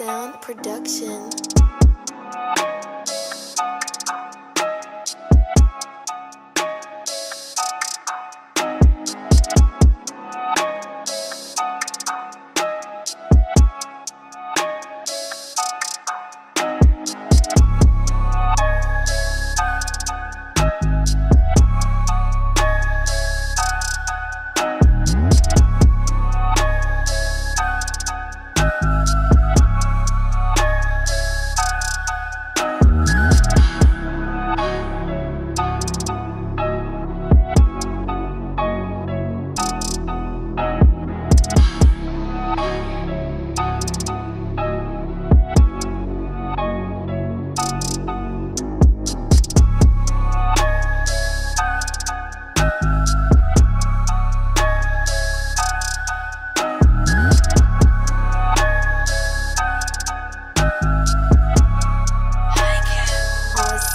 Sound Production.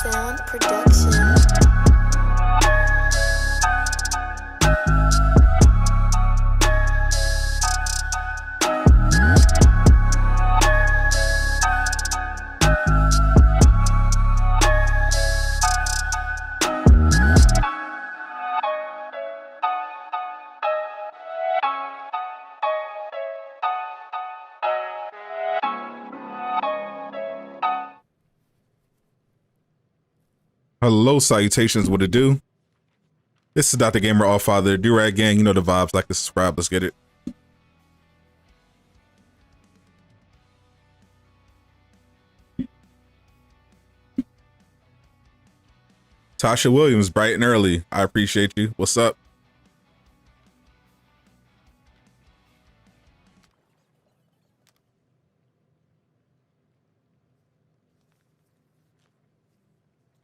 Sound Production. Hello, salutations, what it do? This is Dr. Gamer Allfather, Do-Rag Gang, you know the vibes, like to subscribe, let's get it. Tasha Williams, bright and early, I appreciate you. What's up?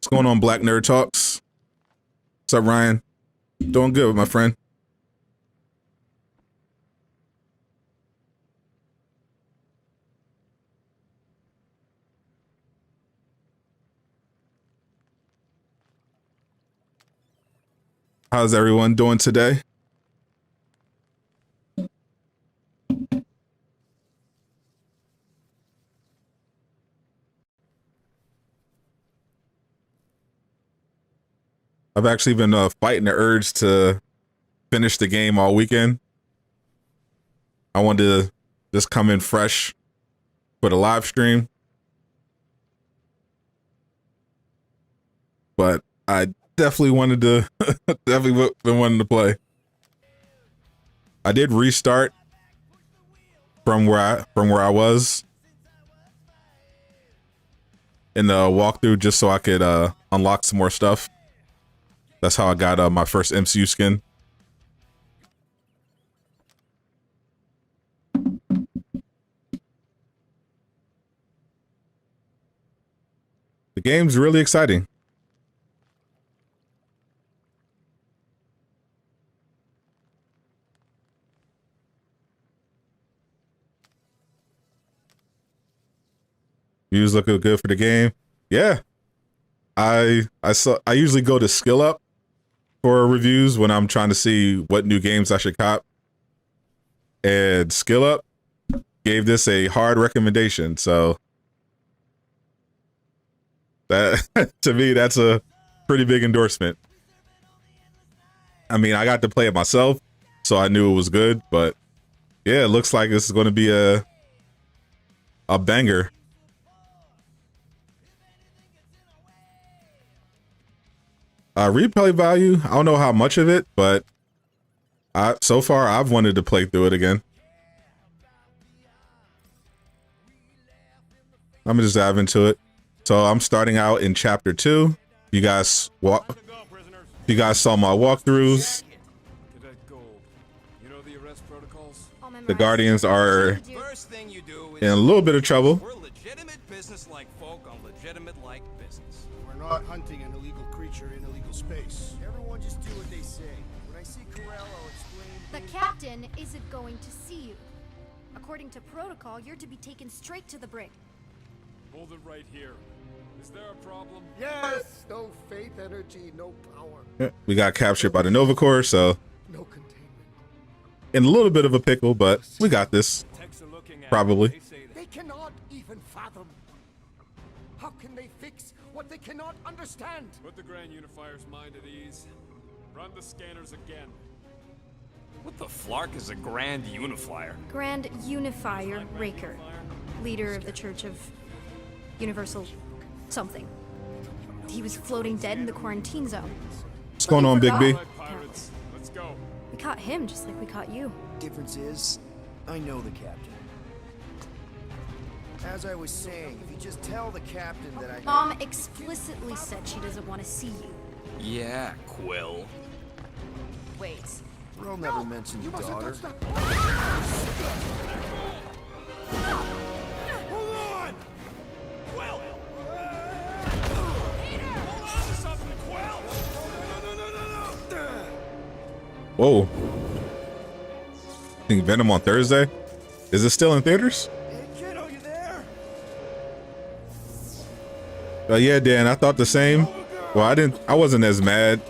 What's going on, Black Nerd Talks? What's up, Ryan? Doing good, my friend. How's everyone doing today? I've actually been fighting the urge to finish the game all weekend. I wanted to just come in fresh for the live stream, but I definitely wanted to definitely been wanting to play. I did restart from where I was in the walkthrough just so I could unlock some more stuff. That's how I got my first MCU skin. The game's really exciting. Views looking good for the game. Yeah. I usually go to Skill Up for reviews when I'm trying to see what new games I should cop. And Skill Up gave this a hard recommendation, so that to me that's a pretty big endorsement. I mean, I got to play it myself, so I knew it was good, but yeah, it looks like this is going to be a banger. Replay value, I don't know how much of it, but so far I've wanted to play through it again. I'm gonna just dive into it. So I'm starting out in chapter 2. You guys saw my walkthroughs. The Guardians are in a little bit of trouble. We're legitimate business-like folk on legitimate-like business. We're not hunting an illegal creature in illegal space. Everyone just do what they say. When I see Corral, I'll explain. The captain isn't going to see you. According to protocol, you're to be taken straight to the brig. Hold it right here. Is there a problem? Yes! No faith energy, no power. We got captured by the Nova Corps, so No containment. in a little bit of a pickle, but we got this. Techs are looking at Probably. it. They say that They cannot even what they cannot understand. Put the Grand Unifier's mind at ease. Run the scanners again. What the flark is a Grand Unifier? Grand Unifier Raker, leader of the Church of Universal something. He was floating dead in the quarantine zone. What's going on, Big B? All right, pirates, let's go. We caught him just like we caught you. Difference is, I know the captain. As I was saying, if you just tell the captain that I... Mom explicitly said she doesn't want to see you. Yeah, Quill. Wait. Earl never mentioned You mustn't daughter. touch that. Hold on! Quill! Hold on to something, Quill! No! Whoa. I think Venom on Thursday. Is it still in theaters? Hey, kiddo, you there? Yeah, Dan, I thought the same. Well, I wasn't as mad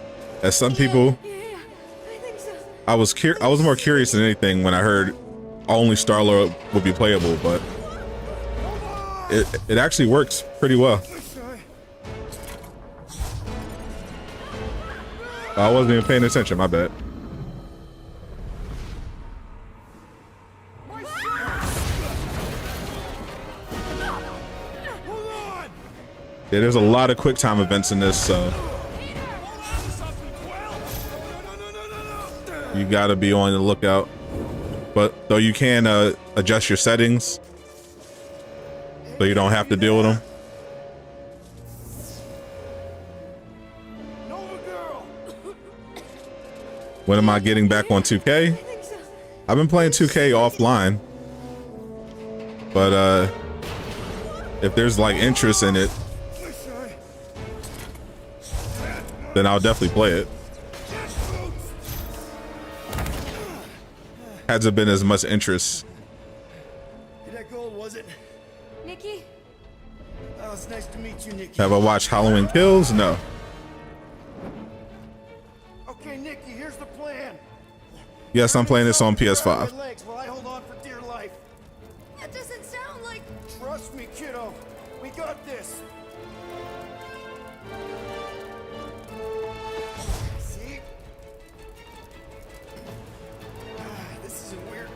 as some people. Yeah, I think so. I was more curious than anything when I heard only Star-Lord would be playable, but it actually works pretty well. I wasn't even paying attention, my bad. Yeah, there's a lot of quick time events in this, so you gotta be on the lookout. But though you can adjust your settings, so you don't have to deal with them. When am I getting back on 2K? I've been playing 2K offline, but if there's like interest in it, then I'll definitely play it. Hasn't been as much interest. Hey, that gold, was it? Nikki? Oh, it's nice to meet you, Nikki. Have I watched Halloween Kills? No. Okay, Nikki, here's the plan. Yes, I'm playing this on Grab PS5. my legs while I hold on for dear life. That doesn't sound like... Trust me, kiddo. We got this. See? This isn't weird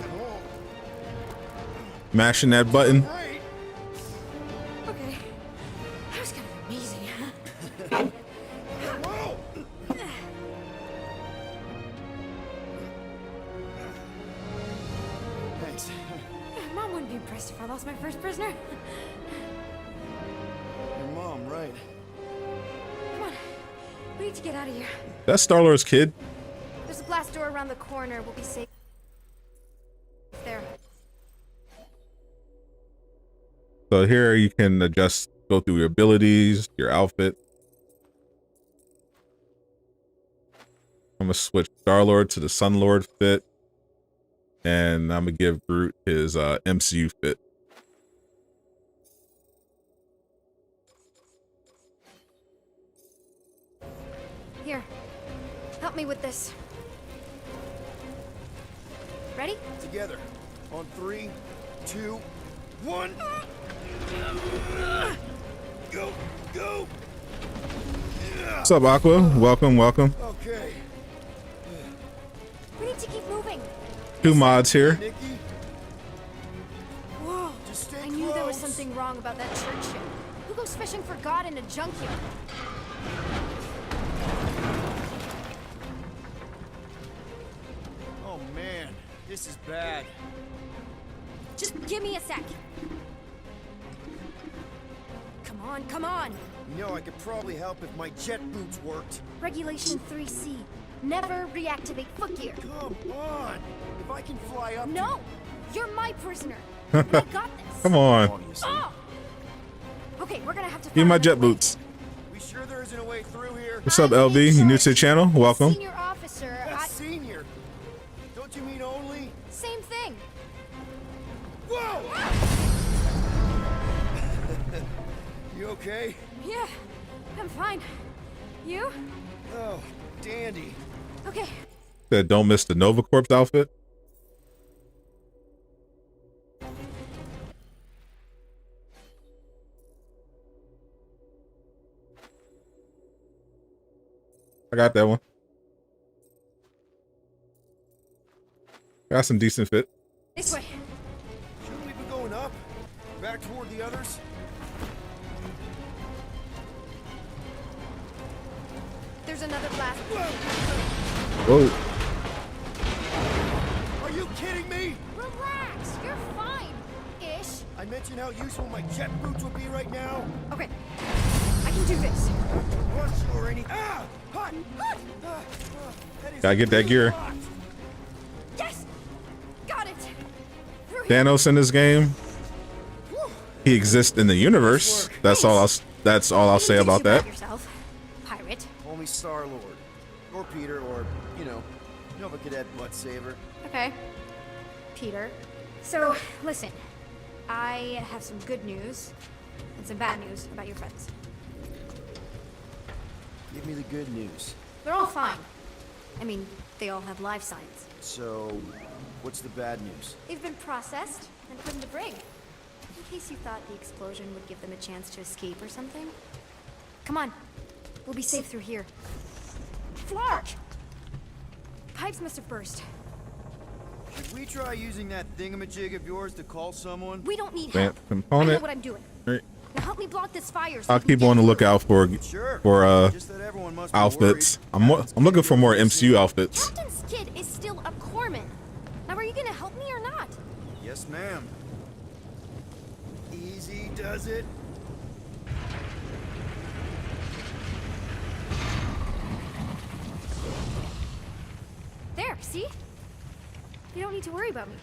at all. Mashing that button. Great. Okay. That was kind of amazing. Whoa! Thanks. Mom wouldn't be impressed if I lost my first prisoner. Your mom, right? Come on. We need to get out of here. That's Star-Lord's kid. There's a glass door around the corner. We'll be safe there. So here you can go through your abilities, your outfit. I'm gonna switch Star-Lord to the Sun-Lord fit. And I'm gonna give Groot his MCU fit. Here. Help me with this. Ready? Together. On 3, 2, 1. Go, go. What's up, Aqua? Welcome, welcome. Okay, We need to keep moving. 2 mods here. Nikki. Whoa. Just stay I knew there was close. something wrong about that church ship. Who goes fishing for God in a junkyard? Oh man, this is bad. Just give me a sec. Come on, come on. You know, I could probably help if my jet boots worked. Regulation 3C. Never reactivate foot gear. Come on. If I can fly up. No! You're my prisoner. I got this. Come on. Obviously. Oh! Okay, we're gonna have to Give find my another jet way. boots. We sure there isn't a way through here? What's up, LB? You new to the channel? Welcome. Senior officer, That's senior. Don't you mean only? Same thing. Whoa! You okay? Yeah, I'm fine. You? Oh, dandy. Okay. Said don't miss the Nova Corps outfit. I got that one. Got some decent fit. This way. Shouldn't we be going up? Back toward the others? There's another blast. Whoa. Are you kidding me? Relax. You're fine. Ish. I mentioned how useful my jet boots would be right now. Okay. I can do this. Not sure any. Ah! Hot! Hot! That is Gotta get that gear. hot. Yes. Got it. Through here. Thanos in this game. He exists in the universe. That's all I'll say Anything about that. yourself, pirate. Call me Star-Lord. Or Peter, or, Nova Cadet Butt Saver. Okay. Peter. So, listen. I have some good news and some bad news about your friends. Give me the good news. They're all fine. I mean, they all have life signs. So, what's the bad news? They've been processed and put in the brig. In case you thought the explosion would give them a chance to escape or something. Come on. We'll be safe through here. Flark! Pipes must have burst. Should we try using that thingamajig of yours to call someone? We don't need Plant help. I component. know what I'm doing. Right. Now help me block this fire. So I'll we can keep get on the through. lookout for Sure. Just that everyone must be outfits. worried. I'm looking for more MCU outfits. Captain's kid is still a corpsman. Now, are you gonna help me or not? Yes, ma'am. Easy does it. There, see? You don't need to worry about me.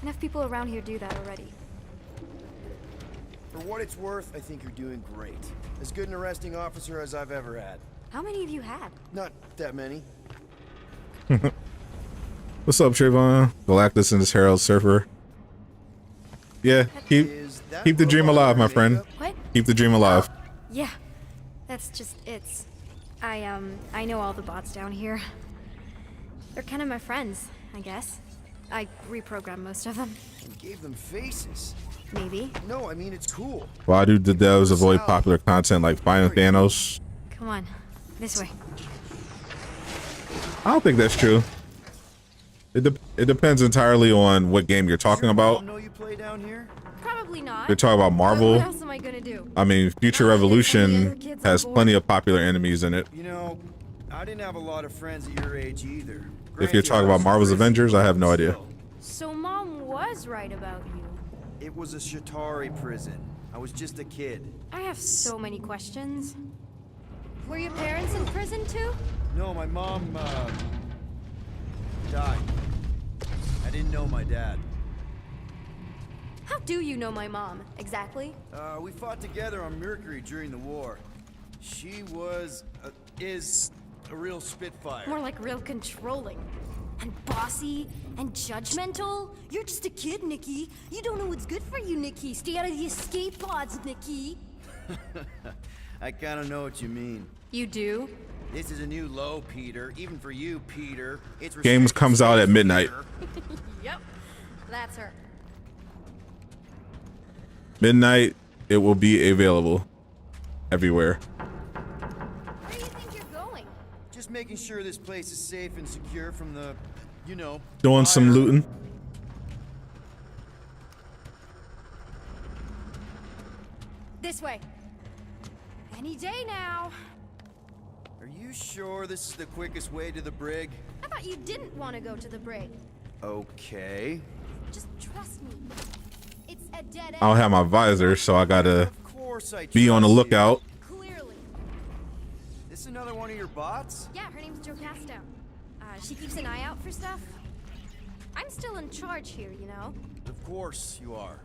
Enough people around here do that already. For what it's worth, I think you're doing great. As good an arresting officer as I've ever had. How many have you had? Not that many. What's up, Trayvon? Galactus and his Herald Surfer. Yeah, keep the dream alive, my friend. What? Keep the dream alive. Yeah, that's just it's. I know all the bots down here. They're kind of my friends, I guess. I reprogrammed most of them. And gave them faces. Maybe. No, I mean, it's cool. Why do the devs avoid popular content like finding Thanos? Come on, this way. I don't think that's true. It depends entirely on what game you're talking Does your about. mom know you play down here? Probably not. You're talking about Marvel. What else am I gonna do? I mean, Future Revolution has plenty of popular enemies in it. You know, I didn't have a lot of friends at your age either. If you're talking about Marvel's Avengers, I have no idea. So Mom was right about you. It was a Shatari prison. I was just a kid. I have so many questions. Were your parents in prison too? No, my mom, died. I didn't know my dad. How do you know my mom, exactly? We fought together on Mercury during the war. She was, is a real spitfire. More like real controlling. And bossy and judgmental. You're just a kid, Nikki. You don't know what's good for you, Nikki. Stay out of the escape pods, Nikki. I kind of know what you mean. You do? This is a new low, Peter. Even for you, Peter. It's Games comes out at midnight. Yep. That's her. Midnight, it will be available everywhere. Where do you think you're going? Just making sure this place is safe and secure from the, Doing some fire. looting. This way. Any day now. Are you sure this is the quickest way to the brig? I thought you didn't want to go to the brig. Okay. Just trust me. It's a dead end. I don't have my visor, so I gotta Of course I be on the trust you. lookout. Clearly. This is another one of your bots? Yeah, her name's Joe Casto. She keeps an eye out for stuff. I'm still in charge here, you know? Of course you are.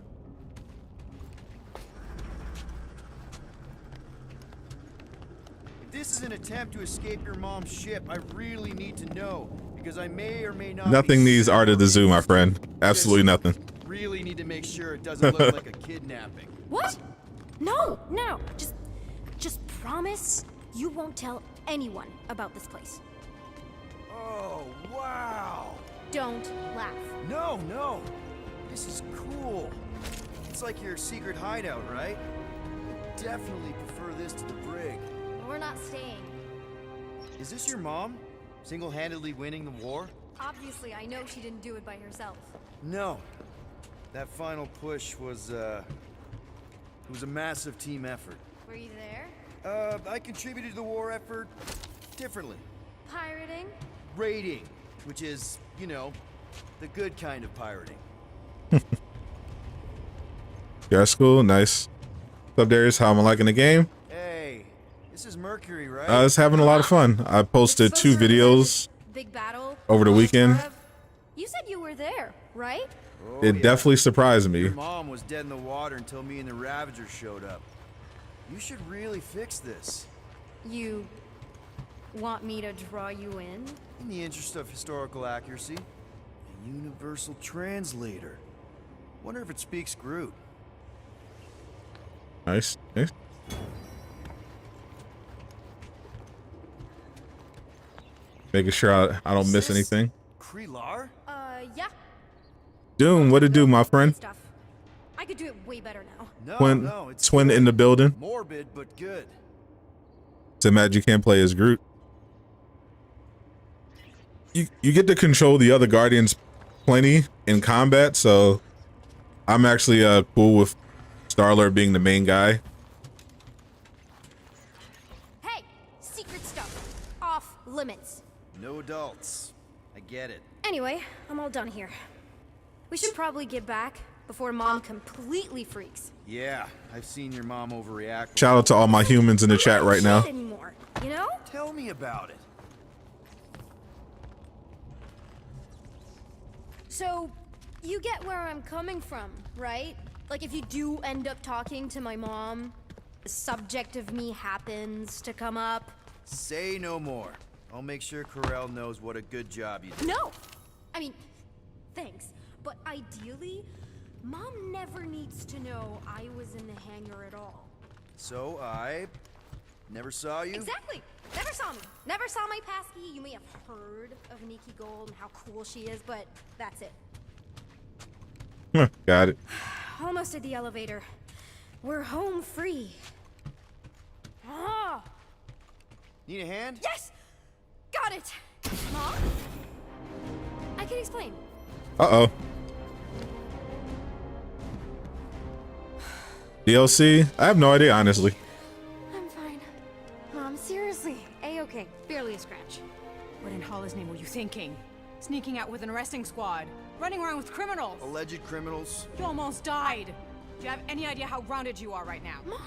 If this is an attempt to escape your mom's ship, I really need to know, because I may or may not Nothing be needs Art of the Zoo, my friend. Absolutely nothing. Really need to make sure it doesn't look like a kidnapping. What? No, no. Just promise you won't tell anyone about this place. Oh, wow. Don't laugh. No, no. This is cool. It's like your secret hideout, right? I definitely prefer this to the brig. We're not staying. Is this your mom? Single-handedly winning the war? Obviously, I know she didn't do it by herself. No. That final push was, it was a massive team effort. Were you there? I contributed to the war effort differently. Pirating? Raiding, which is, you know, the good kind of pirating. Yeah, that's cool. Nice. What's up, Darius? How am I liking the game? Hey, this is Mercury, right? It's having a lot of fun. I posted 2 videos Big battle over the weekend. You said you were there, right? Oh, It yeah. definitely surprised me. Your mom was dead in the water until me and the Ravagers showed up. You should really fix this. You want me to draw you in? In the interest of historical accuracy, a universal translator. Wonder if it speaks Groot. Nice. Nice. Making sure I don't miss anything. Krelar? Yeah. Doom, what it do, my friend? Stuff. I could do it way better now. No, Twin, no, it's twin in the building. morbid but good. Too mad you can't play as Groot. You get to control the other Guardians plenty in combat, so I'm actually cool with Star-Lord being the main guy. Hey, secret stuff. Off limits. No adults. I get it. Anyway, I'm all done here. We should probably get back before Mom completely freaks. Yeah, I've seen your mom overreact. Shout out to all my humans in the chat right now. Anymore, you know? Tell me about it. So, you get where I'm coming from, right? Like if you do end up talking to my mom, the subject of me happens to come up. Say no more. I'll make sure Corell knows what a good job you did. No! I mean, thanks. But ideally, Mom never needs to know I was in the hangar at all. So I never saw you? Exactly! Never saw me. Never saw my passkey. You may have heard of Nikki Gold and how cool she is, but that's it. Got it. Almost at the elevator. We're home free. Ah! Need a hand? Yes! Got it! Mom? I can explain. Uh-oh. DLC? I have no idea, honestly. I'm fine. Mom, seriously. A-okay. Barely a scratch. What in Hollis' name were you thinking? Sneaking out with an arresting squad? Running around with criminals? Alleged criminals? You almost died! Do you have any idea how grounded you are right now? Mom!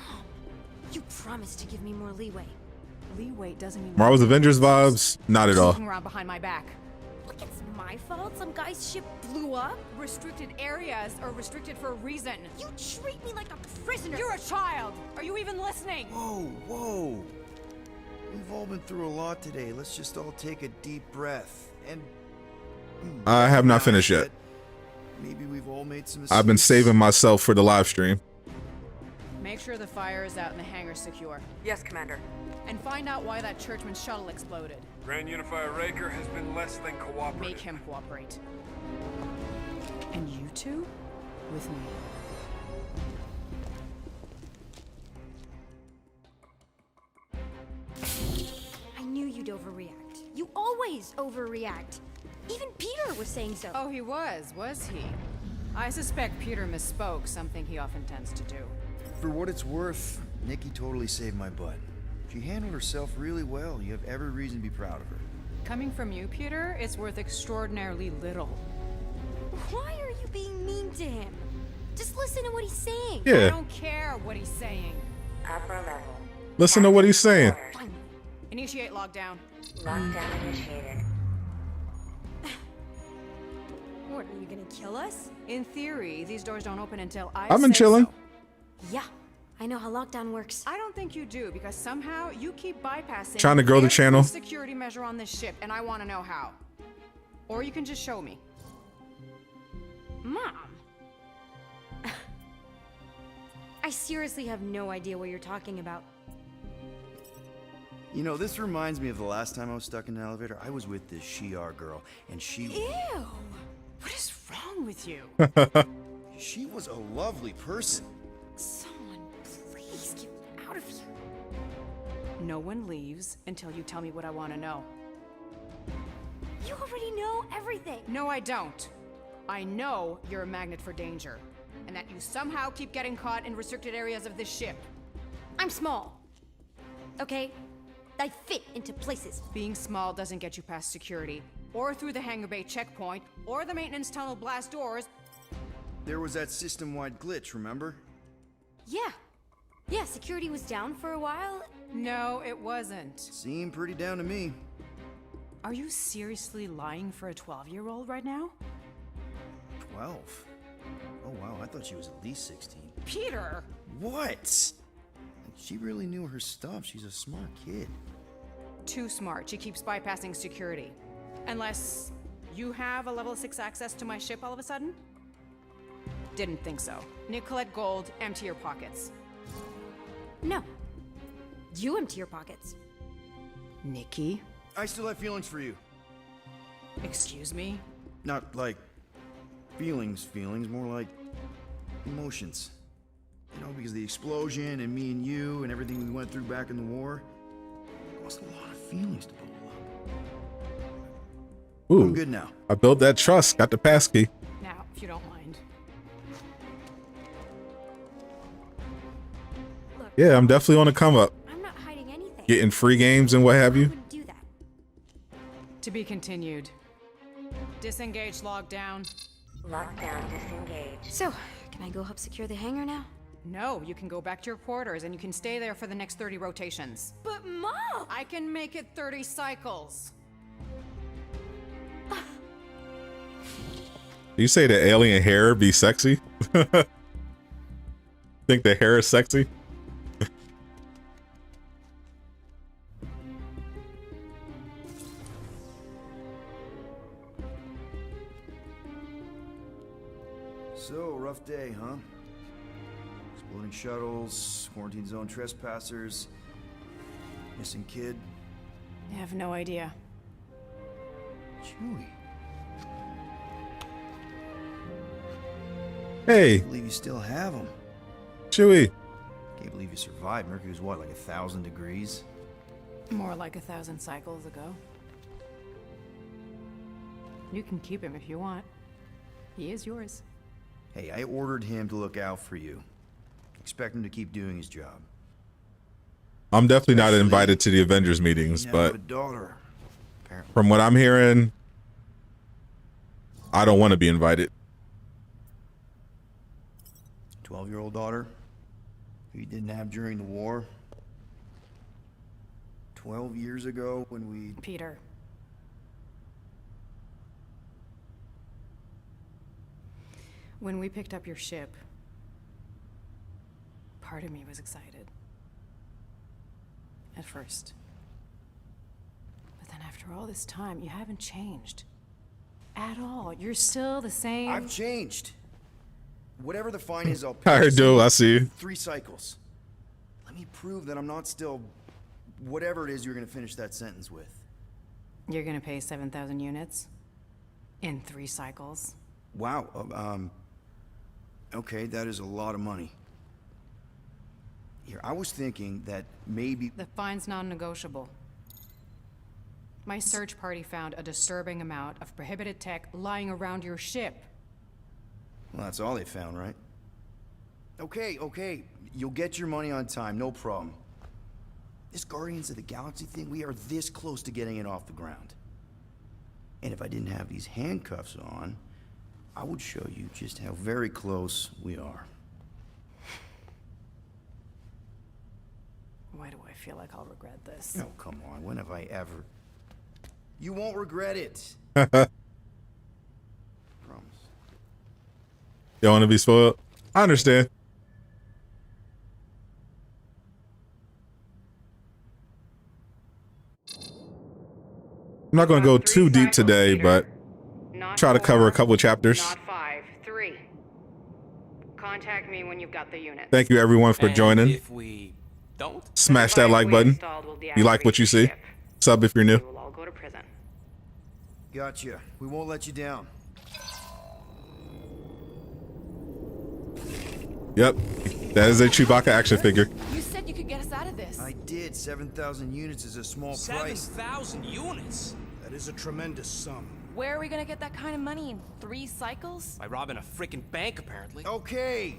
You promised to give me more leeway. Leeway doesn't mean Marvel's Avengers vibes? Not at all. sneaking around behind my back. Look, it's my fault some guy's ship blew up. Restricted areas are restricted for a reason. You treat me like a prisoner. You're a child! Are you even listening? Whoa, whoa. We've all been through a lot today. Let's just all take a deep breath. And I have not finished yet. maybe we've all made some mistakes. I've been saving myself for the live stream. Make sure the fire is out and the hangar secure. Yes, Commander. And find out why that churchman's shuttle exploded. Grand Unifier Raker has been less than cooperative. Make him cooperate. And you two? With me. I knew you'd overreact. You always overreact. Even Peter was saying so. Oh, he was he? I suspect Peter misspoke, something he often tends to do. For what it's worth, Nikki totally saved my butt. She handled herself really well. You have every reason to be proud of her. Coming from you, Peter, it's worth extraordinarily little. Why are you being mean to him? Just listen to what he's saying. I Yeah. don't care what he's saying. Upper level. Listen to what he's saying. Finally. Initiate lockdown. Lockdown initiated. What, are you gonna kill us? In theory, these doors don't open until I I've been say chilling. so. Yeah, I know how lockdown works. I don't think you do, because somehow you keep bypassing Trying to grow the every channel. security measure on this ship, and I want to know how. Or you can just show me. Mom! I seriously have no idea what you're talking about. You know, this reminds me of the last time I was stuck in an elevator. I was with this Shi'ar girl, and she What is wrong with you? she was a lovely person. Someone, please get me out of here. No one leaves until you tell me what I want to know. You already know everything. No, I don't. I know you're a magnet for danger, and that you somehow keep getting caught in restricted areas of this ship. I'm small. Okay? I fit into places. Being small doesn't get you past security, or through the hangar bay checkpoint, or the maintenance tunnel blast doors. There was that system-wide glitch, remember? Yeah. Yeah, security was down for a while. No, it wasn't. Seemed pretty down to me. Are you seriously lying for a 12-year-old right now? 12? Oh wow, I thought she was at least 16. Peter! What? She really knew her stuff. She's a smart kid. Too smart. She keeps bypassing security. Unless you have a level 6 access to my ship all of a sudden? Didn't think so. Nicolette Gold, empty your pockets. No. You empty your pockets. Nikki? I still have feelings for you. Excuse me? Not like feelings, more like emotions. You know, because the explosion and me and you and everything we went through back in the war, it was a lot of feelings to bubble up. Ooh, I'm good now. I built that trust. Got the passkey. Now, if you don't mind. Look, Yeah, I'm definitely on the come up. I'm not hiding anything. Getting free games and what have I you. wouldn't do that. To be continued. Disengage lockdown. Lockdown disengaged. So, can I go help secure the hangar now? No, you can go back to your quarters and you can stay there for the next 30 rotations. But Mom! I can make it 30 cycles. You say the alien hair be sexy? Think the hair is sexy? So, rough day, huh? Exploding shuttles, quarantine zone trespassers, missing kid. I have no idea. Chewie. Hey, Can't believe you still have him. Chewie. Can't believe you survived. Mercury was what, like 1,000 degrees? More like 1,000 cycles ago. You can keep him if you want. He is yours. Hey, I ordered him to look out for you. Expect him to keep doing his job. I'm definitely not Especially invited to the Avengers meetings, Now but a daughter, apparently. from what I'm hearing, I don't want to be invited. 12-year-old daughter who you didn't have during the war. 12 years ago when we... Peter. When we picked up your ship, part of me was excited. At first. But then after all this time, you haven't changed. At all. You're still the same. I've changed. Whatever the fine is, I'll I pay. do, I see. 3 cycles. Let me prove that I'm not still... whatever it is you're gonna finish that sentence with. You're gonna pay 7,000 units? In 3 cycles? Wow, okay, that is a lot of money. Here, I was thinking that maybe... The fine's non-negotiable. My search party found a disturbing amount of prohibited tech lying around your ship. Well, that's all they found, right? Okay, you'll get your money on time, no problem. This Guardians of the Galaxy thing, we are this close to getting it off the ground. And if I didn't have these handcuffs on, I would show you just how very close we are. Why do I feel like I'll regret this? Oh, come on, when have I ever... You won't regret it. Y'all Promise. want to be spoiled? I understand. I'm not going to go too deep today, but try to cover a couple chapters. Not 5, 3. Contact me when you've got the unit. Thank you everyone for And joining. if we don't, Smash that like button. You like what you see? Sub if you're new. We will all go to prison. Gotcha. We won't let you down. Yep, that is a Chewbacca action figure. You said you could get us out of of this. I did. 7,000 units is a small price. 7,000 units? That is a tremendous sum. Where are we gonna get that kind of money in 3 cycles? By robbing a freaking bank, apparently. Okay,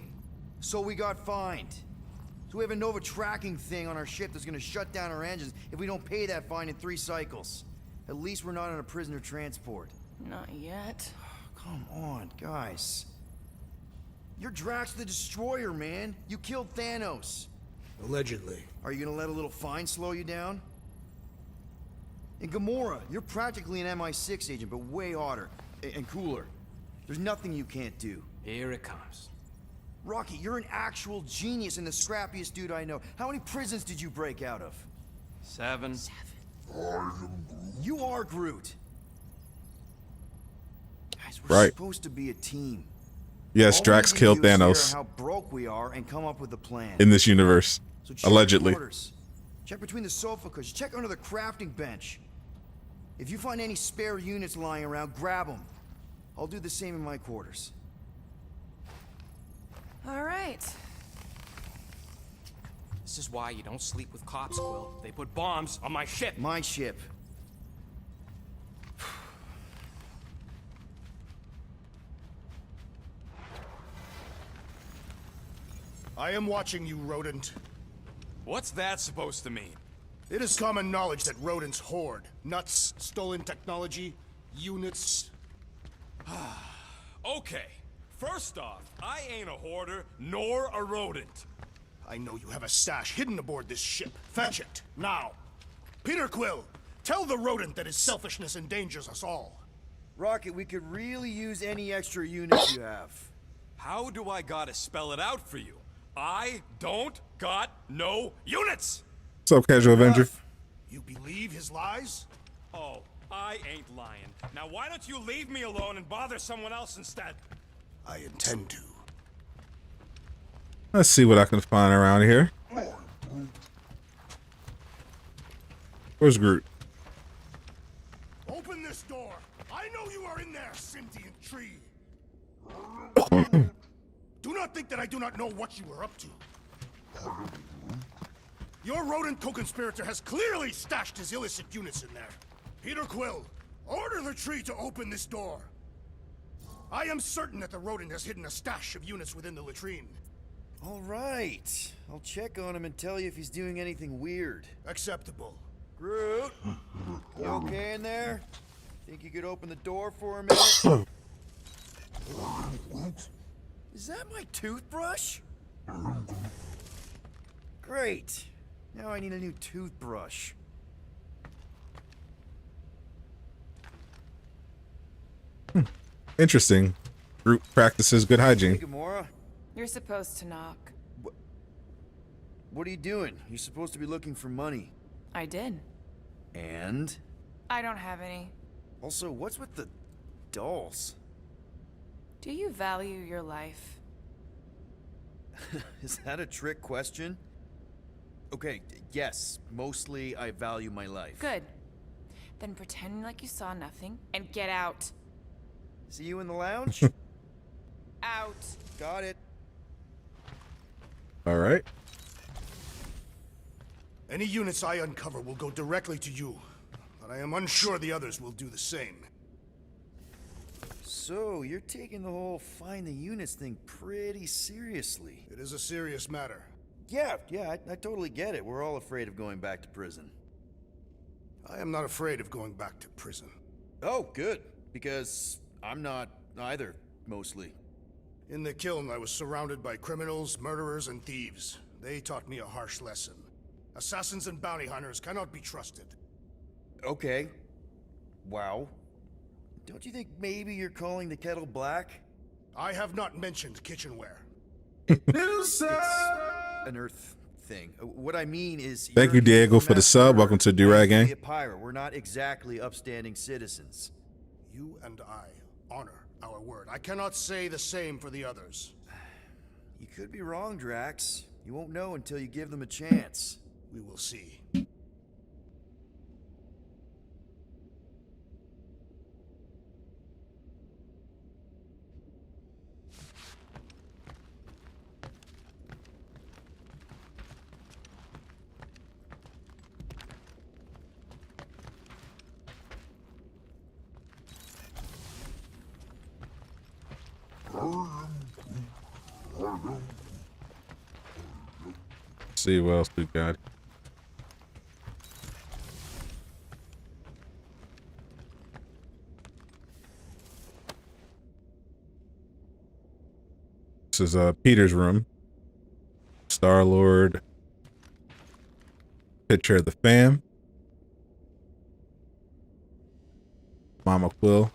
so we got fined. So we have a Nova tracking thing on our ship that's gonna shut down our engines if we don't pay that fine in 3 cycles. At least we're not on a prisoner transport. Not yet. Come on, guys. You're Drax the Destroyer, man. You killed Thanos. Allegedly. Are you gonna let a little fine slow you down? And Gamora, you're practically an MI6 agent, but way hotter and cooler. There's nothing you can't do. Here it comes. Rocky, you're an actual genius and the scrappiest dude I know. How many prisons did you break out of? 7. You are Groot. Guys, we're Right. supposed to be a team. Yes, All we Drax need to killed do is figure out Thanos how broke we are and come up with a plan. in this universe, So check allegedly. your quarters. Check between the sofa cushions. Check under the crafting bench. If you find any spare units lying around, grab them. I'll do the same in my quarters. All right. This is why you don't sleep with cops, Quill. They put bombs on my ship. My ship. I am watching you, rodent. What's that supposed to mean? It is common knowledge that rodents hoard nuts, stolen technology, units. Okay. First off, I ain't a hoarder nor a rodent. I know you have a stash hidden aboard this ship. Fetch it, now. Peter Quill, tell the rodent that his selfishness endangers us all. Rocket, we could really use any extra units you have. How do I gotta spell it out for you? I don't got no units! What's up, Casual Avenger? You believe his lies? Oh, I ain't lying. Now why don't you leave me alone and bother someone else instead? I intend to. Let's see what I can find around here. Where's Groot? Open this door. I know you are in there, sentient tree. Do not think that I do not know what you are up to. Your rodent co-conspirator has clearly stashed his illicit units in there. Peter Quill, order the tree to open this door. I am certain that the rodent has hidden a stash of units within the latrine. All right. I'll check on him and tell you if he's doing anything weird. Acceptable. Groot, you okay in there? Think you could open the door for a minute? Is that my toothbrush? Great. Now I need a new toothbrush. Interesting. Groot practices good Hey, hygiene. Gamora. You're supposed to knock. What are you doing? You're supposed to be looking for money. I did. And? I don't have any. Also, what's with the dolls? Do you value your life? Is that a trick question? Okay, yes. Mostly I value my life. Good. Then pretend like you saw nothing and get out. See you in the lounge? Out. Got it. All right. Any units I uncover will go directly to you, but I am unsure the others will do the same. So, you're taking the whole find the units thing pretty seriously. It is a serious matter. Yeah, I totally get it. We're all afraid of going back to prison. I am not afraid of going back to prison. Oh, good. Because I'm not either, mostly. In the kiln, I was surrounded by criminals, murderers, and thieves. They taught me a harsh lesson. Assassins and bounty hunters cannot be trusted. Okay. Wow. Don't you think maybe you're calling the kettle black? I have not mentioned kitchenware. It's an Earth thing. What I mean is... Thank you, you're Diego, for the master sub. Welcome to Durag Gang. a pirate. We're not exactly upstanding citizens. You and I honor our word. I cannot say the same for the others. You could be wrong, Drax. You won't know until you give them a chance. We will see. See what else we got. This is Peter's room. Star-Lord. Picture of the fam. Mama Quill.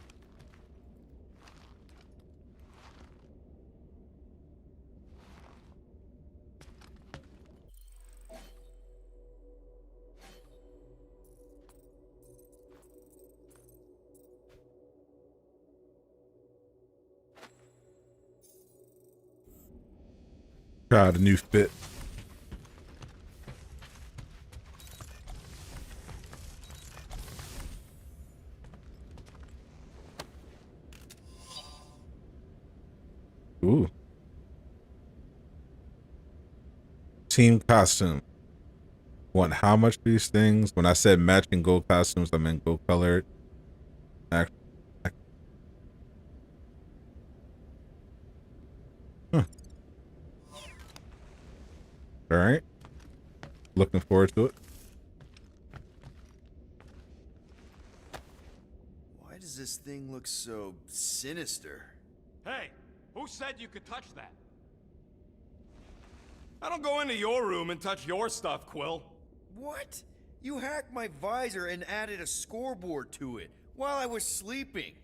Tried a new fit. Ooh. Team costume. Want how much for these things? When I said matching gold costumes, I meant gold colored. Huh. All right. Looking forward to it. Why does this thing look so sinister? Hey, who said you could touch that? I don't go into your room and touch your stuff, Quill. What? You hacked my visor and added a scoreboard to it while I was sleeping.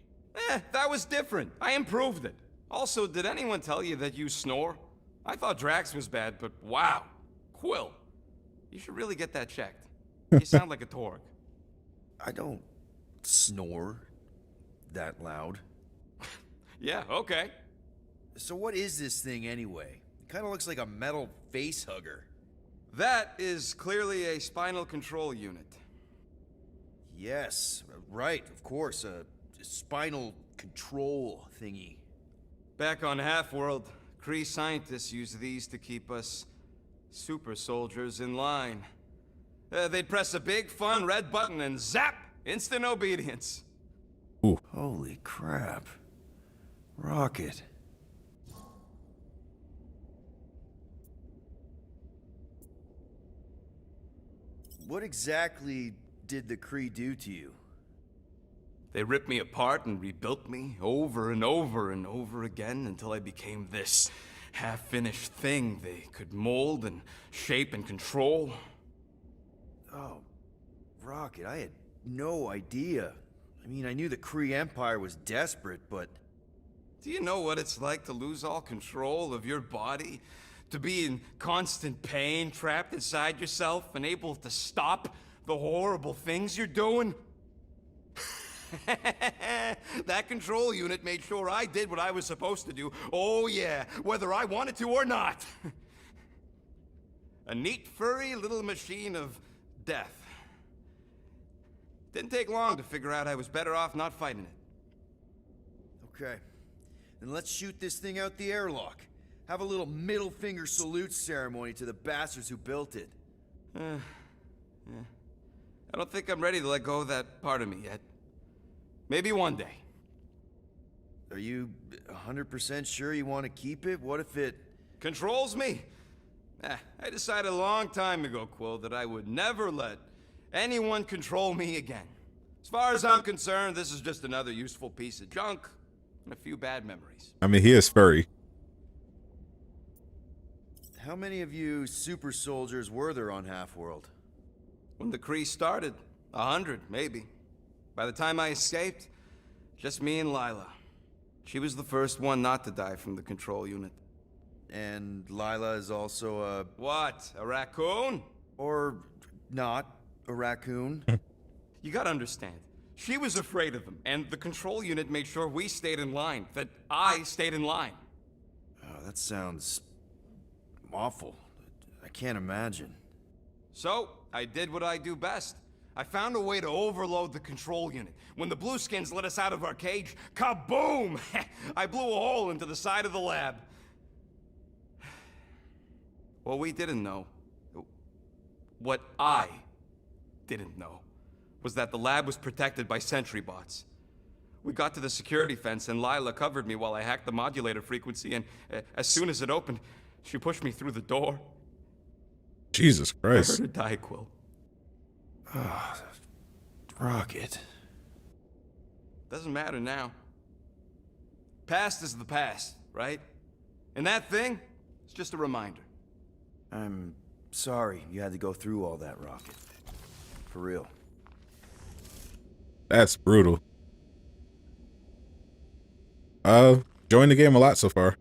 That was different. I improved it. Also, did anyone tell you that you snore? I thought Drax was bad, but wow. Quill, you should really get that checked. You sound like a Torg. I don't snore that loud. Yeah, okay. So what is this thing anyway? It kind of looks like a metal face hugger. That is clearly a spinal control unit. Yes, right, of course, a spinal control thingy. Back on Half-World, Kree scientists use these to keep us super soldiers in line. They'd press a big, fun red button and zap! Instant obedience. Ooh. Holy crap. Rocket. What exactly did the Kree do to you? They ripped me apart and rebuilt me over and over and over again until I became this half-finished thing they could mold and shape and control. Oh, Rocket, I had no idea. I mean, I knew the Kree Empire was desperate, but... Do you know what it's like to lose all control of your body? To be in constant pain, trapped inside yourself, unable to stop the horrible things you're doing? That control unit made sure I did what I was supposed to do. Oh yeah, whether I wanted to or not. A neat, furry little machine of death. Didn't take long to figure out I was better off not fighting it. Okay. Then let's shoot this thing out the airlock. Have a little middle finger salute ceremony to the bastards who built it. Yeah. I don't think I'm ready to let go of that part of me yet. Maybe one day. Are you 100% sure you want to keep it? What if it... Controls me? I decided a long time ago, Quill, that I would never let anyone control me again. As far as I'm concerned, this is just another useful piece of junk and a few bad memories. I mean, he is furry. How many of you super soldiers were there on Half-World? When the Kree started, 100, maybe. By the time I escaped, just me and Lila. She was the first one not to die from the control unit. And Lila is also a... What, a raccoon? Or not a raccoon? You gotta understand. She was afraid of him, and the control unit made sure we stayed in line, that I stayed in line. Oh, that sounds... awful. I can't imagine. So, I did what I do best. I found a way to overload the control unit. When the Blueskins let us out of our cage, kaboom! I blew a hole into the side of the lab. What we didn't know, what I didn't know, was that the lab was protected by sentry bots. We got to the security fence and Lila covered me while I hacked the modulator frequency, and as soon as it opened, she pushed me through the door. Jesus I heard Christ. her die, Quill. Rocket. Doesn't matter now. Past is the past, right? And that thing, it's just a reminder. I'm sorry you had to go through all that, Rocket. For real. That's brutal. Enjoying the game a lot so far.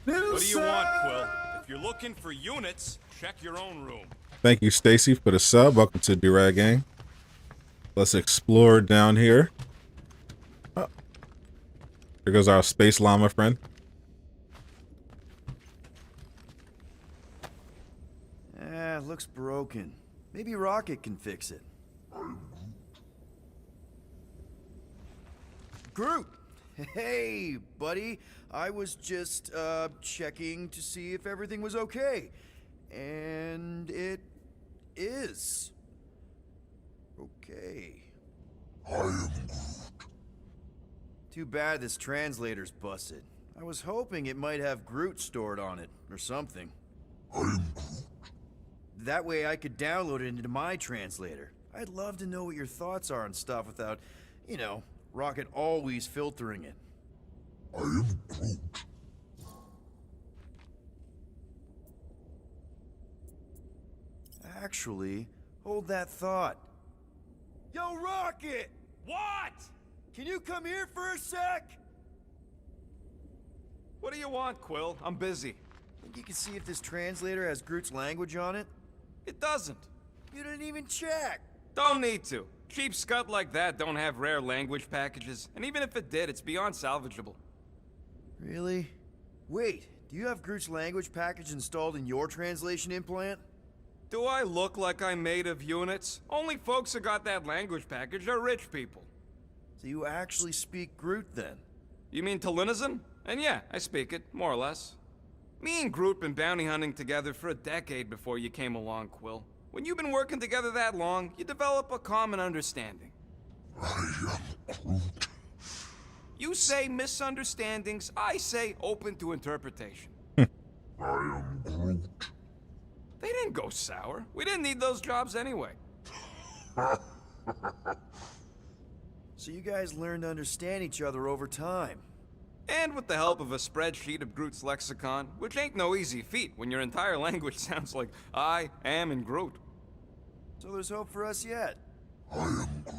What do you want, Quill? If you're looking for units, check your own room. Thank you, Stacy, for the sub. Welcome to D-Rag Gang. Let's explore down here. Oh. Here goes our space llama friend. Looks broken. Maybe Rocket can fix it. Groot! Hey, buddy. I was just, checking to see if everything was okay. And it is. Okay. I am Groot. Too bad this translator's busted. I was hoping it might have Groot stored on it, or something. I am Groot. That way I could download it into my translator. I'd love to know what your thoughts are on stuff without, you know, Rocket always filtering it. I am Groot. Actually, hold that thought. Yo, Rocket! What? Can you come here for a sec? What do you want, Quill? I'm busy. Think you can see if this translator has Groot's language on it? It doesn't. You didn't even check. Don't need to. Cheap scut like that don't have rare language packages, and even if it did, it's beyond salvageable. Really? Wait, do you have Groot's language package installed in your translation implant? Do I look like I'm made of units? Only folks who got that language package are rich people. So you actually speak Groot then? You mean Talinisan? And yeah, I speak it, more or less. Me and Groot been bounty hunting together for a decade before you came along, Quill. When you've been working together that long, you develop a common understanding. I am Groot. You say misunderstandings, I say open to interpretation. I am Groot. They didn't go sour. We didn't need those jobs anyway. So you guys learned to understand each other over time. And with the help of a spreadsheet of Groot's lexicon, which ain't no easy feat when your entire language sounds like I am in Groot. So there's hope for us yet. I am Groot.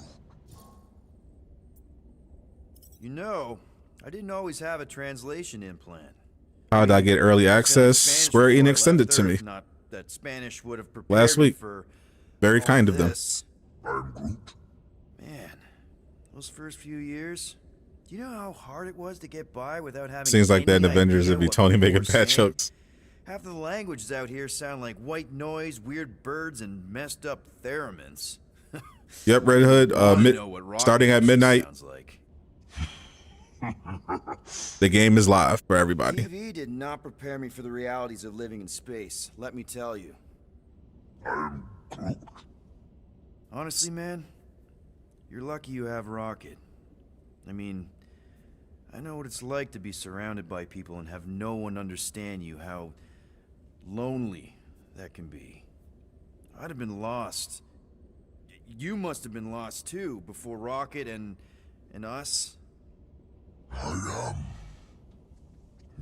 You know, I didn't always have a translation implant. How did I get early access? Spanish Square before I Enix sent it left to me. Earth, not that Spanish would have prepared Last me week. for Very all kind of them. this. I am Groot. Man, those first few years, do you know how hard it was to get by without having Seems like that in any Avengers idea it'd be what Tony people making were bad saying? jokes. Half of the languages out here sound like white noise, weird birds, and messed up theremins. Yep, Red Hood. I know what rock Starting at music midnight. sounds like. The game is live for everybody. TV did not prepare me for the realities of living in space, let me tell you. I am Groot. Honestly, man, you're lucky you have Rocket. I mean, I know what it's like to be surrounded by people and have no one understand you, how lonely that can be. I'd have been lost. You must have been lost too, before Rocket and us. I am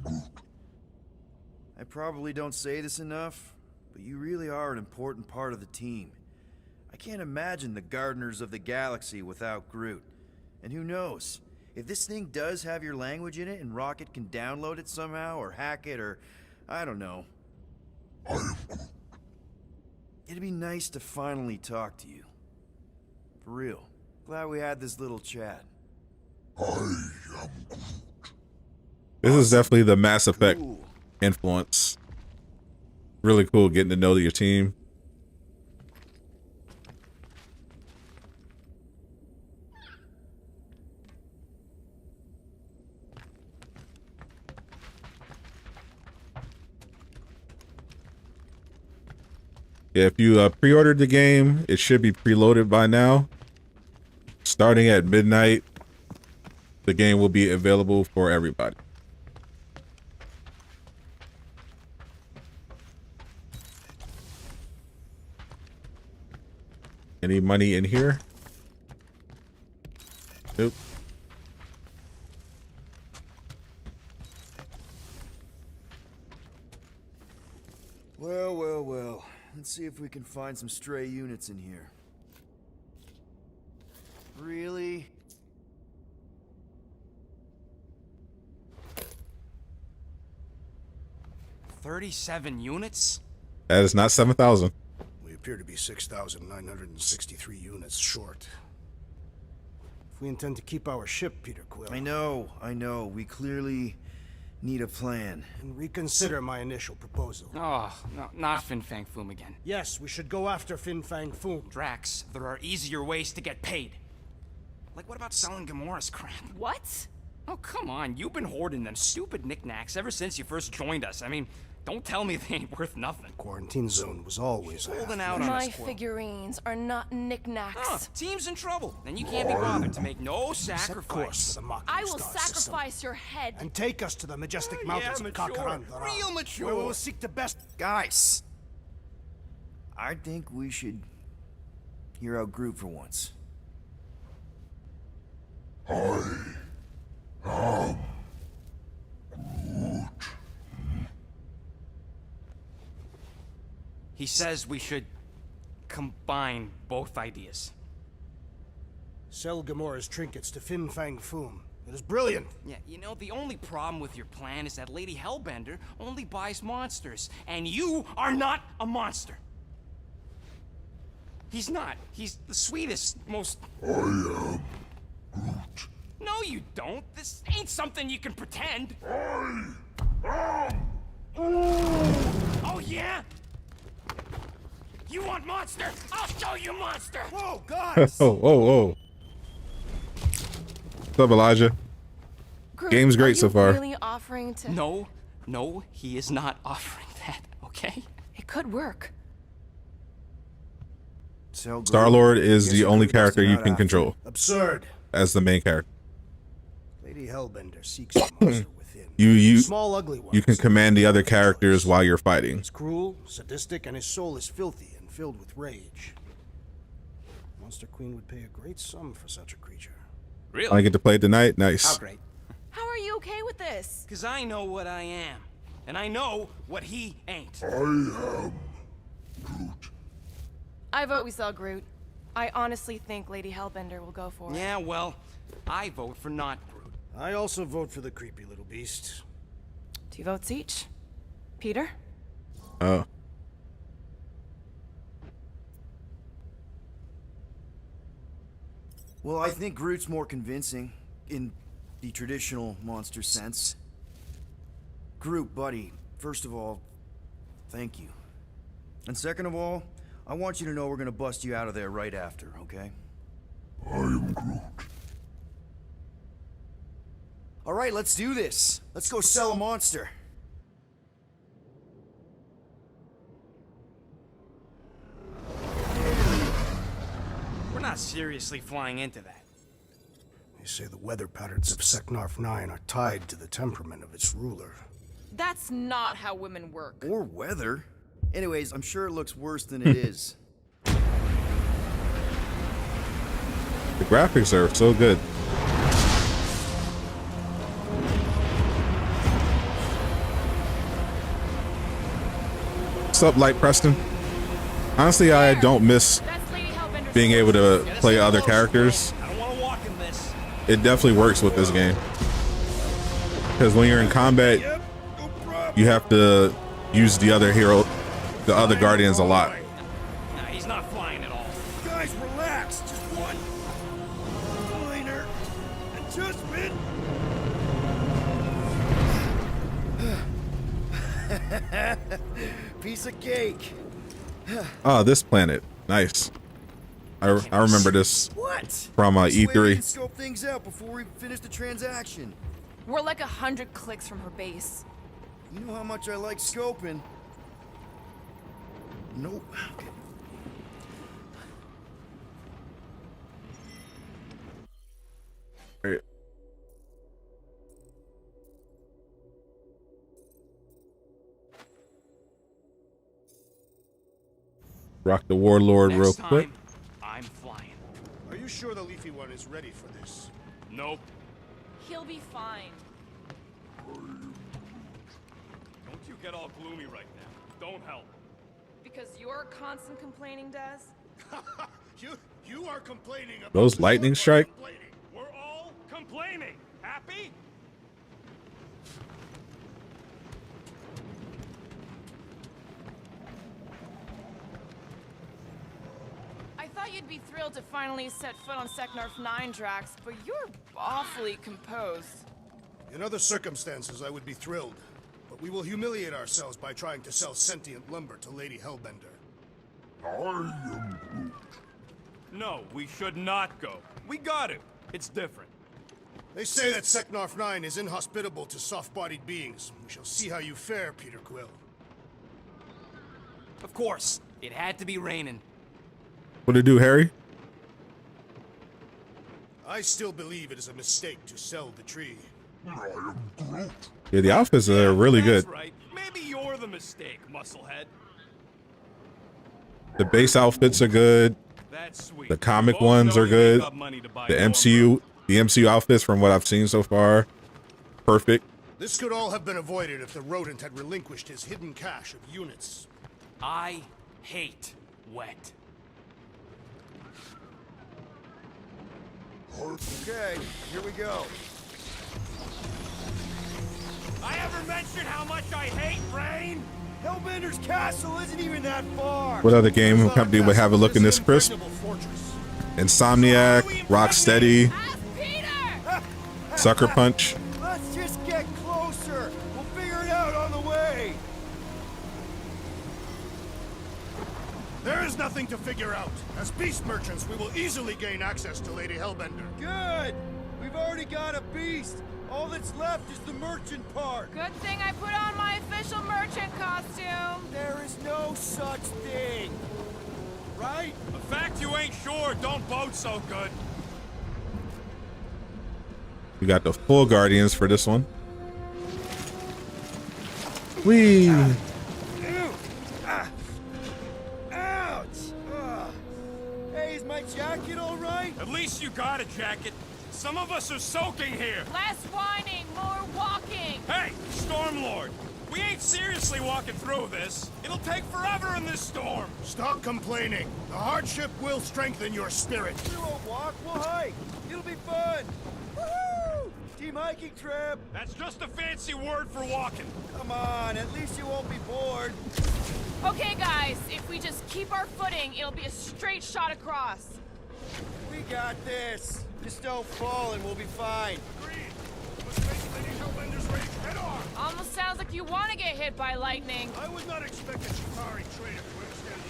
Groot. I probably don't say this enough, but you really are an important part of the team. I can't imagine the Gardeners of the Galaxy without Groot. And who knows, if this thing does have your language in it and Rocket can download it somehow or hack it or, I don't know. I am Groot. It'd be nice to finally talk to you. For real. Glad we had this little chat. I am Groot. This is definitely the Mass Effect Cool. influence. Really cool getting to know your team. If you pre-ordered the game, it should be preloaded by now. Starting at midnight, the game will be available for everybody. Any money in here? Nope. Well, well, well. Let's see if we can find some stray units in here. Really? $37 units? That is not 7,000. We appear to be 6,963 units short. If we intend to keep our ship, Peter Quill... I know. We clearly need a plan. And reconsider my initial proposal. Oh, no, not Fin Fang Foom again. Yes, we should go after Fin Fang Foom. Drax, there are easier ways to get paid. Like, what about selling Gamora's crap? What? Oh, come on. You've been hoarding them stupid knickknacks ever since you first joined us. I mean, don't tell me they ain't worth nothing. Quarantine zone was always Holding out on My us, Quill. figurines are not knickknacks. Team's in trouble, and you can't be bothered to make no Set course sacrifice. for the Machina I will Star System. sacrifice your head. And take us to the majestic mountains of mature. Kakarandara. Real mature. Where we will seek the best... Guys! I think we should hear out Groot for once. He says we should combine both ideas. Sell Gamora's trinkets to Fin Fang Foom. It is brilliant. Yeah, you know, the only problem with your plan is that Lady Hellbender only buys monsters, and you are not a monster. He's not. He's the sweetest, most... I am Groot. No, you don't. This ain't something you can pretend. I am Oh, yeah? You want monster? I'll show you monster! Whoa, guys! Whoa. What's up, Elijah? Groot, Game's great are so you far. Really offering to? No, he is not offering that, okay? It could work. Star-Lord is the only character you can control Absurd. as the main character. Lady Hellbender seeks a monster within. You Small, ugly one. you can command the other characters while you're fighting. He's cruel, sadistic, and his soul is filthy and filled with rage. Monster Queen would pay a great sum for such a creature. Really? I get to play it tonight. Nice. How great. How are you okay with this? Because I know what I am. And I know what he ain't. I vote we sell Groot. I honestly think Lady Hellbender will go for it. Yeah, well, I vote for not Groot. I also vote for the creepy little beast. 2 votes each. Peter? Oh. Well, I think Groot's more convincing in the traditional monster sense. Groot, buddy, first of all, thank you. And second of all, I want you to know we're gonna bust you out of there right after, okay? I am Groot. All right, let's do this. Let's go sell a monster. We're not seriously flying into that. They say the weather patterns of Seknarf 9 are tied to the temperament of its ruler. That's not how women work. Or weather. Anyways, I'm sure it looks worse than it is. The graphics are so good. What's up, Light Preston? Honestly, I don't miss That's Lady Hellbender's being able to play other characters. I don't want to walk in this. It definitely works with this game. Because when you're in combat, you have to use the other hero, the other guardians a lot. Nah, he's not flying at all. Guys, relax. Just one minor adjustment. Piece of cake. Oh, this planet. Nice. I remember this What? from This way we E3. can scope things out before we finish the transaction. We're like 100 clicks from her base. You know how much I like scoping. Nope. Okay. All right. Rock the Warlord real Next quick. time, I'm flying. Are you sure the Leafy one is ready for this? Nope. He'll be fine. Don't you get all gloomy right now. Don't help. Because your constant complaining does? You are complaining about Those lightning strike. complaining. We're all complaining. Happy? I thought you'd be thrilled to finally set foot on Seknarf 9, Drax, but you're awfully composed. In other circumstances, I would be thrilled. But we will humiliate ourselves by trying to sell sentient lumber to Lady Hellbender. No, we should not go. We got to. It's different. They say that Seknarf 9 is inhospitable to soft-bodied beings. We shall see how you fare, Peter Quill. Of course, it had to be raining. What to do, Harry? I still believe it is a mistake to sell the tree. Yeah, the outfits are really That's good. right. Maybe you're the mistake, musclehead. The base outfits are good. That's sweet. The comic Both ones know are you good. got money to buy The your own MCU outfits from what I've seen so far, perfect. This could all have been avoided if the rodent had relinquished his hidden cache of units. I hate wet. Okay, here we go. I ever mentioned how much I hate rain? Hellbender's castle isn't even that far. What other game company would have a look in this crisp? Insomniac, Rocksteady, Sucker Punch. Let's just get closer. We'll figure it out on the way. There is nothing to figure out. As beast merchants, we will easily gain access to Lady Hellbender. Good. We've already got a beast. All that's left is the merchant part. Good thing I put on my official merchant costume. There is no such thing. Right? The fact you ain't sure don't bode so good. We got the full Guardians for this one. Whee! Ouch! Hey, is my jacket all right? At least you got a jacket. Some of us are soaking here. Less whining, more walking. Hey, Stormlord. We ain't seriously walking through this. It'll take forever in this storm. Stop complaining. The hardship will strengthen your spirit. We won't walk, we'll hike. It'll be fun. Woohoo! Team hiking trip. That's just a fancy word for walking. Come on, at least you won't be bored. Okay, guys, if we just keep our footing, it'll be a straight shot across. We got this. Just don't fall and we'll be fine. Agreed. Let's face Lady Hellbender's rage head on. Almost sounds like you want to get hit by lightning. I would not expect a Chitari trader to understand the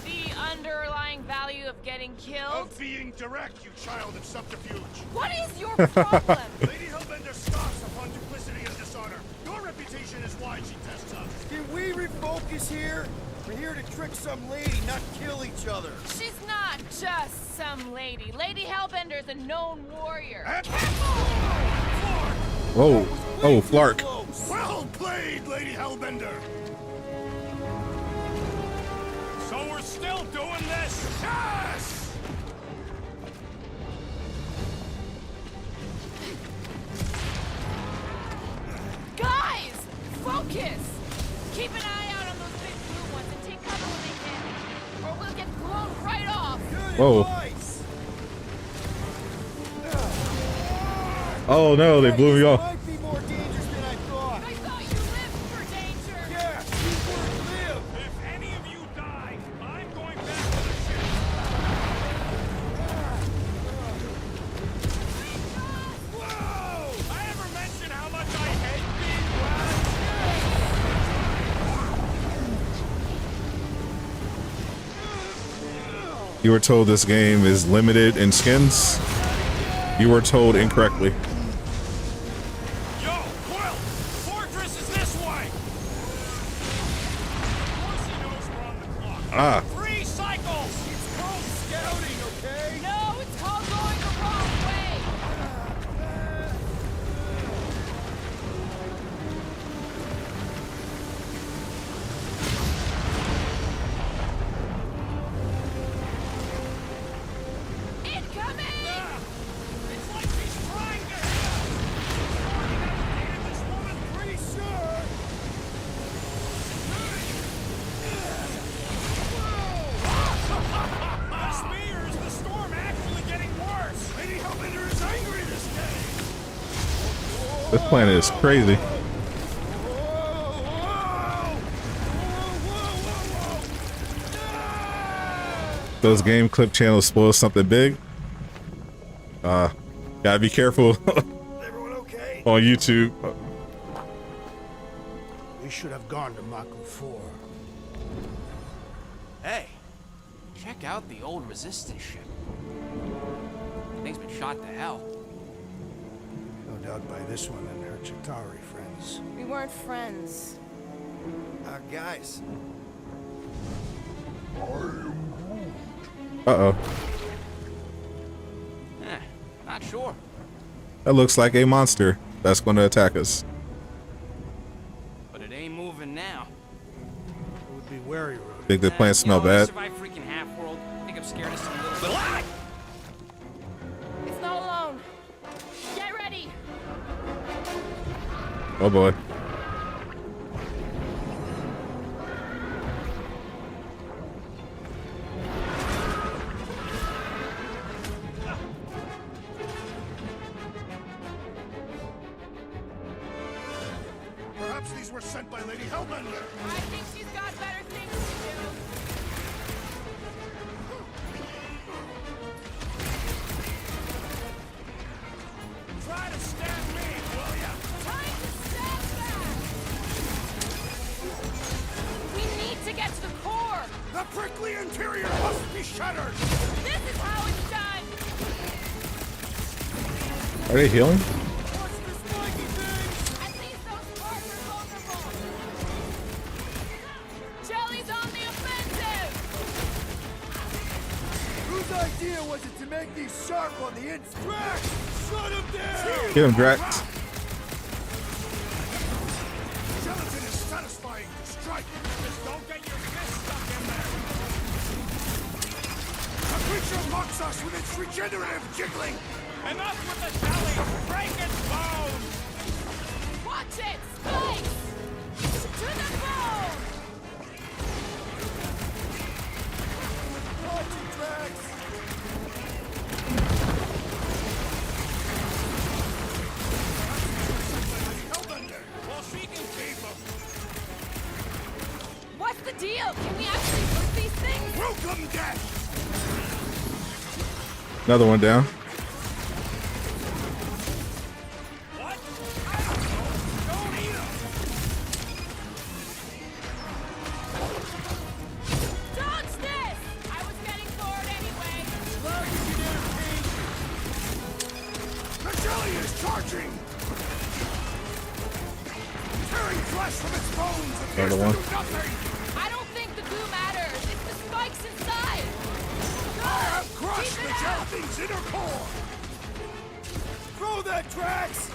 The underlying underlying value value of getting killed? of being direct, you child of subterfuge. What is your problem? Lady Hellbender scoffs upon duplicity and dishonor. Your reputation is why she tests us. Can we refocus here? We're here to trick some lady, not kill each other. She's not just some lady. Lady Hellbender's a known warrior. Whoa. Oh, Flark. Well played, Lady Hellbender. So we're still doing this? Yes! Guys! Focus! Keep an eye out on those big blue ones and take cover when they can. Or we'll get blown right off. Whoa. Oh no, they blew me off. Might be more dangerous than I thought. I thought you lived for danger. Yeah, keyword live. If any of you die, I'm going back to the ship. Whoa! I ever mention how much I hate being wet? You were told this game is limited in skins. You were told incorrectly. Yo, Quill! Fortress is this way! Of course he knows we're on Ah. 3 cycles! It's called scouting, okay? No, it's called going the wrong way. Incoming! It's like she's trying to hit us! Dated this woman pretty sure! Must be, or is the storm actually getting worse? Lady Hellbender is angry this day! This planet is crazy. Those game clip channels spoil something big. Gotta be careful Everyone okay? on YouTube. We should have gone to Maku 4. Hey, check out the old resistance ship. Thing's been shot to hell. No doubt by this one and her Chitauri friends. We weren't friends. Guys. Uh-oh. Not sure. That looks like a monster that's going to attack us. But it ain't moving now. Would be wary, Rudy. Think the plants smell bad? Survive freaking half-world. Think I'm scared of some little bit. It's not alone. Get ready. Oh boy. Perhaps these were sent by Lady Hellbender. I think she's got better things to do. Try to stab me, will ya? Time to step back. We need to get to the core. The prickly interior must be shattered! This is how it's done. Are they healing? What's this spiky thing? At least those parts are vulnerable. Jelly's on the offensive. Whose idea was it to make these sharp on the inside? Drax! Shut him down! Get him, Drax. Gelatin is satisfying to strike. Just don't get your fist stuck in there. A creature mocks us with its regenerative jiggling. Enough with the jelly! Break its bones! Watch it. Spikes. To the bone. Watch it, Drax! Hellbender! Well, she can keep them. What's the deal? Can we actually push these things? Welcome, death! Another one down. What? I don't know. Don't eat them. Dodge this. I was getting bored anyway. The jelly is charging! Tearing flesh from its bones appears to do Another one. nothing! I don't think the goo matters. It's the spikes inside. I have crushed the gelatin's inner core! Throw that, Drax!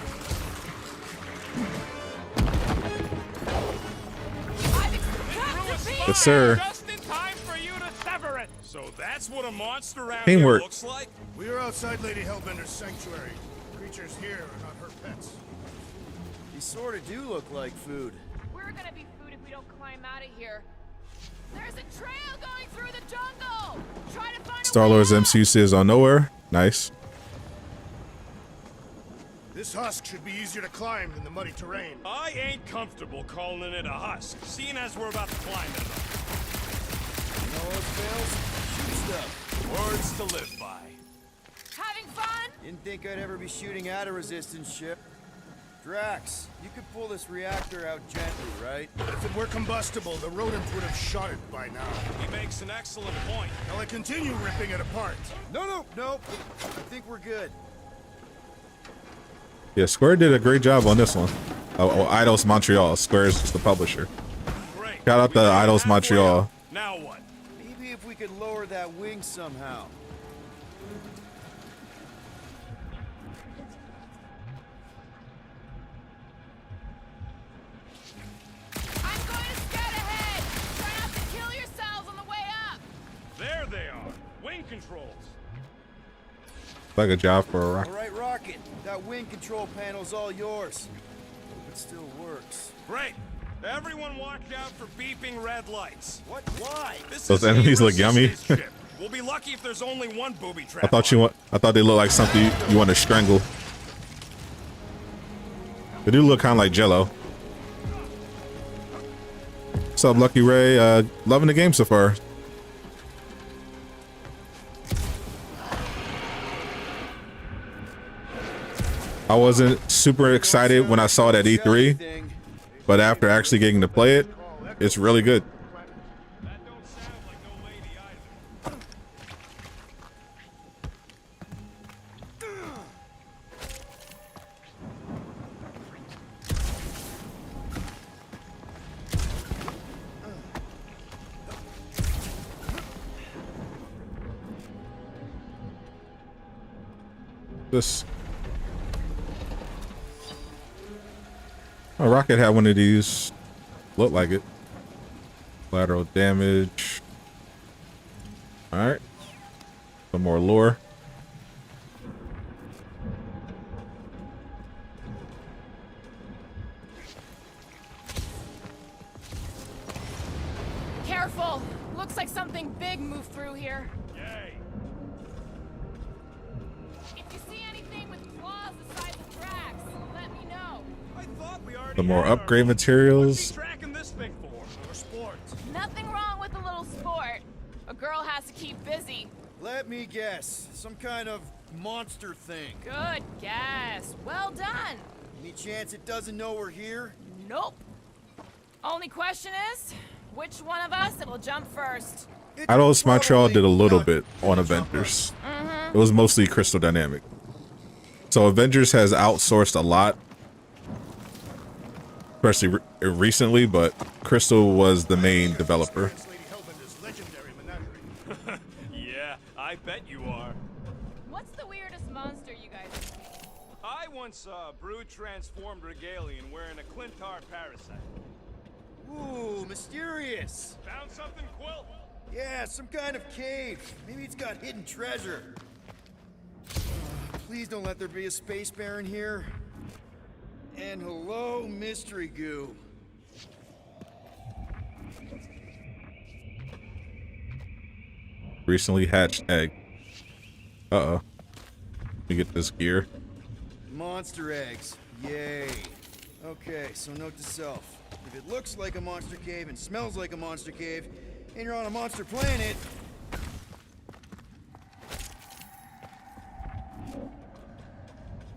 I've cut to pieces. Yes, sir. Just in time for you to sever it. So that's what a monster around Teamwork. here looks like? We are outside Lady Hellbender's sanctuary. Creatures here are not her pets. These sort of do look like food. We're gonna be food if we don't climb out of here. There's a trail going through the jungle. Try to find Star-Lord's a way out. MCU says on nowhere. Nice. This husk should be easier to climb than the muddy terrain. I ain't comfortable calling it a husk, seeing as we're about to climb it. You know what fails? Shoot stuff. Words to live by. Having fun? Didn't think I'd ever be shooting at a resistance ship. Drax, you could pull this reactor out gently, right? If it were combustible, the rodents would have shot it by now. He makes an excellent point. Shall I continue ripping it apart? No. I think we're good. Yeah, Square did a great job on this one. Oh, Eidos Montreal. Square is the publisher. Great. Shout out to We made it Eidos halfway Montreal. up. Now what? we could lower that wing somehow. I'm going to scout ahead. Try not to kill yourselves on the way up. There they are. Wing controls. Like a job for a rocket. All right, Rocket. That wing control panel's all yours. Hope it still works. Great. Everyone watch out for beeping red lights. What? Why? This Those is a enemies look yummy. resistance ship. We'll be lucky if there's only one booby trap. I thought they looked like something you want to strangle. They do look kind of like Jello. What's up, Lucky Ray? Loving the game so far. I wasn't super excited when I saw it at E3, but after actually getting to play it, it's really good. That don't sound like no lady either. This. Oh, Rocket had one of these. Looked like it. Collateral damage. Alright. Some more lore. Careful. Looks like something big moved through here. Yay. If you see anything with claws the size of tracks, let me know. I thought we already Some more had upgrade our- materials. What's he tracking this thing for sport? Nothing wrong with a little sport. A girl has to keep busy. Let me guess. Some kind of monster thing. Good guess. Well done. Any chance it doesn't know we're here? Nope. Only question is, which one of us it'll jump first? Eidos Montreal did a little bit on Avengers. It was mostly Crystal Dynamic. So Avengers has outsourced a lot, especially recently, but Crystal was the main developer. Lady Hellbender's legendary menagerie. Yeah, I bet you are. What's the weirdest monster you guys have seen? I once saw a brood transformed regalian wearing a Clintar parasite. Ooh, mysterious. Found something, Quill? Yeah, some kind of cave. Maybe it's got hidden treasure. Please don't let there be a space baron here. And hello, mystery goo. Recently hatched egg. Uh-oh. Let me get this gear. Monster eggs. Yay. Okay, so note to self. If it looks like a monster cave and smells like a monster cave, and you're on a monster planet,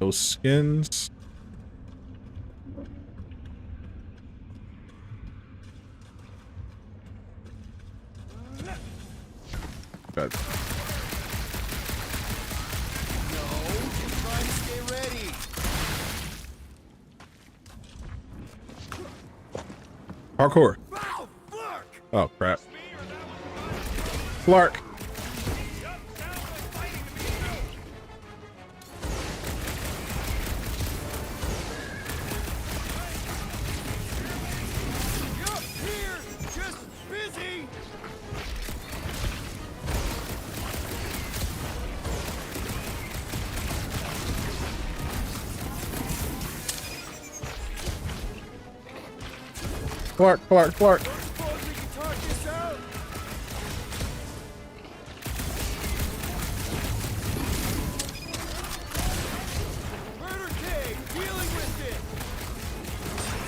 Those skins. Got try to stay ready. parkour. Wow, fuck! Oh crap. Flark. Yup, here, just busy. Flark, flark, flark. Suppose we can talk this out. Murder cave, dealing with it.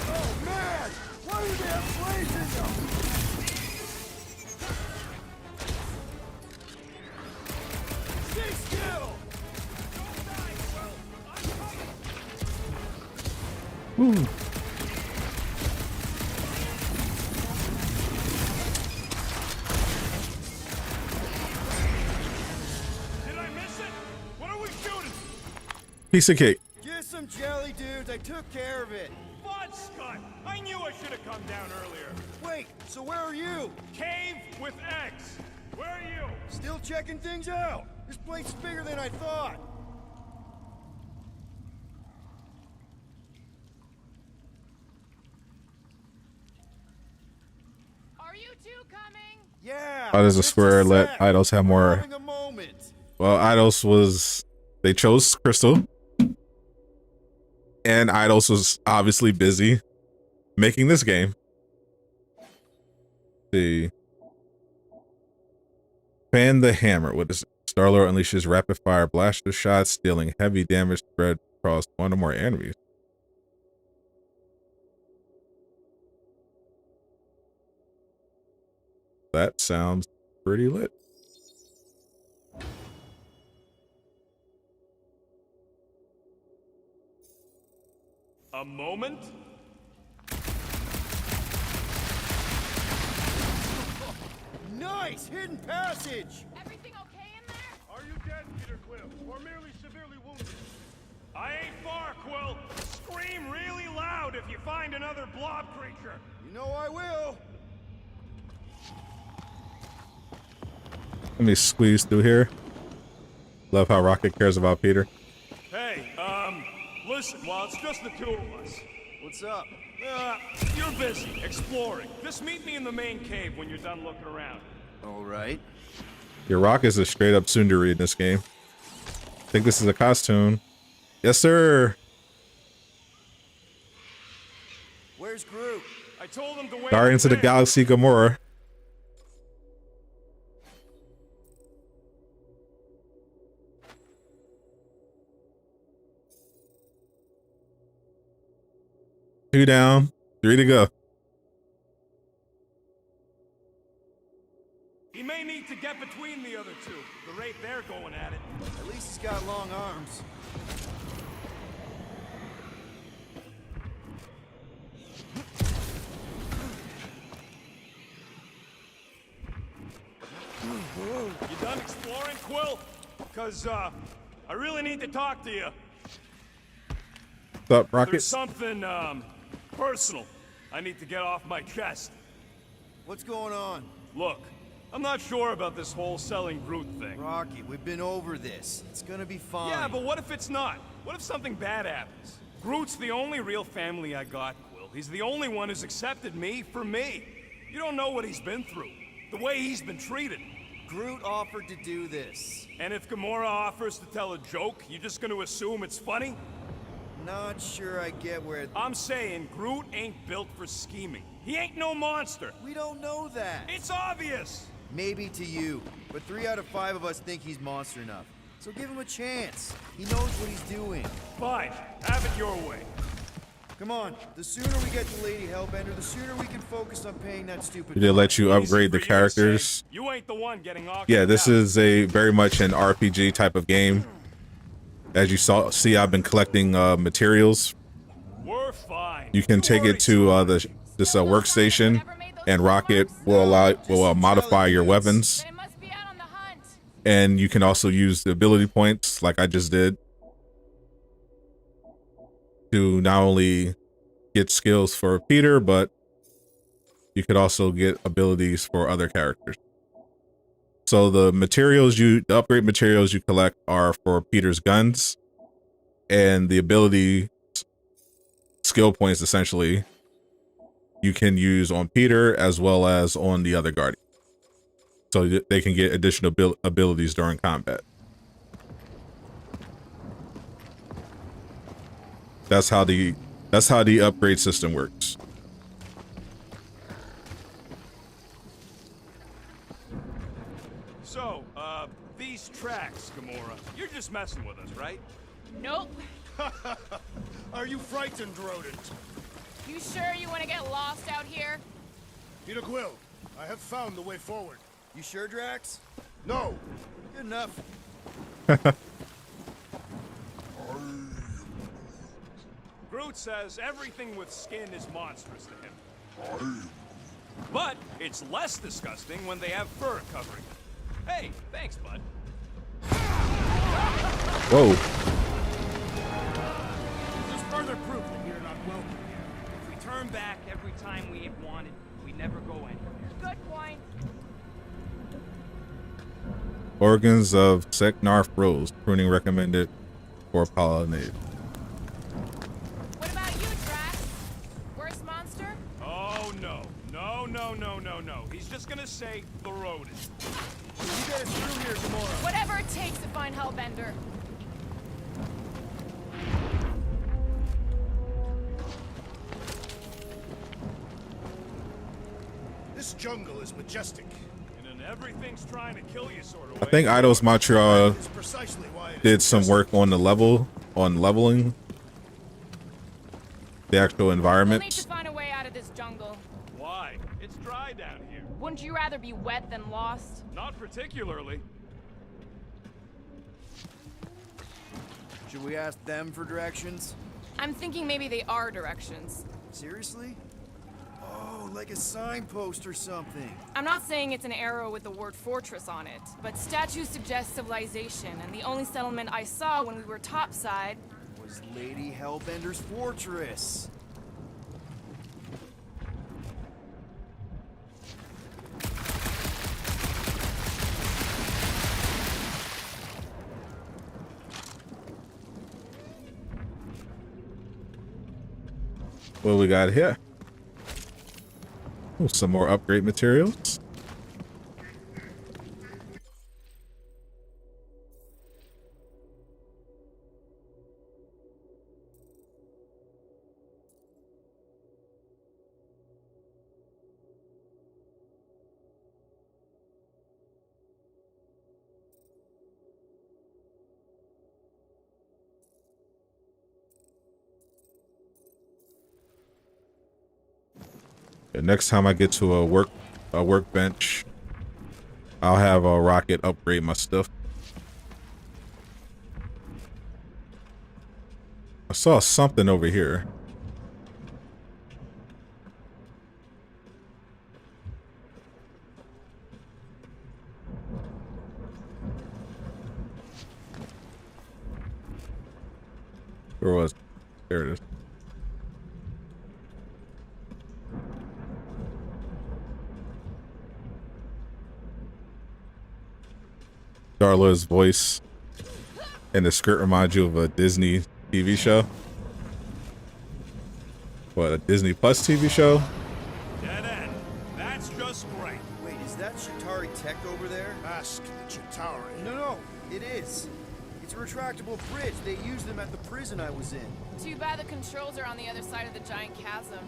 Oh man, why do they have blades in them? Stay still. Woo. Did I miss it? What are we shooting? Piece of cake. Just some jelly dudes. I took care of it. Fudge, Scott! I knew I should have come down earlier. Wait, so where are you? Cave with eggs. Where are you? Still checking things out. This place is bigger than I thought. Are you two coming? Yeah. Why does a just square let sec. idols have more? Having a moment. Well, idols was they chose Crystal, and idols was obviously busy making this game. See, fan the hammer. What is it? Star-Lord unleashes rapid fire blaster shots, dealing heavy damage spread across one or more enemies. That sounds pretty lit. A moment? Nice hidden passage. Everything okay in there? Are you dead, Peter Quill, or merely severely wounded? I ain't far, Quill. Scream really loud if you find another blob creature. You know I will. Let me squeeze through here. Love how Rocket cares about Peter. Hey, listen, well, it's just the two of us. What's up? You're busy exploring. Just meet me in the main cave when you're done looking around. All right. Your Rock is a straight up tsundere in this game. I think this is a costume. Yes, sir. Where's Groot? I told him to wait. Guardians of the Galaxy Gamora. Two down, three to go. He may need to get between the other two. The rate they're going at it. At least he's got long arms. You done exploring, Quill? Because, I really need to talk to you. What's up, There's Rocket? something, personal I need to get off my chest. What's going on? Look, I'm not sure about this whole selling Groot thing. Rocky, we've been over this. It's gonna be fine. Yeah, but what if it's not? What if something bad happens? Groot's the only real family I got, Quill. He's the only one who's accepted me for me. You don't know what he's been through. The way he's been treated. Groot offered to do this. And if Gamora offers to tell a joke, you just gonna assume it's funny? Not sure I get where... I'm saying Groot ain't built for scheming. He ain't no monster. We don't know that. It's obvious. Maybe to you, but 3 out of 5 of us think he's monster enough. So give him a chance. He knows what he's doing. Fine, have it your way. Come on, the sooner we get to Lady Hellbender, the sooner we can focus on paying that stupid... Did they let you Easy upgrade for the you to characters? say. You ain't the one getting awkward. Yeah, this is a very much an RPG type of game. As you see, I've been collecting materials. We're fine. You can take it to this workstation, and Rocket will modify your weapons. Then it must be out on the hunt. And you can also use the ability points, like I just did, to not only get skills for Peter, but you could also get abilities for other characters. So the upgrade materials you collect are for Peter's guns, and the ability skill points essentially you can use on Peter as well as on the other Guardian. So they can get additional abilities during combat. That's how the upgrade system works. So, these tracks, Gamora, you're just messing with us, right? Nope. Are you frightened, rodent? You sure you want to get lost out here? Peter Quill, I have found the way forward. You sure, Drax? No! Good enough. Groot says everything with skin is monstrous to him. But it's less disgusting when they have fur covering it. Hey, thanks, bud. Whoa. This is further proof that we are not welcome here. If we turn back every time we ain't wanted, we never go anywhere. Good point. Organs of Seknarf rose. Pruning recommended for pollinate. What about you, Drax? Worst monster? Oh, no. No. He's just gonna say the rodent. You get us through here tomorrow. Whatever it takes to find Hellbender. This jungle is majestic. In an everything's trying to kill you sort of I way. think Eidos Montreal It's precisely why it is did some majestic. work on leveling the actual We'll need to environments. find a way out of this jungle. Why? It's dry down here. Wouldn't you rather be wet than lost? Not particularly. Should we ask them for directions? I'm thinking maybe they are directions. Seriously? Oh, like a signpost or something. I'm not saying it's an arrow with the word fortress on it, but statues suggest civilization, and the only settlement I saw when we were topside. Was Lady Hellbender's fortress. What we got here? Ooh, some more upgrade materials. The next time I get to a workbench, I'll have a rocket upgrade my stuff. I saw something over here. Where was it? There it is. Darla's voice and the script reminds you of a Disney TV show. What, a Disney Plus TV show? Dead end. That's just great. Wait, is that Shatari tech over there? Ask the Chitauri. No, it is. It's a retractable bridge. They used them at the prison I was in. Too bad the controls are on the other side of the giant chasm.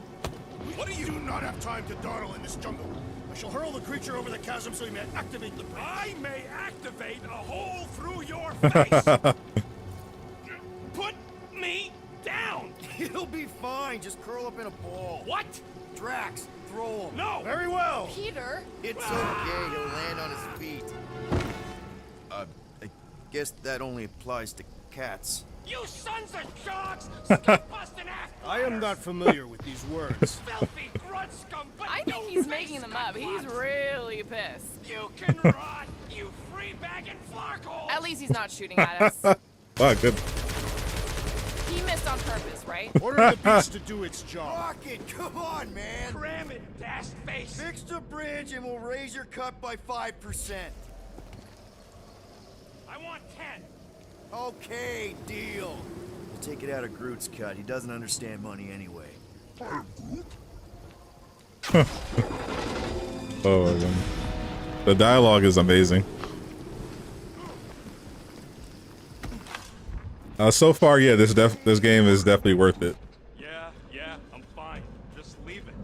What do not have time to dawdle in this jungle. I shall hurl the creature over the chasm so he may activate the bridge. I may activate a hole through your face. Put me down. He'll be fine. Just curl up in a ball. What? Drax, throw him. No. Very well. Peter? It's okay. He'll land on his feet. I guess that only applies to cats. You sons of dogs! Skunk busting ass! I am not familiar with these words. Filthy grunt scum! I think he's making them up. He's really pissed. You can rot, you free bagging flarkhole! At least he's not shooting at us. Wow, good. He missed on purpose, right? Order the beast to do its job. Rocket, come on, man. Cram it, dash face! Fix the bridge and we'll raise your cut by 5%. I want 10! Okay, deal. We'll take it out of Groot's cut. He doesn't understand money anyway. Oh my god. The dialogue is amazing. So far, yeah, this game is definitely worth it. Yeah, I'm fine. Just leave it.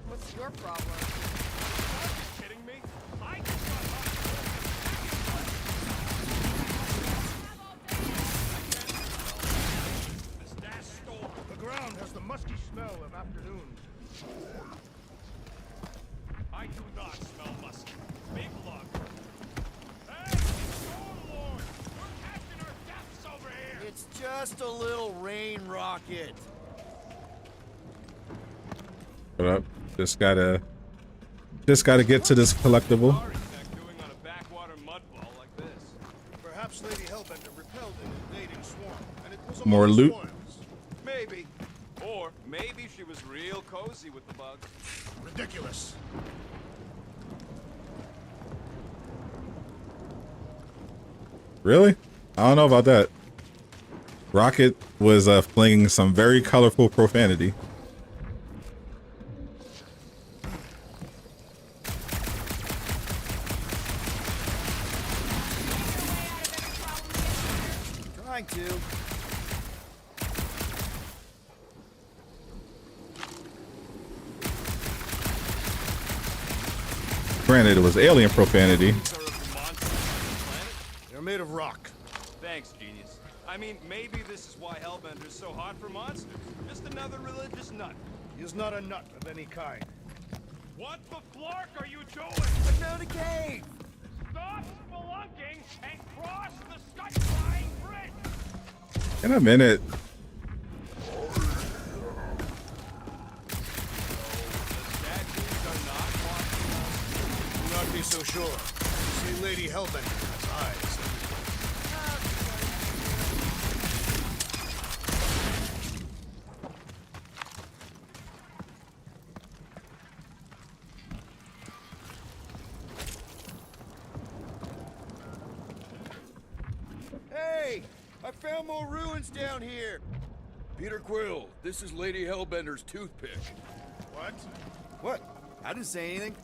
What's your problem? Are you kidding me? I just got this dash store. The ground has the musky smell of afternoon. I do not smell musky. Big lug. Hey, Stormlord! We're catching our deaths over here! It's just a little rain rocket. Hold up. Just gotta get to this collectible. What is that doing on a backwater mud ball like this? Perhaps Lady Hellbender repelled an invading swarm, and it was More among the loot? spoils. Maybe. Or maybe she was real cozy with the bugs. Ridiculous. Really? I don't know about that. Rocket was flinging some very colorful profanity. Trying to. Granted, it was alien profanity. They're made of rock. Thanks, genius. I mean, maybe this is why Hellbender's so hot for monsters. Just another religious nut. He is not a nut of any kind. What the flark are you doing? I found a cave! Stop spelunking and cross the sky-flying bridge! In a minute. Do not be so sure. See, Lady Hellbender has eyes. Hey! I found more ruins down here! Peter Quill, this is Lady Hellbender's toothpick. What? What? I didn't say anything.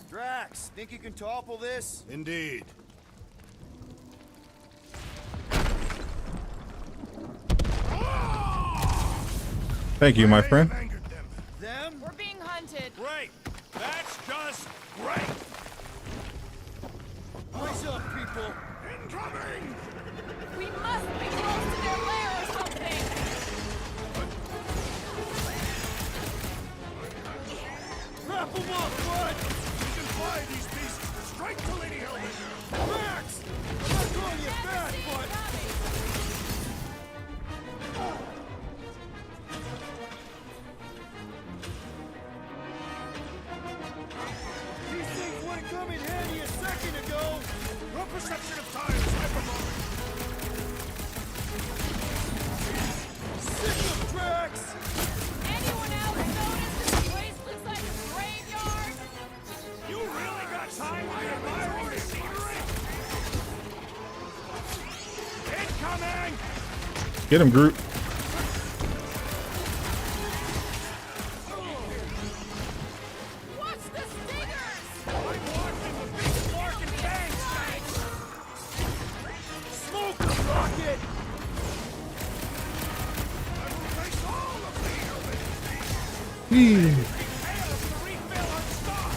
Drax, think you can topple this? Indeed. Thank you, my friend. Them? We're being hunted. Great! That's just great! What's up, people? Incoming! We must be close to their lair or something. Wrap them up, bud! We can fly these beasts straight to Lady Hellbender. Max! I'm not calling you back, but... These things wouldn't come in handy a second ago! Your perception of time is hyperbolic. Sick of Drax! Anyone else notice this place looks like a graveyard? You really got time to admire the scenery? Incoming! Get him, Groot. Watch the stingers! I'm watching the big flark and bang sights! Smoke the rocket! I will face all of the Hellbender beasts. Prepare to refill our stock!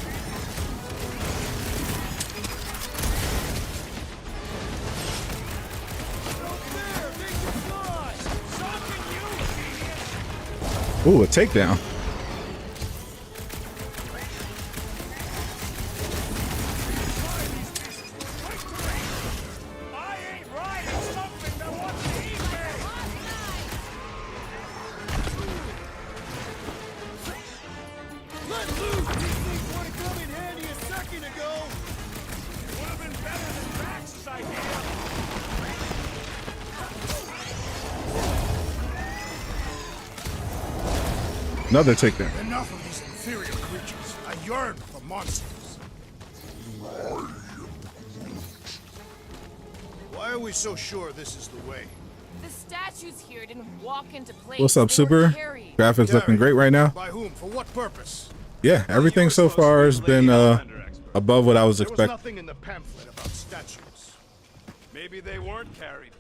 Out there! Make it fly! So can you, genius! Ooh, a takedown. I ain't riding something that wants to eat me! Let loose! These things would have come in handy a second ago! Would have been better than Max's idea! Another takedown. Enough of these inferior creatures. I yearn for monsters. Why are we so sure this is the way? The statues here didn't walk into place. What's up, They were Super? carried. Graphics looking great right now. By whom? For what purpose? Yeah, everything so far has been above what I was There was expecting. nothing in the pamphlet about statues. Maybe they weren't carried.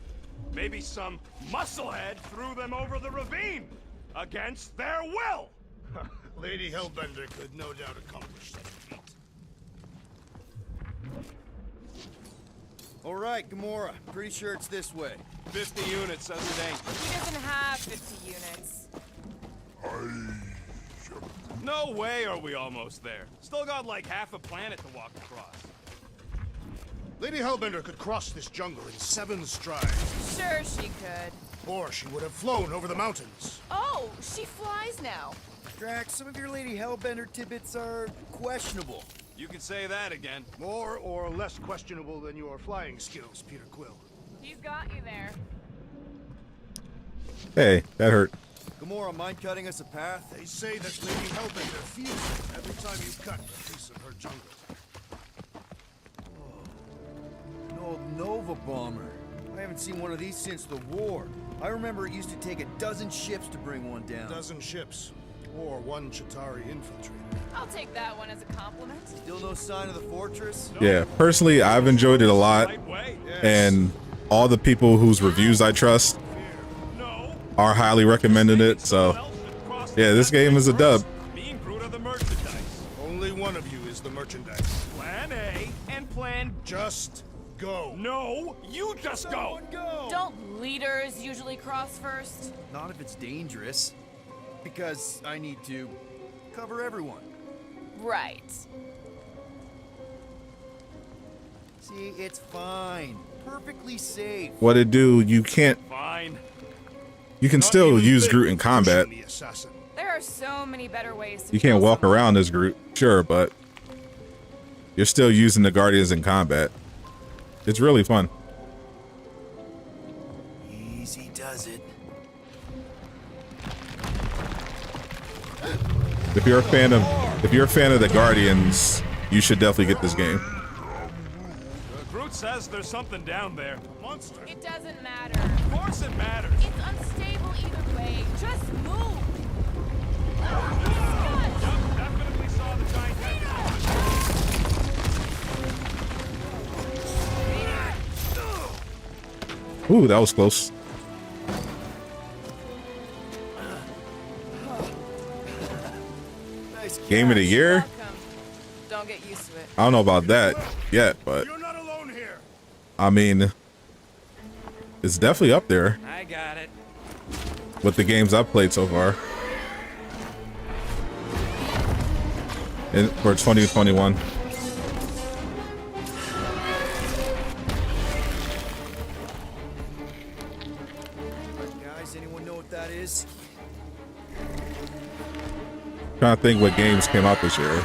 Maybe some musclehead threw them over the ravine against their will. Lady Hellbender could no doubt accomplish such a feat. All right, Gamora. Pretty sure it's this way. 50 units says it ain't. He doesn't have 50 units. No way are we almost there. Still got like half a planet to walk across. Lady Hellbender could cross this jungle in 7 strides. Sure she could. Or she would have flown over the mountains. Oh, she flies now. Drax, some of your Lady Hellbender tidbits are questionable. You can say that again. More or less questionable than your flying skills, Peter Quill. He's got you there. Hey, that hurt. Gamora, mind cutting us a path? They say that Lady Hellbender feels it every time you cut a piece of her jungle. An old Nova bomber. I haven't seen one of these since the war. I remember it used to take a dozen ships to bring one down. A dozen ships, or one Chitauri infiltrator. I'll take that one as a compliment. Still no sign of the fortress? Yeah, personally, I've enjoyed it a lot, and all the people whose reviews I trust are highly recommending it. So, yeah, this game is a dub. Me and Groot are the merchandise. Only one of you is the merchandise. Plan A and Plan Just go. No, you just go. Don't leaders usually cross first? Not if it's dangerous. Because I need to cover everyone. Right. See, it's fine. Perfectly safe. What it do? You can't. Fine. You can still use Groot in combat. There are so many better ways to You can't kill walk someone. around as Groot, sure, but you're still using the Guardians in combat. It's really fun. Easy does it. If you're a fan of the Guardians, you should definitely get this game. Groot says there's something down there. Monster. It doesn't matter. Of course it matters. It's unstable either way. Just move. Definitely saw the giant Ooh, that was close. Nice Game of the year? Welcome. Don't get used to it. I don't know about that yet, but You're not alone here. I mean, it's definitely up there I got it. with the games I've played so far. For 2021. Guys, anyone know what that is? Trying to think what games came out this year.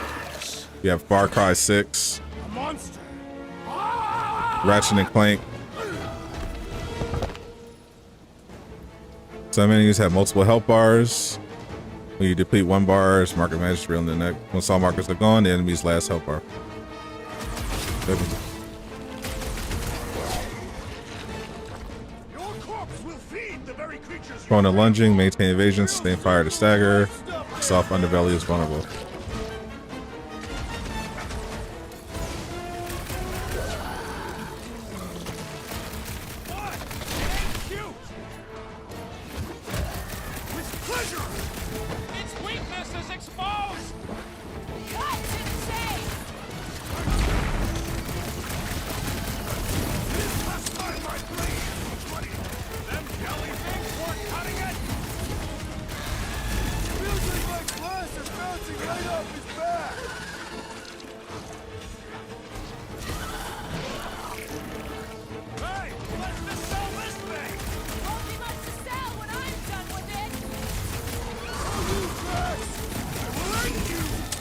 You have Far Cry 6, A monster. Ratchet and Clank. Some enemies have multiple health bars. When you deplete one bar, market magic real in the neck. Once all markers are gone, the enemy's last health bar. Your corpse will feed the very creatures. Prone to lunging, maintain evasion, sustain fire to stagger. Soft underbelly is vulnerable. Its weakness is exposed. What did it say? Them jelly things weren't cutting it. Feels like my glass is bouncing right off his back. Hey, let's just sell this thing. Won't be much to sell when I'm done with it.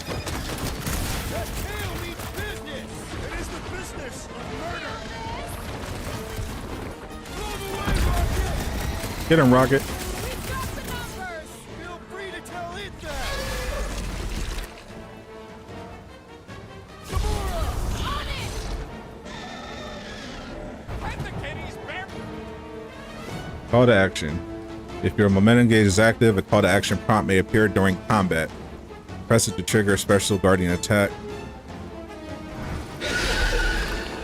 That tail means business. It is the business of murder. Blow the way, Rocket. Get him, Rocket. We've got the numbers. Feel free to tell it that. Gamora! On it. Let the kitties bear. Call to action. If your momentum gauge is active, a call to action prompt may appear during combat. Press it to trigger a special Guardian attack.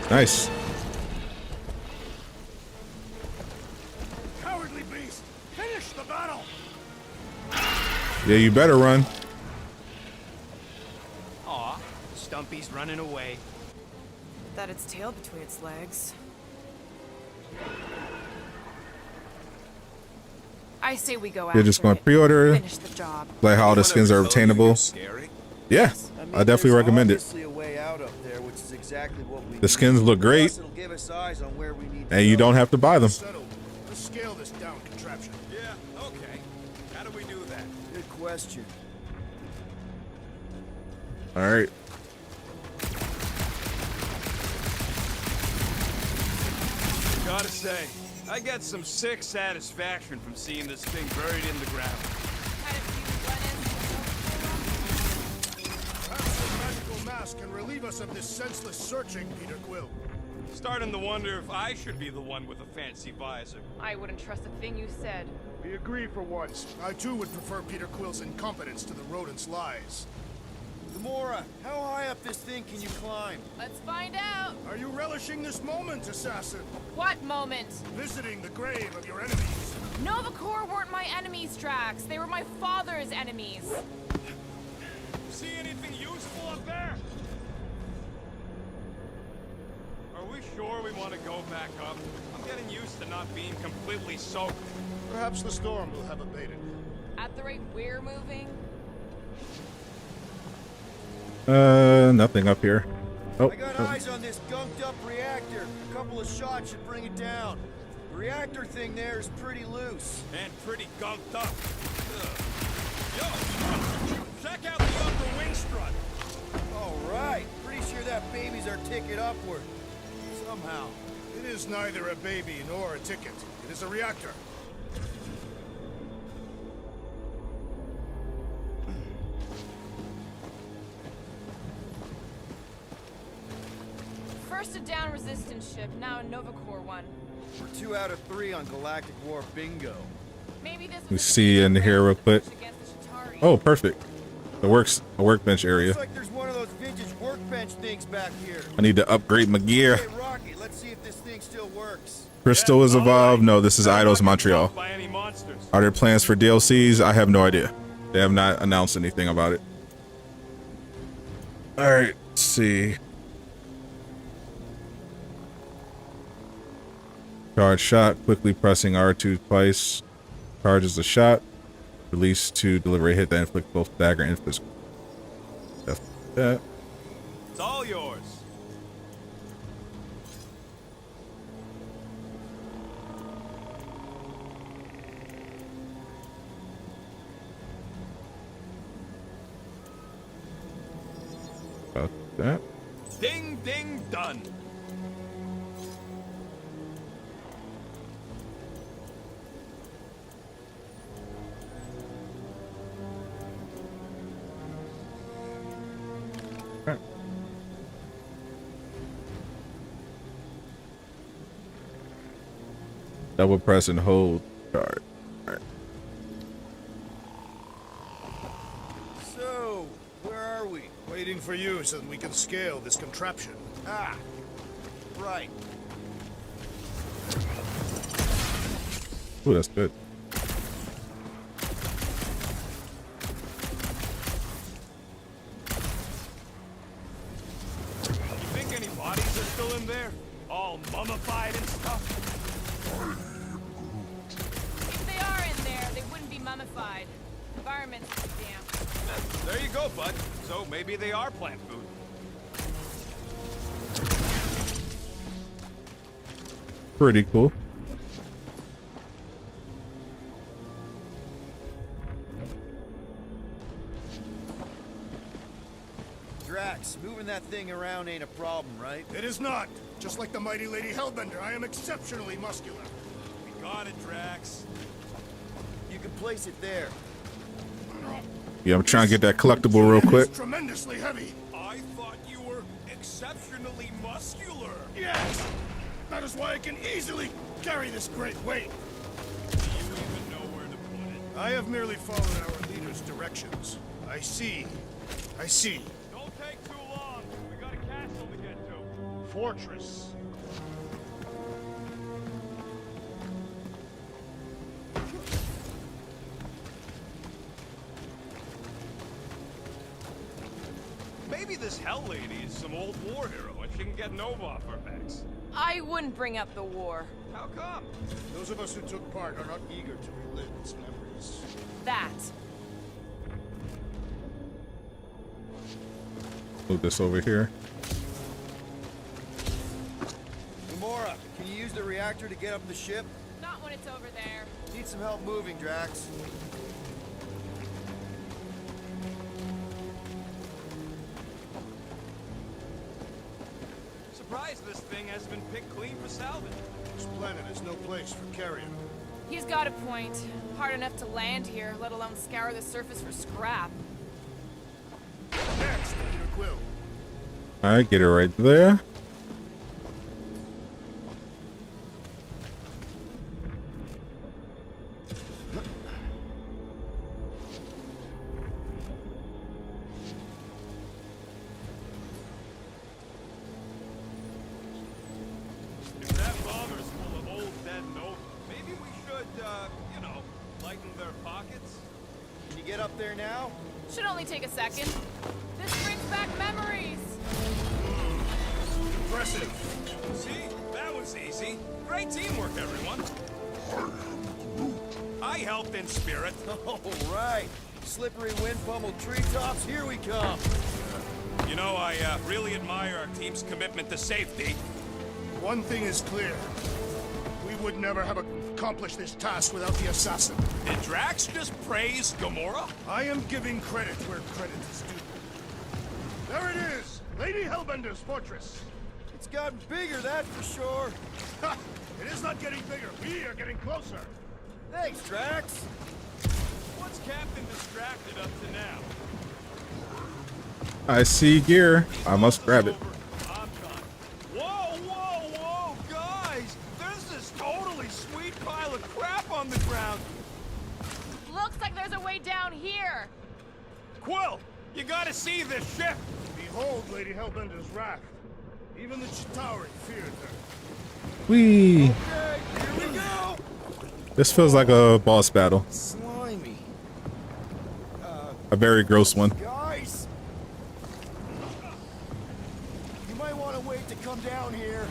Nice. Cowardly beast. Finish the battle. Yeah, you better run. Aw, Stumpy's running away. That its tail between its legs. I say we go after You're just going to it. pre-order. Finish the job. Like how all the skins are obtainable. Yeah, I definitely recommend it. Obviously a way out up there, which is exactly what we The skins look great, Plus, it'll give us eyes on where we need to and you go. don't have to buy them. Settled. Let's scale this down contraption. Yeah, okay. How do we do that? Good question. All right. Gotta say, I get some sick satisfaction from seeing this thing buried in the ground. this can relieve us of this senseless searching, Peter Quill. Starting to wonder if I should be the one with a fancy visor. I wouldn't trust a thing you said. We agree for once. I too would prefer Peter Quill's incompetence to the rodent's lies. Gamora, how high up this thing can you climb? Let's find out. Are you relishing this moment, assassin? What moment? Visiting the grave of your enemies. Nova Corps weren't my enemies, Drax. They were my father's enemies. See anything useful up there? Are we sure we want to go back up? I'm getting used to not being completely soaked. Perhaps the storm will have abated. At the rate we're moving? Nothing up here. Oh, I got eyes on this gunked up reactor. A couple of shots should bring it down. The reactor thing there is pretty loose. And pretty gunked up. Ugh. Yo, check out the upper wing strut. All right. Pretty sure that baby's our ticket upward. Somehow. It is neither a baby nor a ticket. It is a reactor. First a down resistance ship, now a Nova Corps one. We're 2 out of 3 on Galactic War bingo. Maybe this was we a see in here real quick. against the Chitauri. Oh, perfect. A workbench area. Looks like there's one of those vintage workbench things back here. I need to upgrade my gear. Hey, Rocky, let's see if this thing still works. Crystal is evolved. No, this is Idols Montreal. By any monsters. Are there plans for DLCs? I have no idea. They have not announced anything about it. All right, let's see. Charge shot. Quickly pressing R2 twice. Charges the shot. Release to deliver a hit that inflicts both dagger and physical. That's that. It's all yours. About that. Ding, ding, done. Double press and hold. Charge. All right. So, where are we? Waiting for you so that we can scale this contraption. Ah, right. Ooh, that's good. You think any bodies are still in there? All mummified and stuff? If they are in there, they wouldn't be mummified. Environment's too damp. There you go, bud. So maybe they are plant food. Pretty cool. Drax, moving that thing around ain't a problem, right? It is not. Just like the mighty Lady Hellbender, I am exceptionally muscular. We got it, Drax. You can place it there. Yeah, I'm trying to get that collectible real quick. It's tremendously heavy. I thought you were exceptionally muscular. Yes! That is why I can easily carry this great weight. Do you even know where to put it? I have merely followed our leader's directions. I see. I see. Don't take too long. We got a castle to get to. Fortress. Maybe this Hell Lady is some old war hero and she can get Nova off our backs. I wouldn't bring up the war. How come? Those of us who took part are not eager to relive its memories. That. Move this over here. Gamora, can you use the reactor to get up the ship? Not when it's over there. Need some help moving, Drax. Surprised this thing has been picked clean for salvage. This planet is no place for carrion. He's got a point. Hard enough to land here, let alone scour the surface for scrap. Next, Peter Quill. All right, get it right there. If that bomber's full of old dead note, maybe we should, you know, lighten their pockets. Can you get up there now? Should only take a second. This brings back memories. Impressive. See? That was easy. Great teamwork, everyone. I helped in spirit. All right. Slippery wind pummeled treetops, here we come. You know, I really admire our team's commitment to safety. One thing is clear. We would never have accomplished this task without the assassin. Did Drax just praise Gamora? I am giving credit where credit is due. There it is! Lady Hellbender's fortress! It's gotten bigger, that's for sure. Ha! It is not getting bigger. We are getting closer. Thanks, Drax. What's Captain distracted up to now? I see gear. I must grab it. I'm done. Whoa, whoa, whoa, guys! There's this totally sweet pile of crap on the ground. Looks like there's a way down here. Quill, you gotta see this ship. Behold Lady Hellbender's wrath. Even the Chitauri feared her. Whee! Okay, here we go. This feels like a boss battle. Slimy. A very gross one. Guys! You might want to wait to come down here.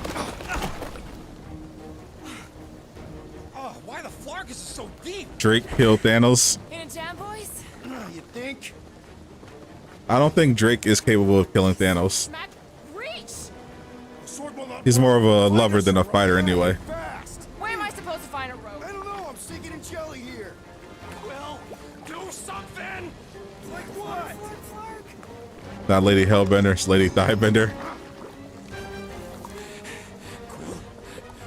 Oh, why the Flarkus is so deep? Drake killed Thanos. In a jam, boys? You think? I don't think Drake is capable of killing Thanos. Smack, reach! Sword will not He's more of a lover than a fighter anyway. Fast! Where am I supposed to find a rope? I don't know, I'm sticking in jelly here. Well, do something. Like what? Not Lady Hellbender, it's Lady Thighbender.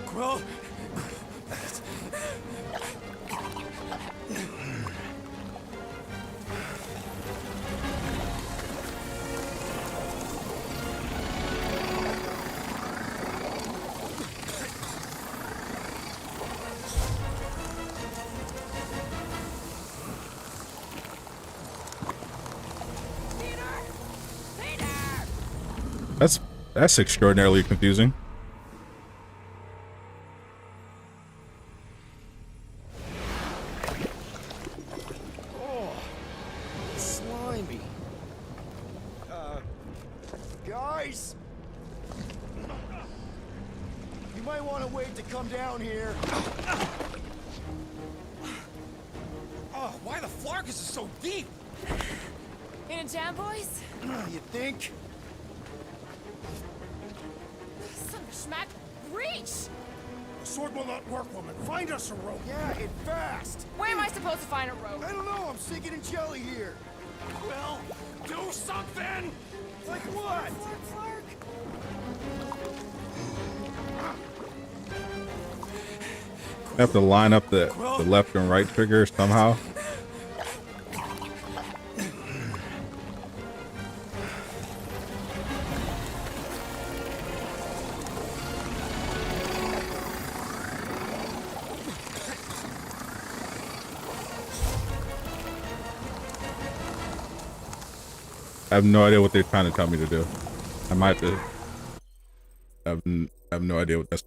Quill, That's extraordinarily confusing. Oh, slimy. Guys! You might want to wait to come down here. oh, why the Flarkus is so deep? In a jam, boys? You think? Son of a smack, reach! Sword will not work, woman. Find us a rope. Yeah, it fast. Where am I supposed to find a rope? I don't know, I'm sticking in jelly here. Quill, do something. Like what? I have to line up the left and right trigger somehow. I have no idea what they're trying to tell me to do. I might have to. I have no idea what that's.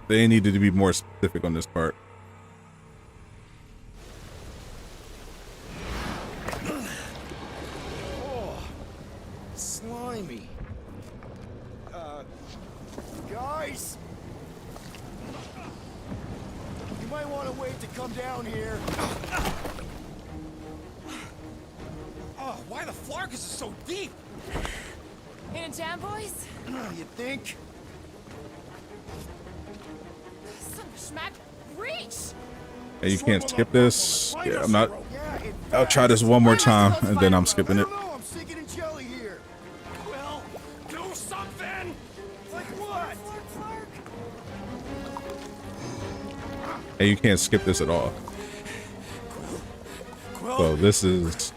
They needed to be more specific on this part. Oh, slimy. Guys! You might want to wait to come down here. Oh, why the Flarkus is so deep? In a jam, boys? You think? Son of a smack, reach! Hey, you can't skip this. Yeah, I'm not. Yeah, it I'll try this one more time and then I'm skipping it. No, I'm sticking in jelly here. Quill, do something. Like what? Hey, you can't skip this at all. So this is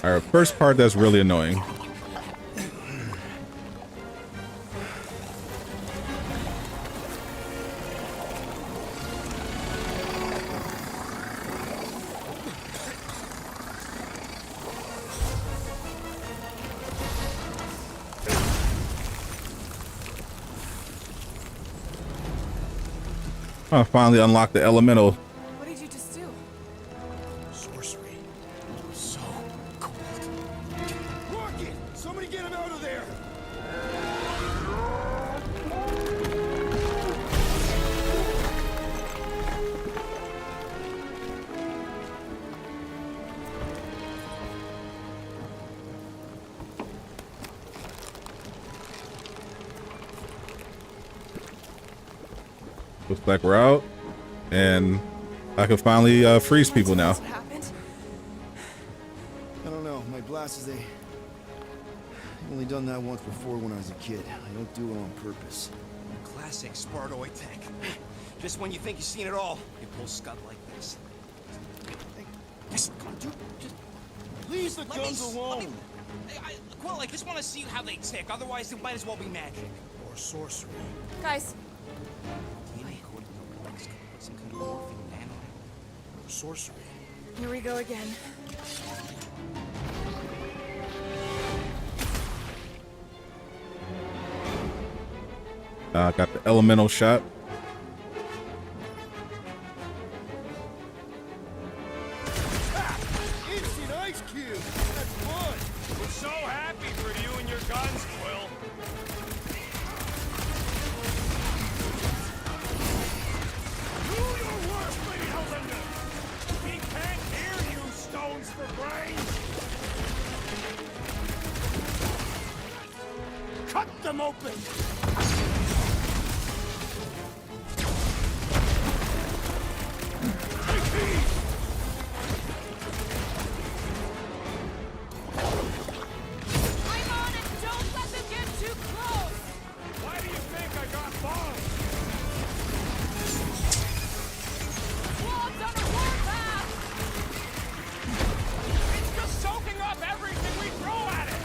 our first part that's really annoying. I finally unlocked the elemental. What did you just do? Sorcery. So cold. Rocket! Somebody get him out of there! Looks like we're out, and I can finally freeze people now. What happened? I don't know. My glasses, I've only done that once before when I was a kid. I don't do it on purpose. Classic Spartoid tech. Just when you think you've seen it all, you pull scud like this. Just, just leave the guns alone. Quill, I just want to see how they tick. Otherwise, it might as well be magic. Or sorcery. Guys, Some kind of morphine nano. Or sorcery. here we go again. Got the elemental shot. Instant ice cube! That's fun! We're so happy for you and your guns, Quill. Do your worst, Lady Hellbender! We can't hear you, stones for brains. Cut them open! I'm on it! Don't let them get too close! Why do you think I got bombs? Wolves on a warpath! It's just soaking up everything we throw at it.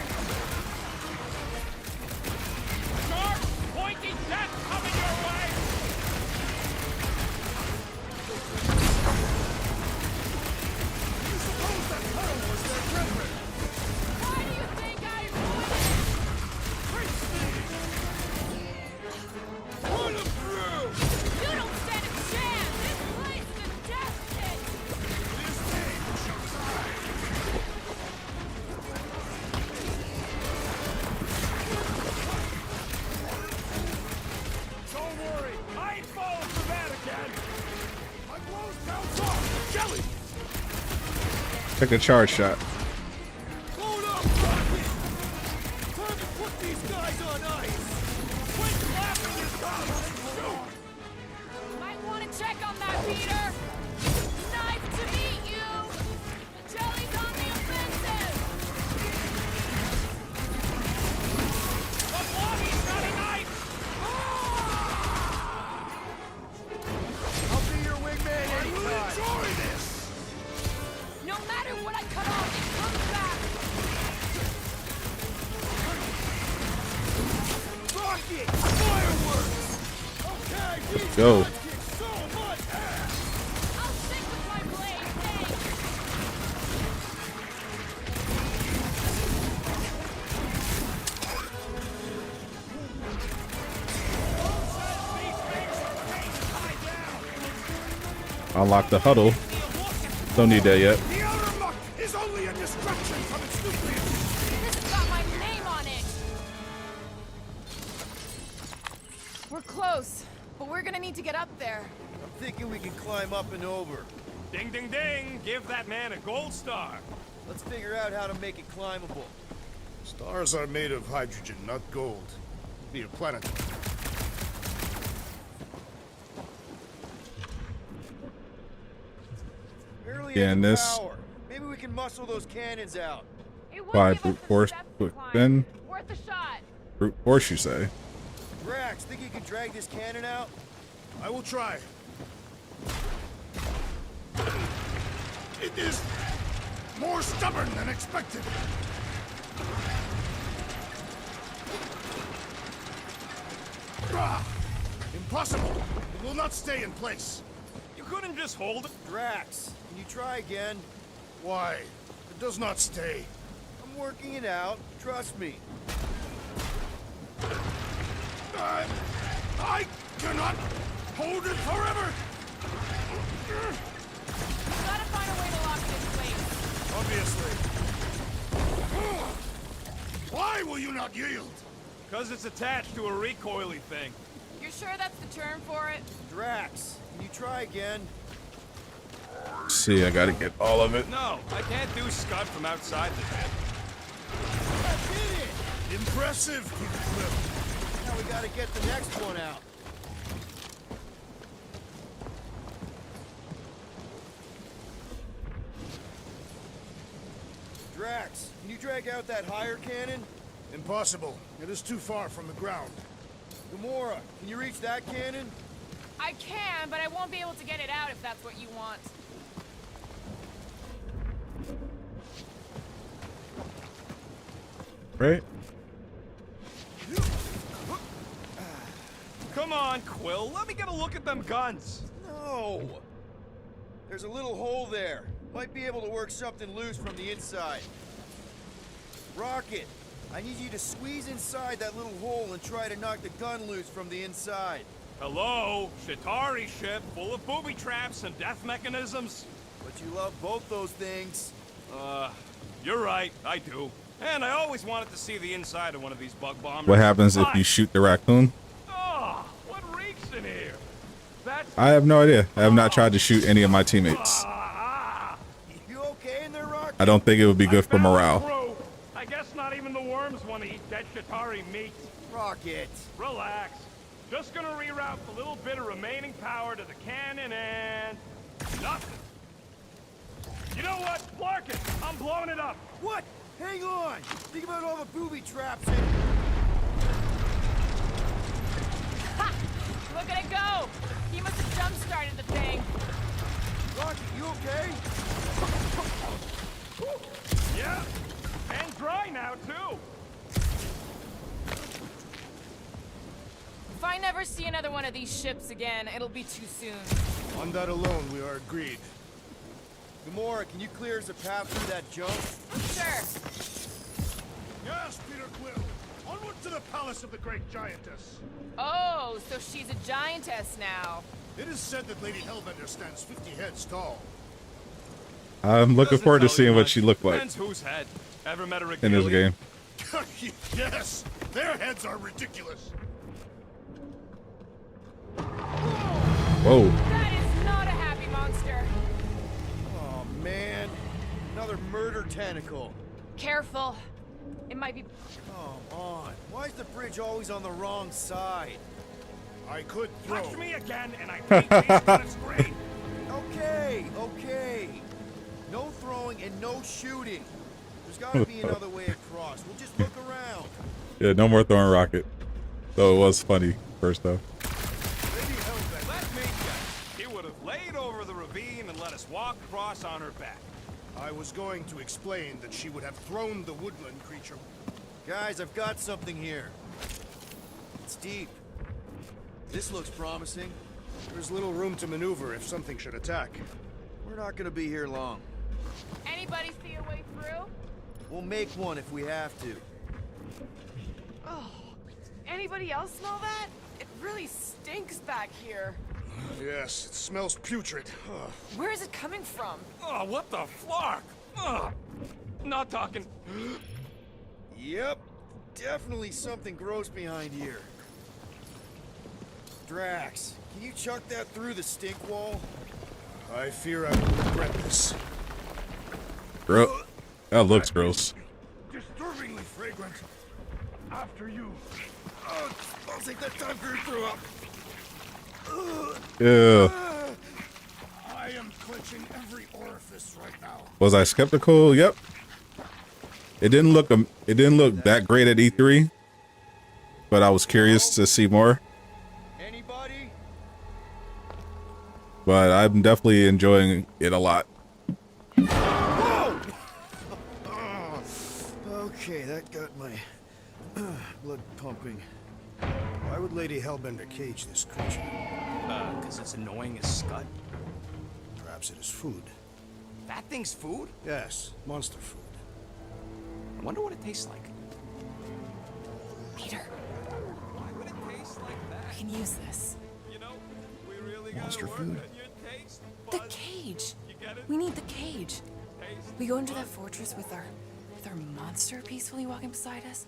Sharp, pointy death coming your way. You suppose that tunnel was their brethren? Why do you think I avoided it? Run them through! You don't stand a chance! This place is a death pit! This day we shall die! Don't worry, I ain't falling for that again. My blows bounce off! Jelly! Take a charge shot. Load up, Rocket! Time to put these guys on ice! Quit flapping your gums and shoot. Might want to check on that, Peter! Nice to meet you! Jelly's on the offensive! The lobby's running ice. I'll be your wingman I will anytime. enjoy this! No matter what I cut off, it comes back! Rocket! Fireworks! Okay, these Go. guys kick so much ass! I'll stick with my blade, thanks! Unlock the huddle. Don't need that yet. The outer muck is only a distraction from its nucleus! This has got my name on it! We're close, but we're gonna need to get up there. I'm thinking we can climb up and over. Ding, ding, ding. Give that man a gold star. Let's figure out how to make it climbable. Stars are made of hydrogen, not gold. Need a planet. Barely Yeah, any and this- power. Maybe we can muscle those cannons out. It will By give us brute the force, steps to quick climb. spin. Worth a shot. Brute force, you say? Drax, think you can drag this cannon out? I will try. It is More stubborn than expected. Ah, impossible. It will not stay in place. You couldn't just hold it? Drax, can you try again? Why? It does not stay. I'm working it out. Trust me. I cannot hold it forever. You gotta find a way to lock it in place. Obviously. Why will you not yield? Because it's attached to a recoily thing. You're sure that's the term for it? Drax, can you try again? See, I gotta get all of it. No, I can't do Scud from outside the pit. I did it! Impressive, Peter Quill. Now we gotta get the next one out. Drax, can you drag out that higher cannon? Impossible. It is too far from the ground. Gamora, can you reach that cannon? I can, but I won't be able to get it out if that's what you want. Right? Come on, Quill. Let me get a look at them guns. No! There's a little hole there. Might be able to work something loose from the inside. Rocket, I need you to squeeze inside that little hole and try to knock the gun loose from the inside. Hello? Shatari ship full of booby traps and death mechanisms? But you love both those things. You're right. I do. And I always wanted to see the inside of one of these bug bombers. What happens if you shoot the raccoon? Oh, what reeks in here? That's... I have no idea. I have not tried to shoot any of my teammates. You okay in there, Rocket? I don't think it would be good for I found the morale. crew. I guess not even the worms want to eat dead Shatari meat. Rocket. Relax. Just gonna reroute the little bit of remaining power to the cannon and... nothing. You know what? Clark it! I'm blowing it up! What? Hang on! Think about all the booby traps and... Ha! Look at it go! He must have jump-started the thing. Rocket, you okay? Yeah, and dry now, too! If I never see another one of these ships again, it'll be too soon. On that alone, we are agreed. Gamora, can you clear us a path through that jump? Sure. Yes, Peter Quill. Onward to the palace of the great giantess. Oh, so she's a giantess now. It is said that Lady Hellbender stands 50 heads tall. I'm looking Doesn't forward to tell you seeing what much. she looked like Depends whose head. Ever met a in this regalia? game. Yes, their heads are ridiculous. Whoa. That is not a happy monster. Oh, man. Another murder tentacle. Careful. It might be... Come on. Why is the bridge always on the wrong side? I could throw. Touch me again, and I paint these on a screen. Okay, okay. No throwing and no shooting. There's gotta be another way across. We'll just look around. Yeah, no more throwing rocket. Though it was funny first though. Lady Hellbender. Let me guess. He would have laid over the ravine and let us walk across on her back. I was going to explain that she would have thrown the woodland creature. Guys, I've got something here. It's deep. This looks promising. There's little room to maneuver if something should attack. We're not gonna be here long. Anybody see a way through? We'll make one if we have to. Oh, anybody else smell that? It really stinks back here. Yes, it smells putrid. Ugh. Where is it coming from? Oh, what the flark? Ugh. Not talking. Yep. Definitely something gross behind here. Drax, can you chuck that through the stink wall? I fear I will regret this. That looks gross. Disturbingly fragrant. After you. I'll take that time for your throw up. Yeah. I am clenching every orifice right now. Was I skeptical? Yep. It didn't look that great at E3, but I was curious to see more. Anybody? But I'm definitely enjoying it a lot. Whoa! Okay, that got my blood pumping. Why would Lady Hellbender cage this creature? Because it's annoying as scut. Perhaps it is food. That thing's food? Yes, monster food. I wonder what it tastes like. Peter, Why would it taste like that? we can use this. You know, we really Monster gotta work food? on your taste The buds. cage. You get it? We need the cage. Taste We go into that fortress with our monster peacefully walking beside us.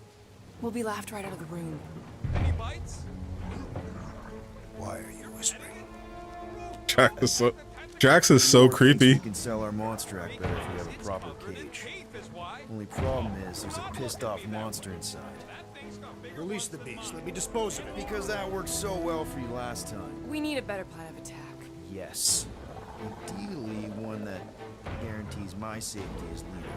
We'll be laughed right out of the room. Any bites? Why are you whispering? Drax is so creepy. We can sell our monster act better if we have a proper cage. Only problem is there's a pissed off monster inside. Release the beast. Let me dispose of it. Because that worked so well for you last time. We need a better plan of attack. Yes. Ideally, one that guarantees my safety as leader.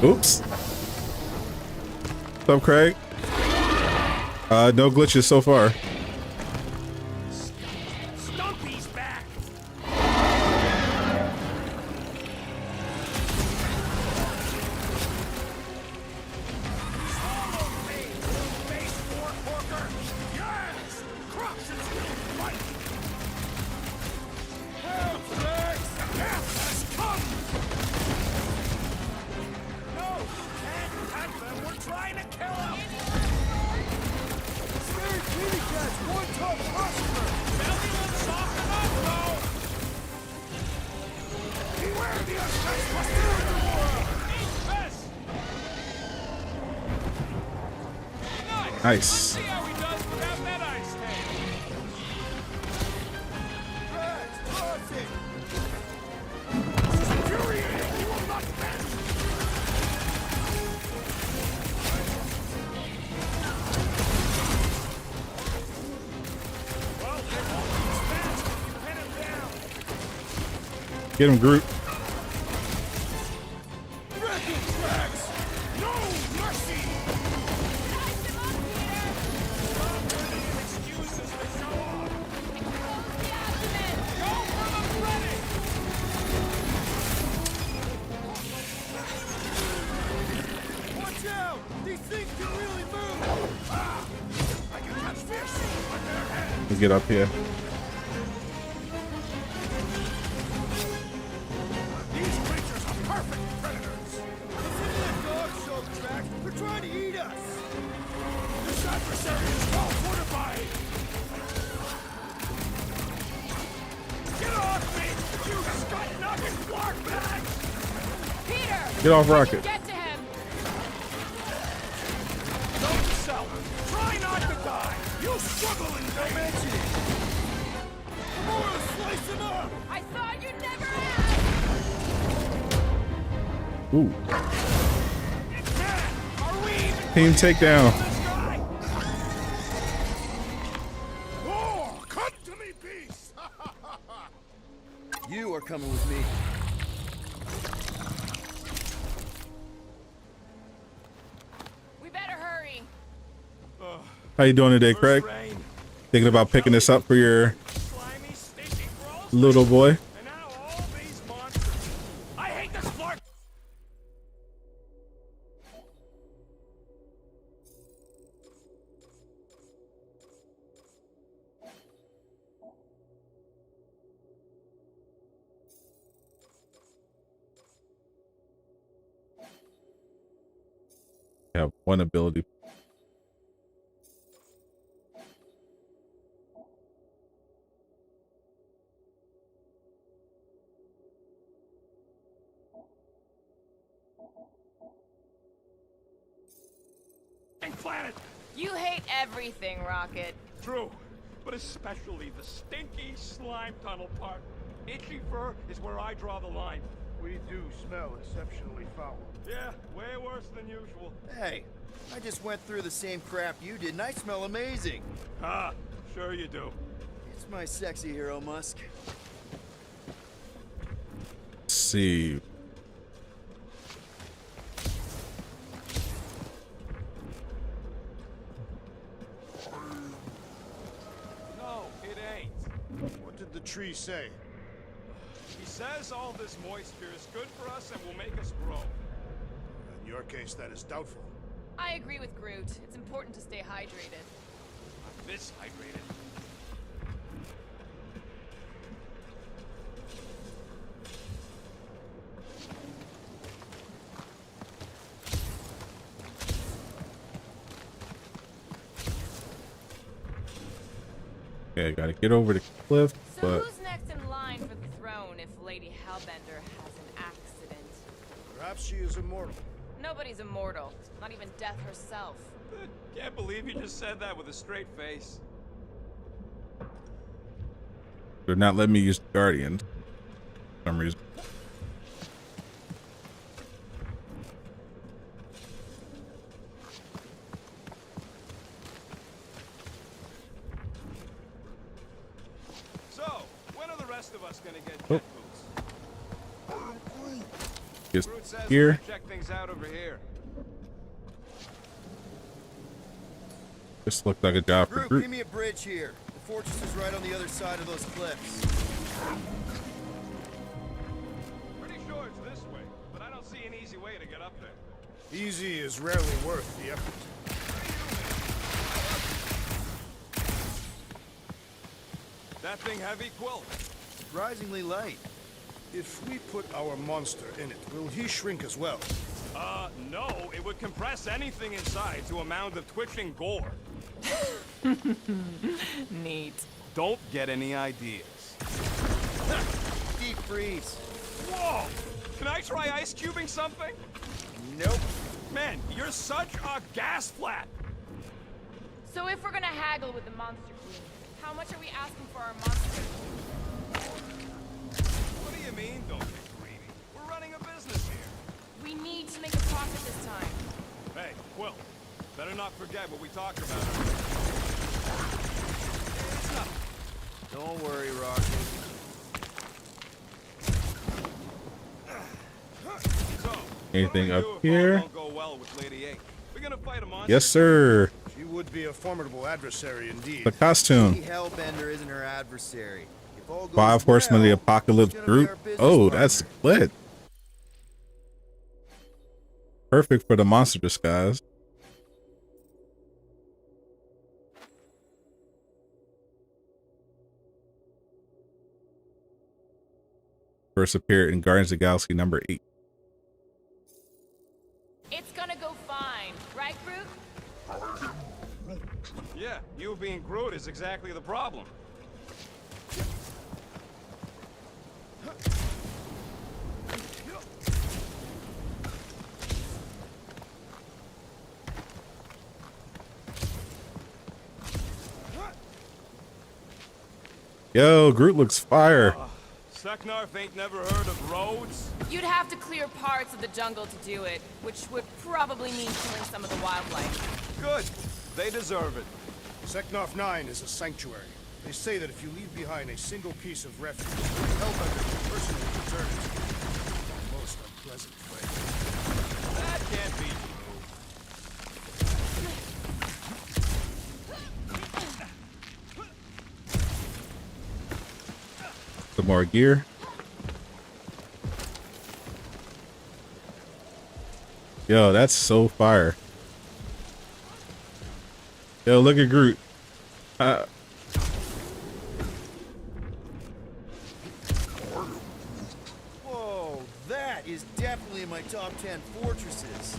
Oops. What's up, Craig? No glitches so far. Stumpy's back! Yes! Crush its little fight! Death has come! No! Can't attack them! We're trying to kill them! Scary kitty cats! One tough customer! Belly will soften up, though! Beware the untouched monster in the world! Nice. See how he does without that ice tank. Drax, toss it! This is infuriating! You will not bend! Well, they won't be as fast if you pin him down! Get him, Groot. Wreck it, Drax! No mercy! Excuses to show off! Go for the credit! Watch out! These things can really move! Ah! I can catch fish with their head! Let's get up here. These creatures are perfect predators! Listen to that dog show, Drax! They're trying to eat us! This adversary is well fortified! Get off me! You scut-noggin flark bag! Peter! Get off Rocket. Get to him! Note to self! Try not to die! You struggle in vain! I'm gonna slice him up! I thought you'd never ask! Ooh. Are we even Team takedown. this guy? Oh, come to me, beast! You are coming with me. We better hurry. How you doing today, Craig? Rain. Thinking about picking this up for your Slimy, stinky gross. little boy? And now all these monsters. I hate this flark. Have one ability. Planet. You hate everything, Rocket. True, but especially the stinky slime tunnel part. Itchy fur is where I draw the line. We do smell exceptionally foul. Yeah, way worse than usual. Hey, I just went through the same crap you did, and I smell amazing. Ah, sure you do. It's my sexy hero, Musk. Let's see. No, it ain't. What did the tree say? He says all this moisture is good for us and will make us grow. In your case, that is doubtful. I agree with Groot. It's important to stay hydrated. I'm mishydrated. Okay, gotta get over the cliff, So but who's next in line for the throne if Lady Hellbender has an accident? Perhaps she is immortal. Nobody's immortal. Not even death herself. Can't believe you just said that with a straight face. they're not letting me use the Guardian for some reason. So, when are the rest of us gonna get jet boots? Just Groot says here. we should check things out over here. This looked like a job for Groot, Groot. give me a bridge here. The fortress is right on the other side of those cliffs. Pretty sure it's this way, but I don't see an easy way to get up there. Easy is rarely worth the effort. That thing heavy, Quill? Surprisingly light. If we put our monster in it, will he shrink as well? No. It would compress anything inside to a mound of twitching gore. Neat. Don't get any ideas. Deep freeze. Whoa! Can I try ice cubing something? Nope. Man, you're such a gas flat! So if we're gonna haggle with the monster queen, how much are we asking for our monster? What do you mean, don't get greedy? We're running a business here. We need to make a profit this time. Hey, Quill, better not forget what we talked about. It's nothing. Don't worry, Rocky. So, Anything what up do we do if here? all don't go well with Lady A? We're gonna fight a monster? Yes, sir. She would be a formidable adversary indeed. The costume. Lady Hellbender isn't her adversary. If all goes 5 Horsemen of the well, Apocalypse she's gonna be Group. our business Oh, partner. that's lit. Perfect for the monster disguise. First appeared in Guardians of the Galaxy #8. It's gonna go fine, right, Groot? Yeah, you being Groot is exactly the problem. Yo, Groot looks fire. Seknarf ain't never heard of roads? You'd have to clear parts of the jungle to do it, which would probably mean killing some of the wildlife. Good. They deserve it. Seknarf 9 is a sanctuary. They say that if you leave behind a single piece of refuge, Hellbender will personally return it to you. A most unpleasant fate. That can't be true. Some more gear. Yo, that's so fire. Yo, look at Groot. Whoa, that is definitely in my top 10 fortresses.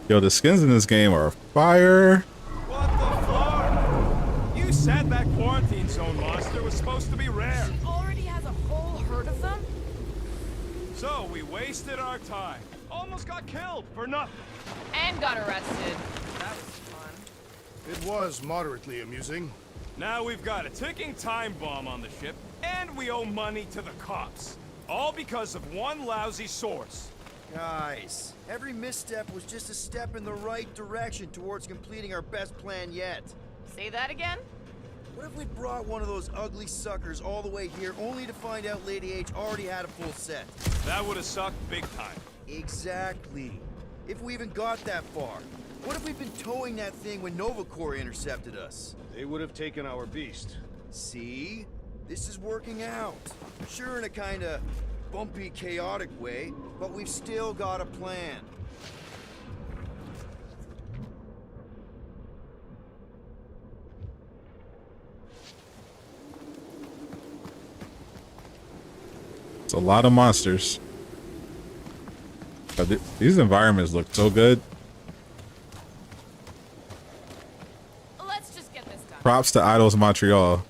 Yo, the skins in this game are fire. What the fuck? You said that quarantine zone monster was supposed to be rare. She already has a whole herd of them? So we wasted our time. Almost got killed for nothing. And got arrested. That was fun. It was moderately amusing. Now we've got a ticking time bomb on the ship, and we owe money to the cops. All because of one lousy source. Guys, every misstep was just a step in the right direction towards completing our best plan yet. Say that again? What if we brought one of those ugly suckers all the way here only to find out Lady H already had a full set? That would have sucked big time. Exactly. If we even got that far. What if we'd been towing that thing when Nova Corps intercepted us? They would have taken our beast. See? This is working out. Sure, in a kinda bumpy, chaotic way, but we've still got a plan. It's a lot of monsters. But these environments look so good. Let's just get this done. Props to Idols Montreal.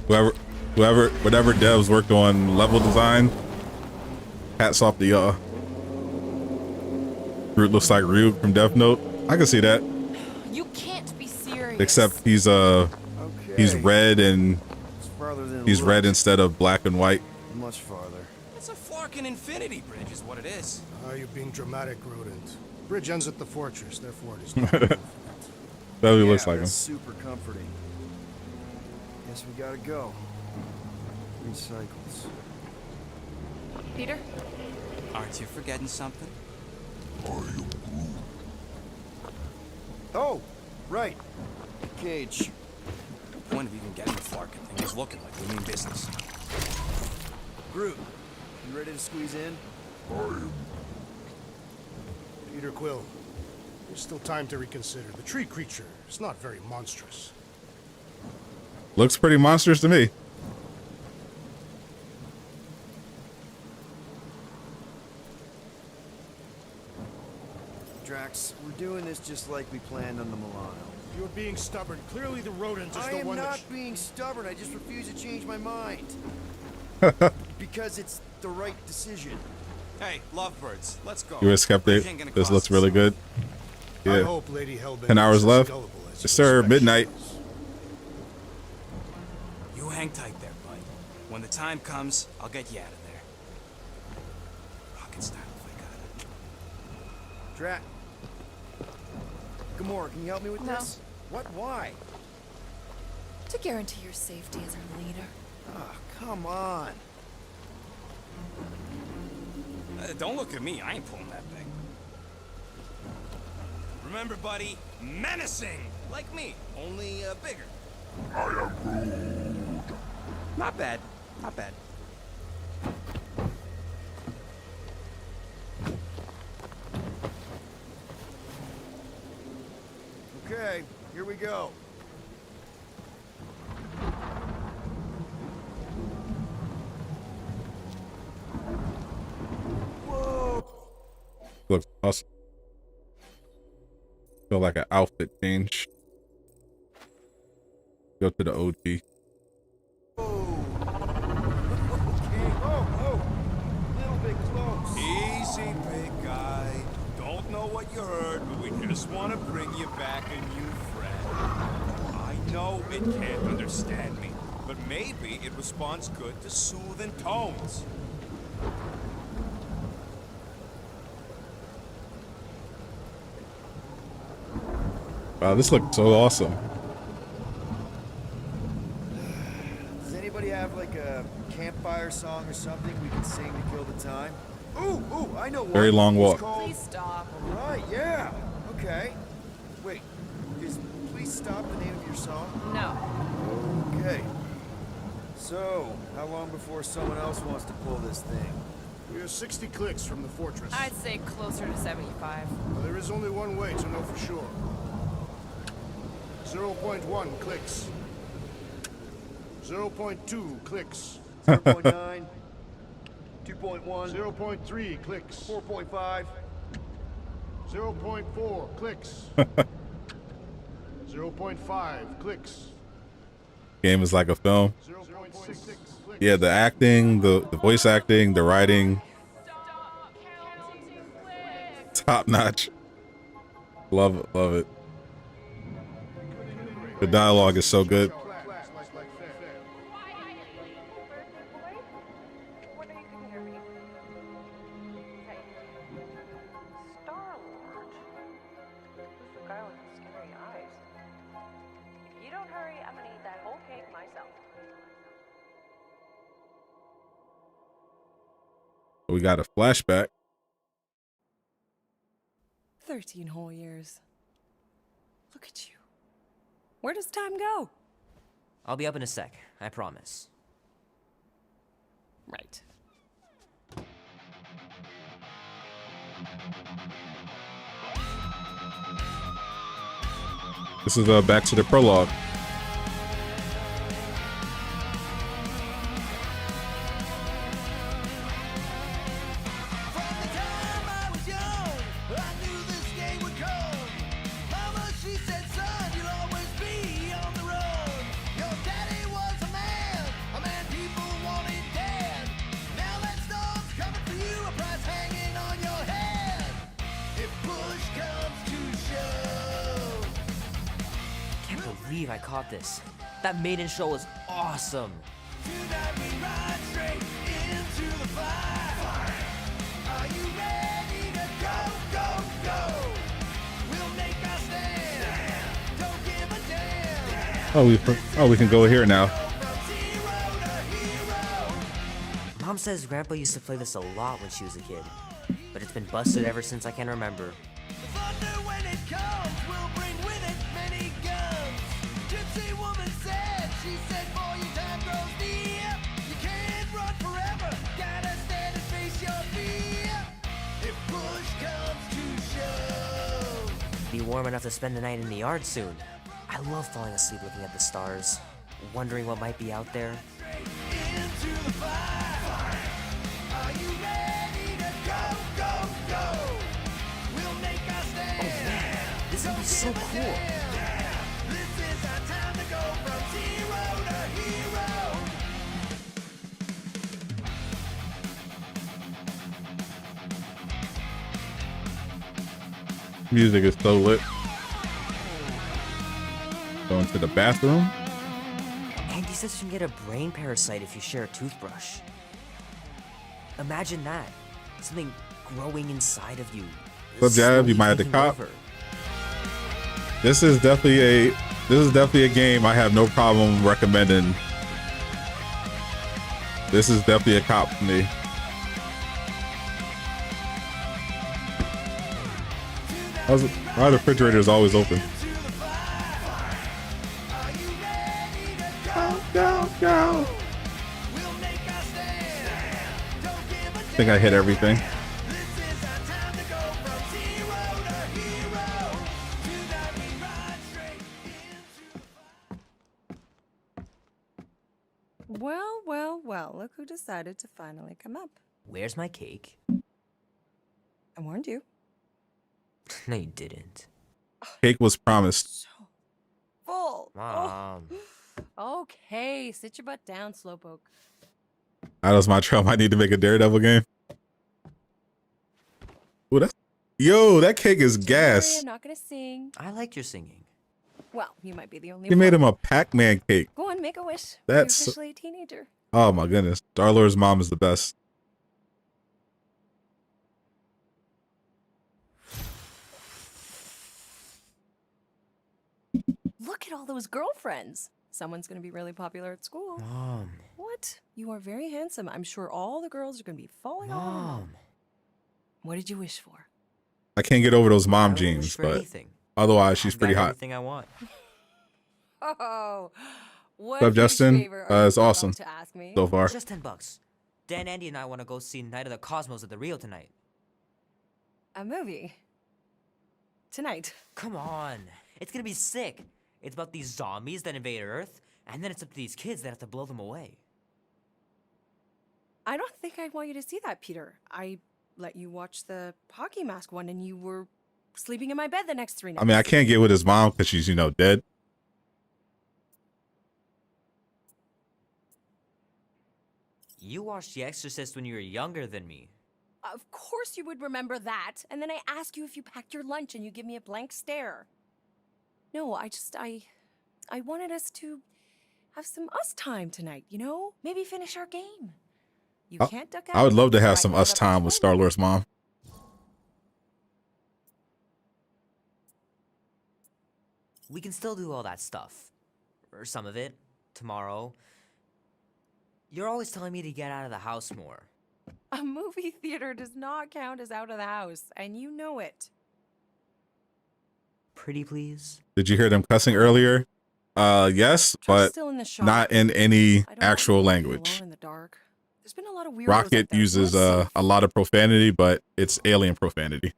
Whatever devs worked on level design, hats off to y'all. Groot looks like Ryuk from Death Note. I can see that. You can't be serious. Except he's red and he's red instead of black and white. Much farther. It's a Flarkin infinity bridge is what it is. You're being dramatic, rodent. Bridge ends at the fortress, therefore it is not. That really looks like him. That's super comforting. Guess we gotta go. 3 cycles. Peter? Aren't you forgetting something? Oh, right. Cage. The point of even getting the Flarkin thing is looking like we mean business. Groot, you ready to squeeze in? Peter Quill, there's still time to reconsider. The tree creature is not very monstrous. Looks pretty monstrous to me. Drax, we're doing this just like we planned on the Milano. You're being stubborn. Clearly the rodent is I the am one not being stubborn. I just refuse to change my mind. Because it's the right decision. Hey, lovebirds, let's go. You were skeptic. This looks really good. I Yeah. hope Lady Hellbent 10 hours is as left. gullible as Yes, you sir. suspect Midnight. she is. You hang tight there, bud. When the time comes, I'll get you out of there. Rocket style if I got it. Drax. Gamora, can you help me with No. this? What? Why? To guarantee your safety as our leader. Ah, come on. Don't look at me. I ain't pulling that thing. Remember, buddy, menacing, like me, only bigger. Not bad. Not bad. Okay, here we go. Whoa! Looks awesome. Feel like an outfit change. Go to the OG. Okay, whoa, little bit close. Easy, big guy. Don't know what you heard, but we just want to bring you back a new friend. I know it can't understand me, but maybe it responds good to soothing tones. Wow, this looks so awesome. Does anybody have like a campfire song or something we can sing to kill the time? Ooh, I know one. Very long It's walk. called- Please stop. Right, yeah. Okay. Wait, is Please Stop the name of your song? No. Okay. So, how long before someone else wants to pull this thing? We are 60 clicks from the fortress. I'd say closer to 75. There is only one way to know for sure. 0.1 clicks. 0.2 clicks. 0.9, 2.1, 0.3 clicks. 4.5. 0.4 clicks. 0.5 clicks. Game is like a film. 0.6 clicks. Yeah, the acting, the voice acting, the writing, top notch. Love it, love it. The dialogue is so good. Star-Lord? Who's the guy with the scary eyes? If you don't hurry, I'm gonna eat that whole cake myself. We got a flashback. 13 whole years. Look at you. Where does time go? I'll be up in a sec, I promise. Right. This is back to the prologue. I caught this. That maiden show was awesome. We can go here now. Mom says Grandpa used to play this a lot when she was a kid, but it's been busted ever since I can remember. Be warm enough to spend the night in the yard soon. I love falling asleep looking at the stars, wondering what might be out there. Oh man, this would be so cool. Music is so lit. Going to the bathroom. Andy says you can get a brain parasite if you share a toothbrush. Imagine that. Something growing inside of you. What's up, Jab? You might have to cop. This is definitely a game I have no problem recommending. This is definitely a cop for me. Why the refrigerator is always open? Go. I think I hit everything. Well, look who decided to finally come up. Where's my cake? I warned you. No, you didn't. Cake was promised. So full. Mom. Oh. Okay, sit your butt down, Slowpoke. That was my trail. I need to make a Daredevil game. Ooh, that cake is gas. I'm not gonna sing. I like your singing. Well, you might be the only You one. made him a Pac-Man cake. Go on, make a wish. That's You're officially a teenager. Oh my goodness. Star-Lord's mom is the best. Look at all those girlfriends. Someone's gonna be really popular at school. Mom. What? You are very handsome. I'm sure all the girls are gonna be falling all over. Mom. What did you wish for? I can't get over those mom I don't wish jeans, for but anything. otherwise she's I've pretty got hot. everything I want. Oh, what What's up, huge Justin? favor are It's you awesome about to ask me? so far. Just $10. Dan, Andy, and I want to go see Night of the Cosmos at the Rio tonight. A movie. Tonight. Come on. It's gonna be sick. It's about these zombies that invade Earth, and then it's up to these kids that have to blow them away. I don't think I want you to see that, Peter. I let you watch the hockey mask one and you were sleeping in my bed the next 3 nights. I mean, I can't get with his mom because she's, dead. You watched The Exorcist when you were younger than me. Of course you would remember that. And then I ask you if you packed your lunch and you give me a blank stare. No, I wanted us to have some us time tonight, Maybe finish our game. You can't duck out. I would love to have right some now us that time I'm with home. Star-Lord's mom. We can still do all that stuff. Or some of it. Tomorrow. You're always telling me to get out of the house more. A movie theater does not count as out of the house, and you know it. pretty please? Did you hear them cussing earlier? Yes, but Still in the shop. not in any I don't want actual you to be language. alone in the dark. There's been a lot of weirdos Rocket out there. uses Not safe. a lot of profanity, but it's alien profanity.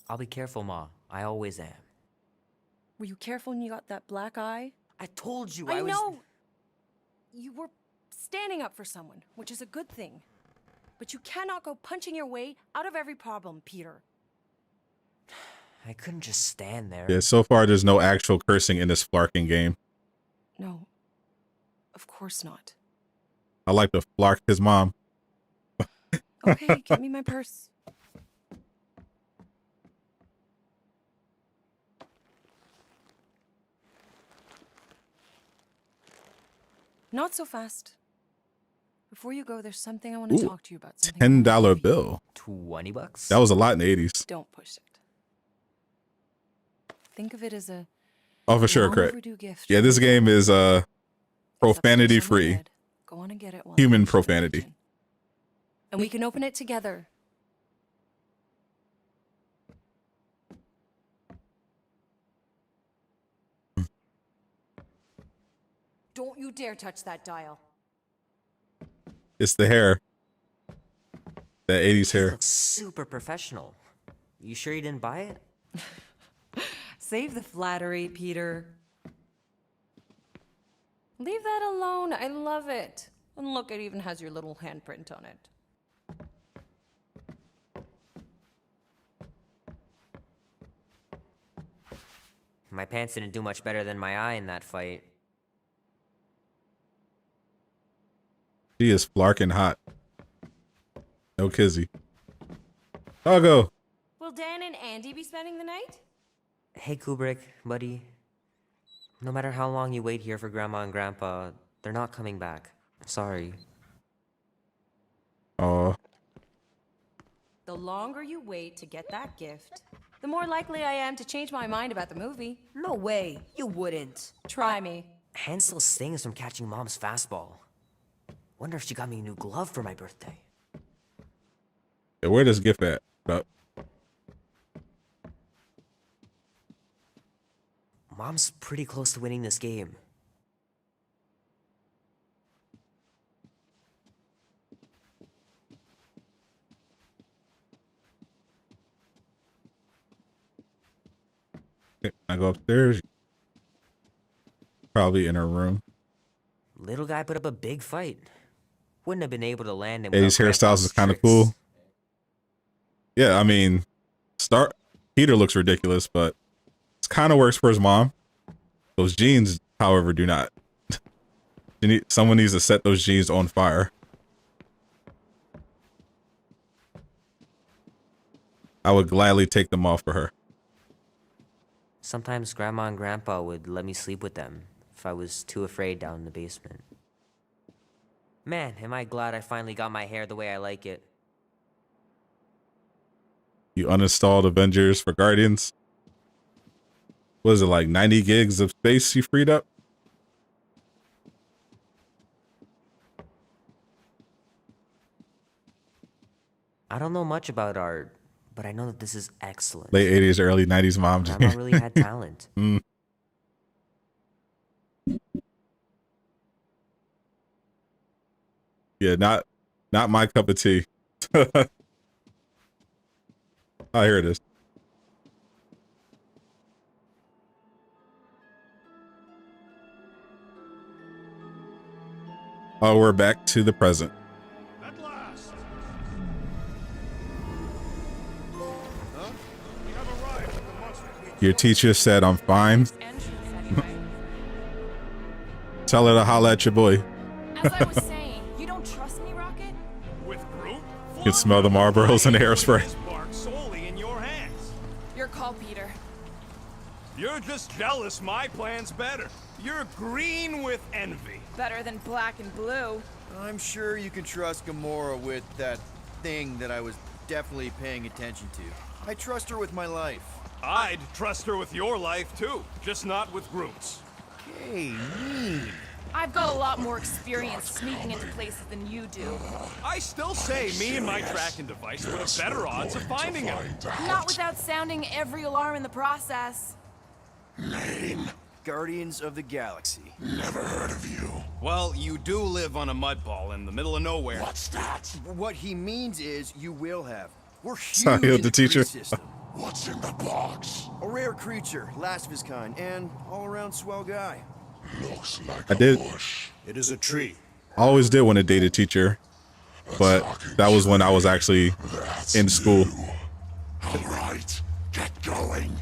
I'll be careful, Ma. I always am. Were you careful when you got that black eye? I told you I was... know. You were standing up for someone, which is a good thing. But you cannot go punching your way out of every problem, Peter. I couldn't just stand there. Yeah, so far there's no actual cursing in this flarking game. No. Of course not. I like to flark his mom. Okay, give me my purse. Not so fast. Before you go, there's something I want to Ooh, talk to you about. Something $10 bill. $20? That was a lot in the 80s. Don't push it. Think of it as a Oh, for sure, long correct. overdue gift. Yeah, this game is profanity free. Head. Go on and get it while Human I finish the profanity. kitchen. And we can open it together. Don't you dare touch that dial. It's the hair. That 80s hair. Looks super professional. You sure you didn't buy it? Save the flattery, Peter. Leave that alone. I love it. And look, it even has your little handprint on it. My pants didn't do much better than my eye in that fight. She is flarking hot. No kizzy. I'll go. Will Dan and Andy be spending the night? Hey, Kubrick, buddy. No matter how long you wait here for Grandma and Grandpa, they're not coming back. Sorry. Oh, The longer you wait to get that gift, the more likely I am to change my mind about the movie. No way. You wouldn't. Try me. Hand still stings from catching Mom's fastball. Wonder if she got me a new glove for my birthday. yeah, where does gift at? Mom's pretty close to winning this game. Okay, I go upstairs. Probably in her room. Little guy put up a big fight. Wouldn't have been able to land him. 80s hairstyles is kind of cool. Yeah, I mean, Peter looks ridiculous, but it kind of works for his mom. Those jeans, however, do not. Someone needs to set those jeans on fire. I would gladly take them off for her. Sometimes Grandma and Grandpa would let me sleep with them if I was too afraid down in the basement. Man, am I glad I finally got my hair the way I like it. You uninstalled Avengers for Guardians. What is it, like 90 gigs of space you freed up? I don't know much about art, but I know that this is excellent. Late 80s, early 90s mom. Grandma really had talent. Yeah, not my cup of tea. Oh, here it is. Oh, we're back to the present. At last. Huh? We have arrived at the monster queen. Your teacher said I'm fine. Tell her to holla at your boy. As I was saying, you don't trust me, Rocket? With Groot? You can smell the Marlboros and the hairspray. His bark solely in your hands. Your call, Peter. You're just jealous my plan's better. You're green with envy. Better than black and blue. I'm sure you can trust Gamora with that thing that I was definitely paying attention to. I trust her with my life. I'd trust her with your life too, just not with Groot's. Hey, mean. I've got a lot more experience sneaking into places than you do. I still say me and my tracking device would have better odds of finding him. Not without sounding every alarm in the process. Guardians of the Galaxy. Well, you do live on a mud ball in the middle of nowhere. What he means is you will have. We're huge how I healed in the the tree teacher. system. What's in the box? A rare creature, last of his kind, and all-around swell guy. Looks like I did. It is a tree. I always did want to date a teacher, but that was when I was actually in school. All right, get going.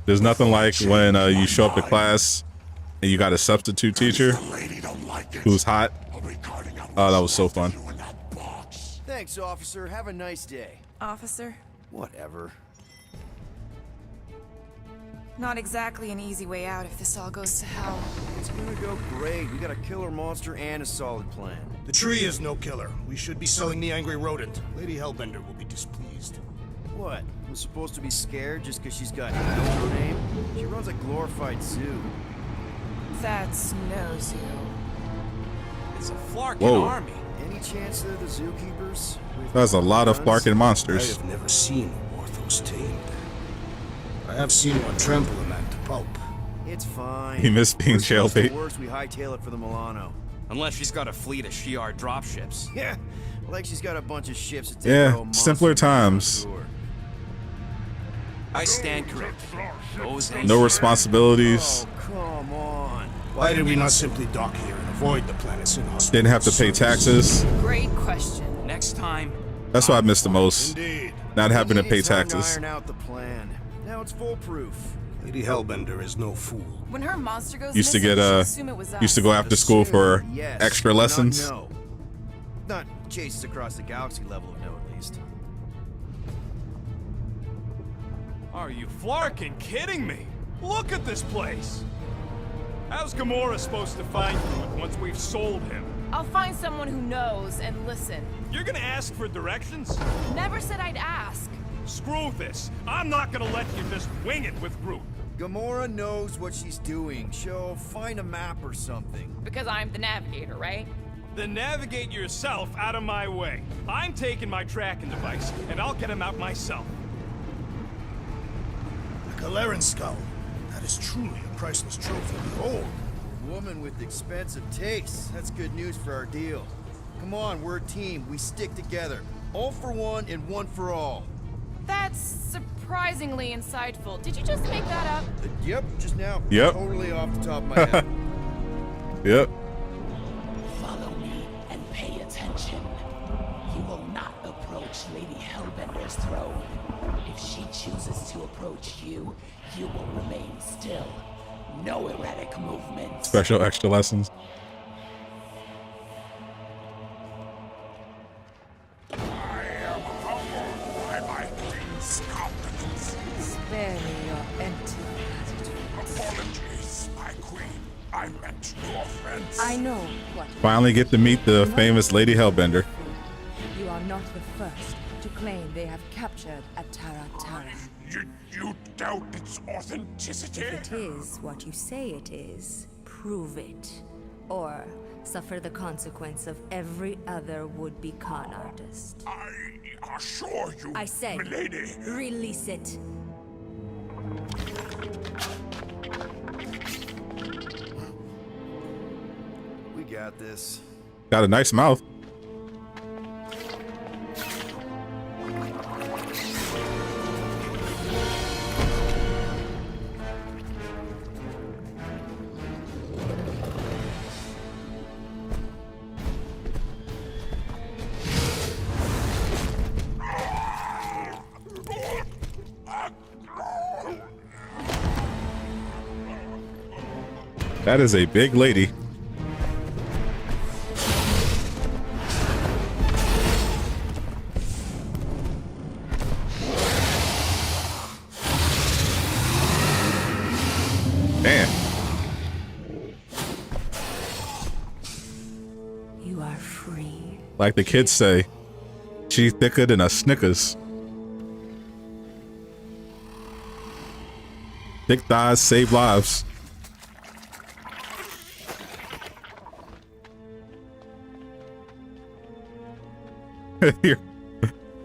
There's nothing like when you show up to class and you got a substitute teacher Lady don't like it. who's hot. I'll be guarding out Oh, that was so fun. in that box. Thanks, officer. Have a nice day. Officer, Whatever. not exactly an easy way out if this all goes to hell. It's gonna go great. We got a killer monster and a solid plan. The tree is no killer. We should be selling the angry rodent. Lady Hellbender will be displeased. What? I'm supposed to be scared just because she's got hell in her name? She runs a glorified zoo. That's no zoo. It's a Flarkin Whoa. army. Any chance they're the zookeepers? With That's a lot of guns? Flarkin I monsters. have never seen Orthos tamed. I have seen one trample a man to pulp. It's fine. He missed being Worst comes to jailbait. worst, we hightail it for the Milano. Unless she's got a fleet of Shi'ar dropships. Yeah, like she's got a bunch of ships to take Yeah, her own simpler monster times. on tour. I stand corrected. Those ain't No Shi'ar. responsibilities. Oh, come on. Why did we not simply dock here and avoid the planet's inhospitable Didn't have to pay surface? taxes. Great question. Next time. That's what I missed the most. Indeed. Not having to We pay needed time to taxes. iron out the plan. Now it's foolproof. Lady Hellbender is no fool. When her monster goes Used to missing, get she'll assume it was us. used to go after school for Yes, extra not lessons. no. Not chases across the galaxy level of no, at least. Are you Flarkin kidding me? Look at this place. How's Gamora supposed to find through it once we've sold him? I'll find someone who knows and listen. You're gonna ask for directions? Never said I'd ask. Screw this. I'm not gonna let you just wing it with Groot. Gamora knows what she's doing. She'll find a map or something. Because I'm the navigator, right? Then navigate yourself out of my way. I'm taking my tracking device, and I'll get him out myself. A Galeran skull. That is truly a priceless trophy. Behold. A woman with expensive tastes. That's good news for our deal. Come on, we're a team. We stick together. All for one and one for all. That's surprisingly insightful. Did you just make that up? Yep, just now. Yep. Totally off the top of my head. Yep. Follow me and pay attention. You will not approach Lady Hellbender's throne. If she chooses to approach you, you will remain still. No erratic movements. Special extra lessons. Spare me your empty Apologies, my queen. I meant no offense. I know what. Finally get to meet the famous Lady Hellbender. You are not the first to claim they have captured Atara Tara. You doubt its authenticity? If it is what you say it is, prove it. Or suffer the consequence of every other would-be con artist. I assure you, I say, milady. release it. We got this. Got a nice mouth. That is a big lady. Damn. You are free. Like the kids say, she thicker than a Snickers. Thick thighs save lives.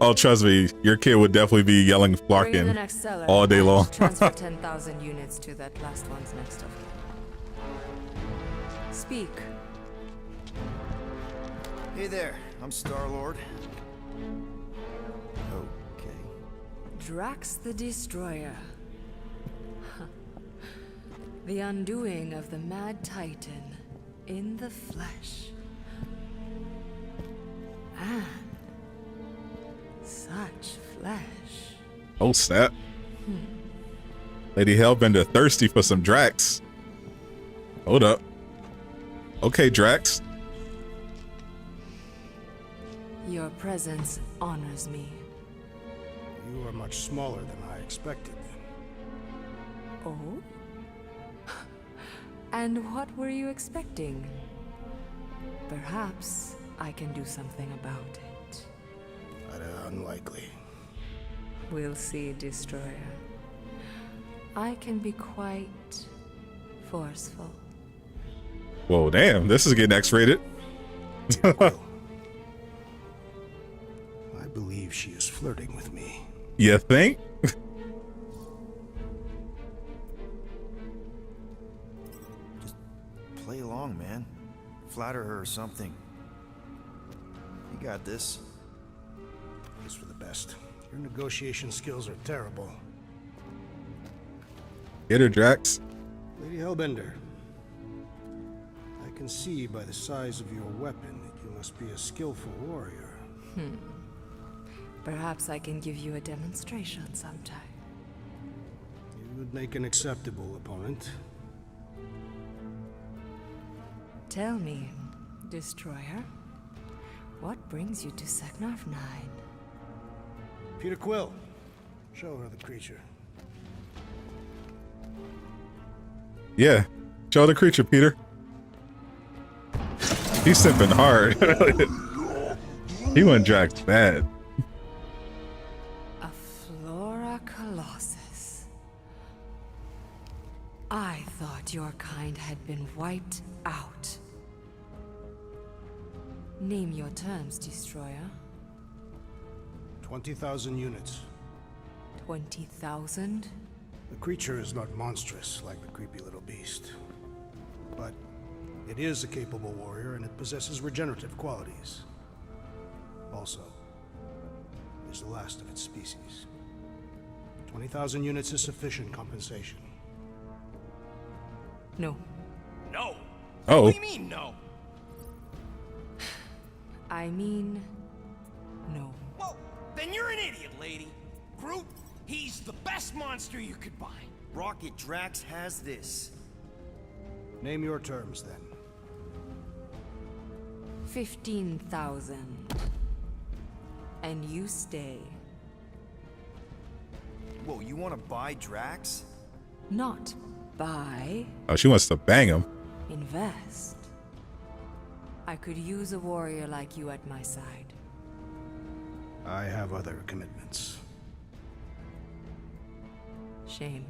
Oh, trust me, your kid would definitely be yelling Bring in the Flarkin next seller all day and long. transfer 10,000 units to that last one's next of kin. Speak. Hey there, I'm Star-Lord. Okay. Drax the Destroyer. The undoing of the Mad Titan in the flesh. And such flesh. Oh snap. Lady Hellbender thirsty for some Drax. Hold up. Okay, Drax. Your presence honors me. You are much smaller than I expected. Oh? And what were you expecting? Perhaps I can do something about it. Unlikely. We'll see, Destroyer. I can be quite forceful. Whoa, damn, this is getting X-rated. I believe she is flirting with me. You think? Play along, man. Flatter her or something. You got this. It's for the best. Your negotiation skills are terrible. Get her, Drax. Lady Hellbender, I can see by the size of your weapon that you must be a skillful warrior. Perhaps I can give you a demonstration sometime. You would make an acceptable opponent. Tell me, Destroyer, what brings you to Seknarf 9? Peter Quill, show her the creature. Yeah, show the creature, Peter. He's simping hard. He went Drax bad. A Flora Colossus. I thought your kind had been wiped out. Name your terms, Destroyer. 20,000 units. 20,000? The creature is not monstrous like the creepy little beast. But it is a capable warrior and it possesses regenerative qualities. Also, it is the last of its species. 20,000 units is sufficient compensation. No. No. Oh. What do you mean, no? I mean, no. Well, then you're an idiot, lady. Groot, he's the best monster you could buy. Rocket, Drax has this. Name your terms, then. 15,000. And you stay. Whoa, you want to buy Drax? Not buy, Oh, she wants to bang him. invest. I could use a warrior like you at my side. I have other commitments. Shame.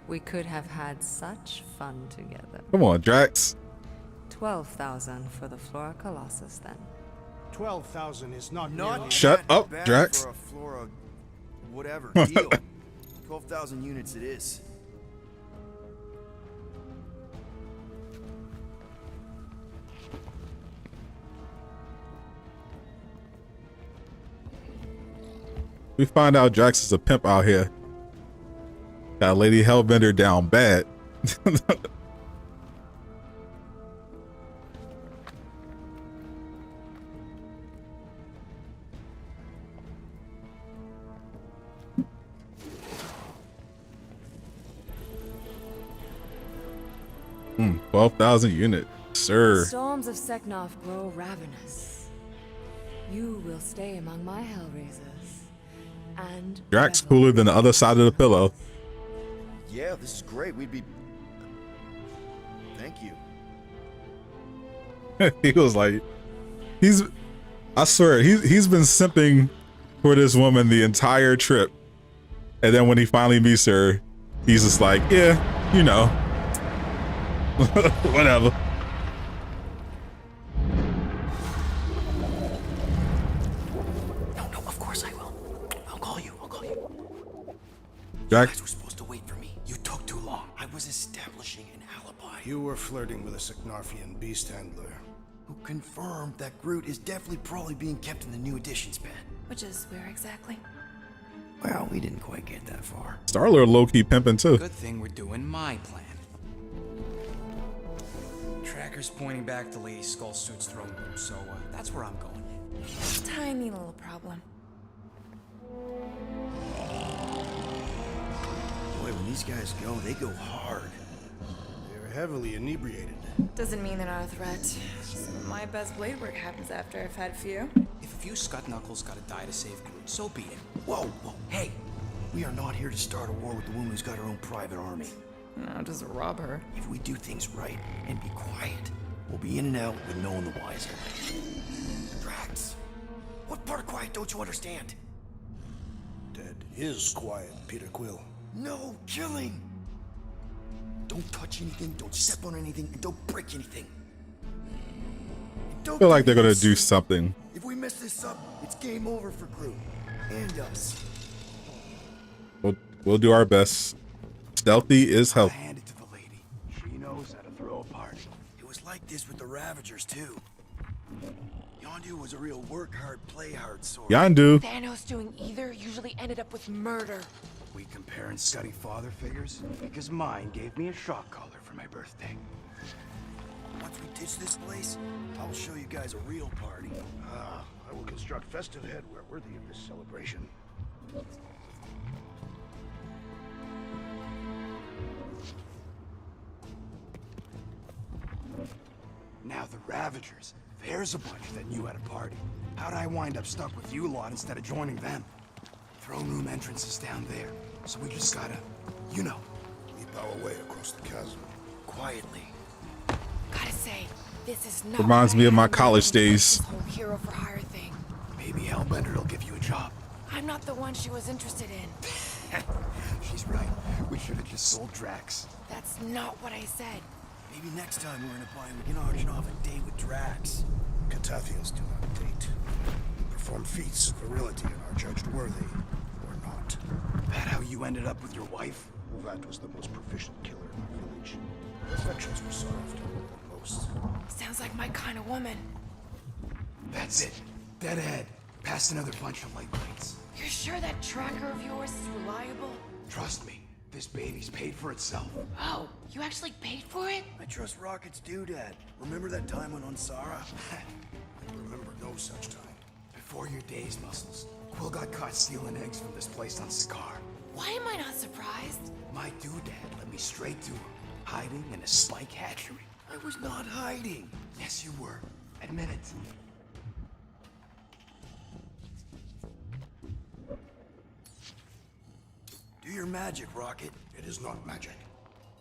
We could have had such fun together. Come on, Drax. 12,000 for the Flora Colossus, then. 12,000 is not Shut that up, bad Drax. For a Flora, whatever deal. 12,000 units it is. We find out Drax is a pimp out here. Got Lady Hellbender down bad. Hmm, 12,000 units, sir. The storms of Seknarf grow ravenous. You will stay among my Hellraisers. And Drax revel. cooler than the other side of the pillow. Yeah, this is great. We'd be... Thank you. He was like, I swear, he's been simping for this woman the entire trip. And then when he finally meets her, he's just like, yeah, you know. Whatever. Jack. You guys were supposed to wait for me. You took too long. I was establishing an alibi. You were flirting with a Signarfian beast handler. Who confirmed that Groot is definitely probably being kept in the new additions pen. Which is where exactly? Well, we didn't quite get that far. Star-Lord low-key pimping too. Good thing we're doing my plan. Tracker's pointing back to Lady Skull Suit's throne room, so that's where I'm going. Tiny little problem. Boy, when these guys go, they go hard. They're heavily inebriated. Doesn't mean they're not a threat. Some of my best blade work happens after I've had a few. If a few scut knuckles gotta die to save Groot, so be it. Whoa, whoa, hey! We are not here to start a war with the woman who's got her own private army. No, just rob her. If we do things right and be quiet, we'll be in and out with no one the wiser. Drax, what part of quiet don't you understand? Dead is quiet, Peter Quill. No killing! Don't touch anything, don't step on anything, and don't break anything. I feel like they're gonna do something. If we mess this up, it's game over for Groot. And us. We'll do our best. Stealthy is healthy. Hand it to the lady. She knows how to throw a party. It was like this with the Ravagers, too. Yondu was a real work hard, play hard sort. Yondu. Thanos doing either usually ended up with murder. We comparing Scuddy father figures? Because mine gave me a shock collar for my birthday. Once we ditch this place, I'll show you guys a real party. I will construct festive headwear worthy of this celebration. Now the Ravagers. There's a bunch that knew at a party. How'd I wind up stuck with you lot instead of joining them? Throne room entrance is down there, so we just gotta, you know. Leap our way across the chasm. Quietly. Gotta say, this is not Reminds me of my college days. this whole hero for hire thing. Maybe Hellbender will give you a job. I'm not the one she was interested in. She's right. We should have just sold Drax. That's not what I said. Maybe next time we're in a bind, we can auction off a date with Drax. Catathians do not date. Perform feats of virility and are judged worthy, or not. That how you ended up with your wife? That was the most proficient killer in our village. Her affections were sought after more than most. Sounds like my kind of woman. That's it. Dead ahead. Past another bunch of light plates. You're sure that tracker of yours is reliable? Trust me, this baby's paid for itself. Oh, you actually paid for it? I trust Rocket's doodad. Remember that time on Unsara? I remember no such time. Before your days, Muscles, Quill got caught stealing eggs from this place on Sakaar. Why am I not surprised? My doodad led me straight to him, hiding in a spike hatchery. I was not hiding. Yes, you were. Admit it. Do your magic, Rocket. It is not magic.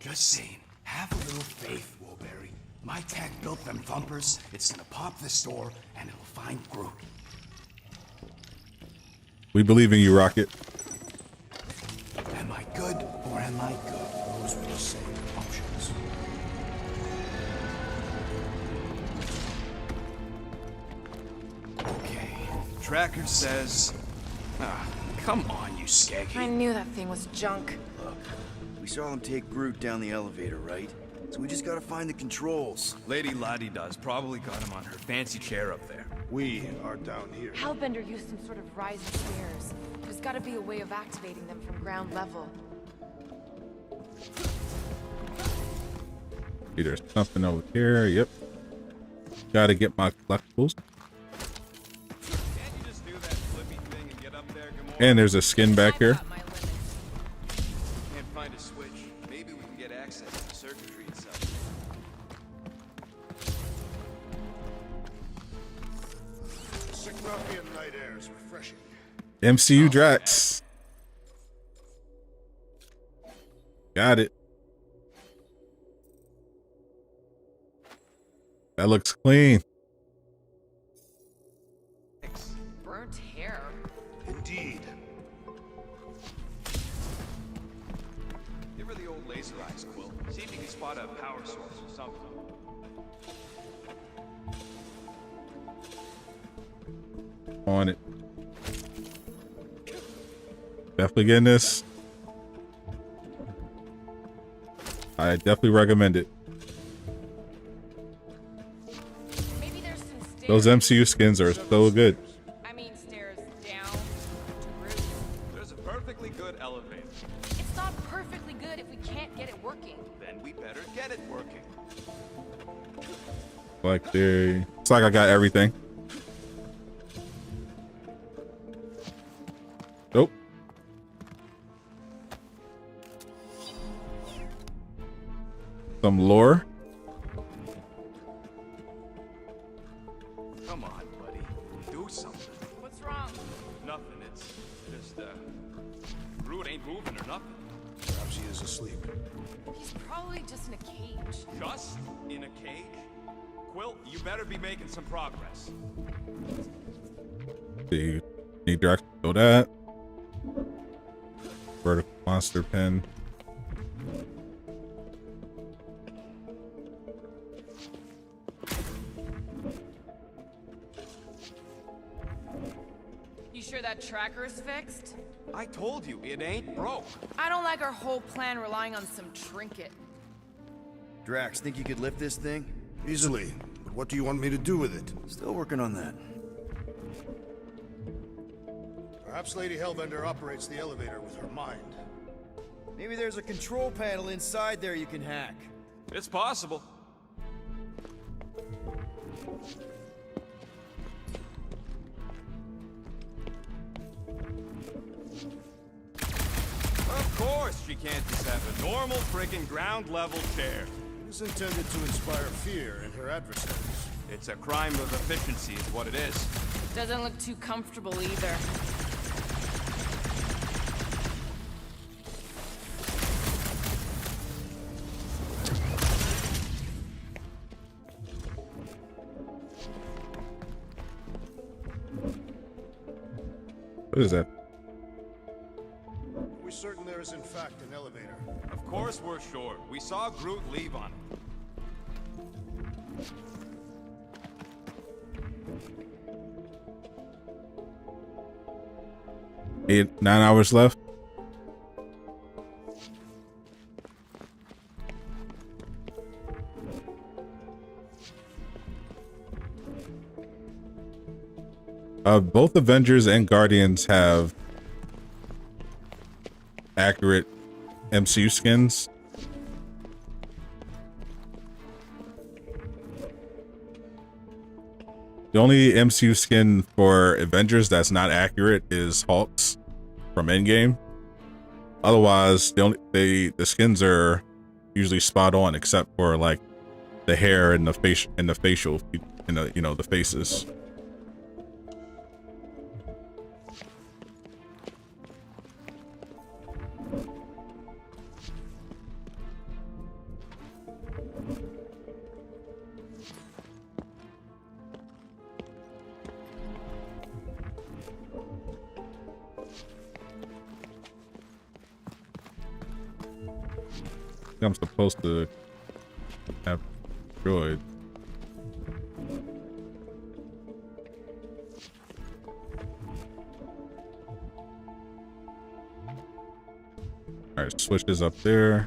Just saying, have a little faith, Woolberry. My tech built them thumpers. It's gonna pop this door, and it'll find Groot. We believe in you, Rocket. Am I good or am I good? Those were the same options. Okay. Tracker says... Ah, come on, you skeggy. I knew that thing was junk. Look, we saw them take Groot down the elevator, right? So we just gotta find the controls. Lady Lottie-Does probably got him on her fancy chair up there. We are down here. Hellbender used some sort of rising stairs. There's gotta be a way of activating them from ground level. See, there's something over here. Yep. Gotta get my collectibles. Can't you just do that flippy thing and get up there, Gamora? And there's a skin back here. Can't find a switch. Maybe we can get access to the circuitry itself. Signarfian night air is refreshing. MCU Drax. Got it. That looks clean. Burnt hair. Indeed. Give her the old laser eyes, Quill. See if you can spot a power source or something. On it. Definitely getting this. I definitely recommend it. Maybe there's some stairs. Those MCU skins are so good. I mean, stairs down to roof. There's a perfectly good elevator. It's not perfectly good if we can't get it working. Then we better get it working. Like there, it's like I got everything. Nope. Some lore. Come on, buddy. Do something. What's wrong? Nothing. It's just, Groot ain't moving or nothing. Perhaps he is asleep. He's probably just in a cage. Just in a cage? Quill, you better be making some progress. See, need direct know that. Vertical monster pen. You sure that tracker is fixed? I told you, it ain't broke. I don't like our whole plan relying on some trinket. Drax, think you could lift this thing? Easily. But what do you want me to do with it? Still working on that. Perhaps Lady Hellbender operates the elevator with her mind. Maybe there's a control panel inside there you can hack. It's possible. Of course she can't just have a normal friggin' ground level chair. It is intended to inspire fear in her adversaries. It's a crime of efficiency is what it is. Doesn't look too comfortable either. What is that? Are we certain there is in fact an elevator? Of course we're sure. We saw Groot leave on it. 9 hours left. Both Avengers and Guardians have accurate MCU skins. The only MCU skin for Avengers that's not accurate is Hulk's from Endgame. Otherwise, the skins are usually spot on, except for like the hair and the facial and the the faces. I'm supposed to have droid. Alright, switches up there.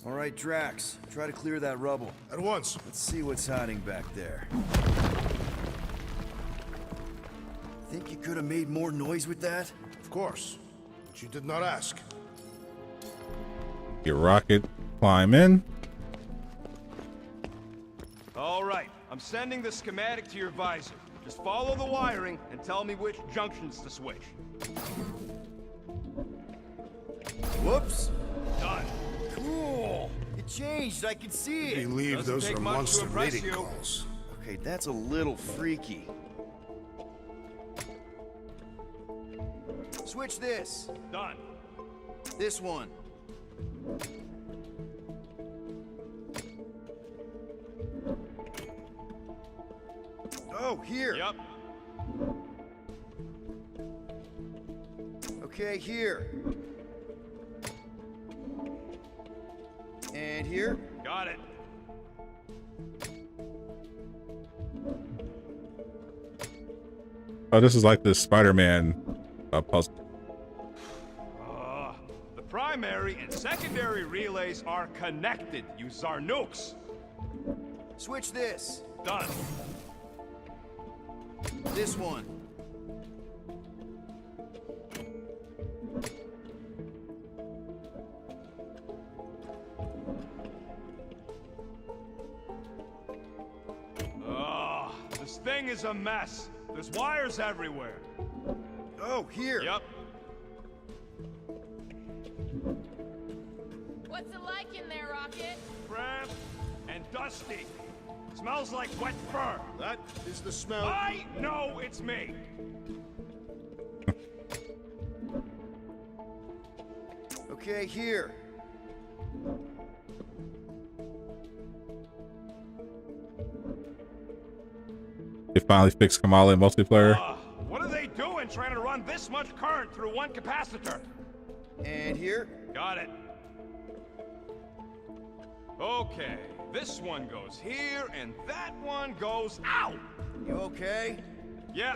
Alright, Drax, try to clear that rubble. At once. Let's see what's hiding back there. Think you could have made more noise with that? Of course. But you did not ask. Your rocket, climb in. All right, I'm sending the schematic to your visor. Just follow the wiring and tell me which junctions to switch. Whoops. Done. Cool. It changed. I can see I it. believe Doesn't those take are much to monster impress mating you. calls. Okay, that's a little freaky. Switch this. Done. This one. Oh, here. Yep. Okay, here. And here. Got it. Oh, this is like the Spider-Man puzzle. The primary and secondary relays are connected, you Zarnooks. Switch this. Done. This one. Ugh, this thing is a mess. There's wires everywhere. Oh, here. Yep. What's it like in there, Rocket? Cramped and dusty. Smells like wet fur. That is the smell. I know it's me. Okay, here. They finally fixed Kamala in multiplayer. What are they doing trying to run this much current through one capacitor? And here. Got it. Okay, this one goes here, and that one goes out. You okay? Yeah,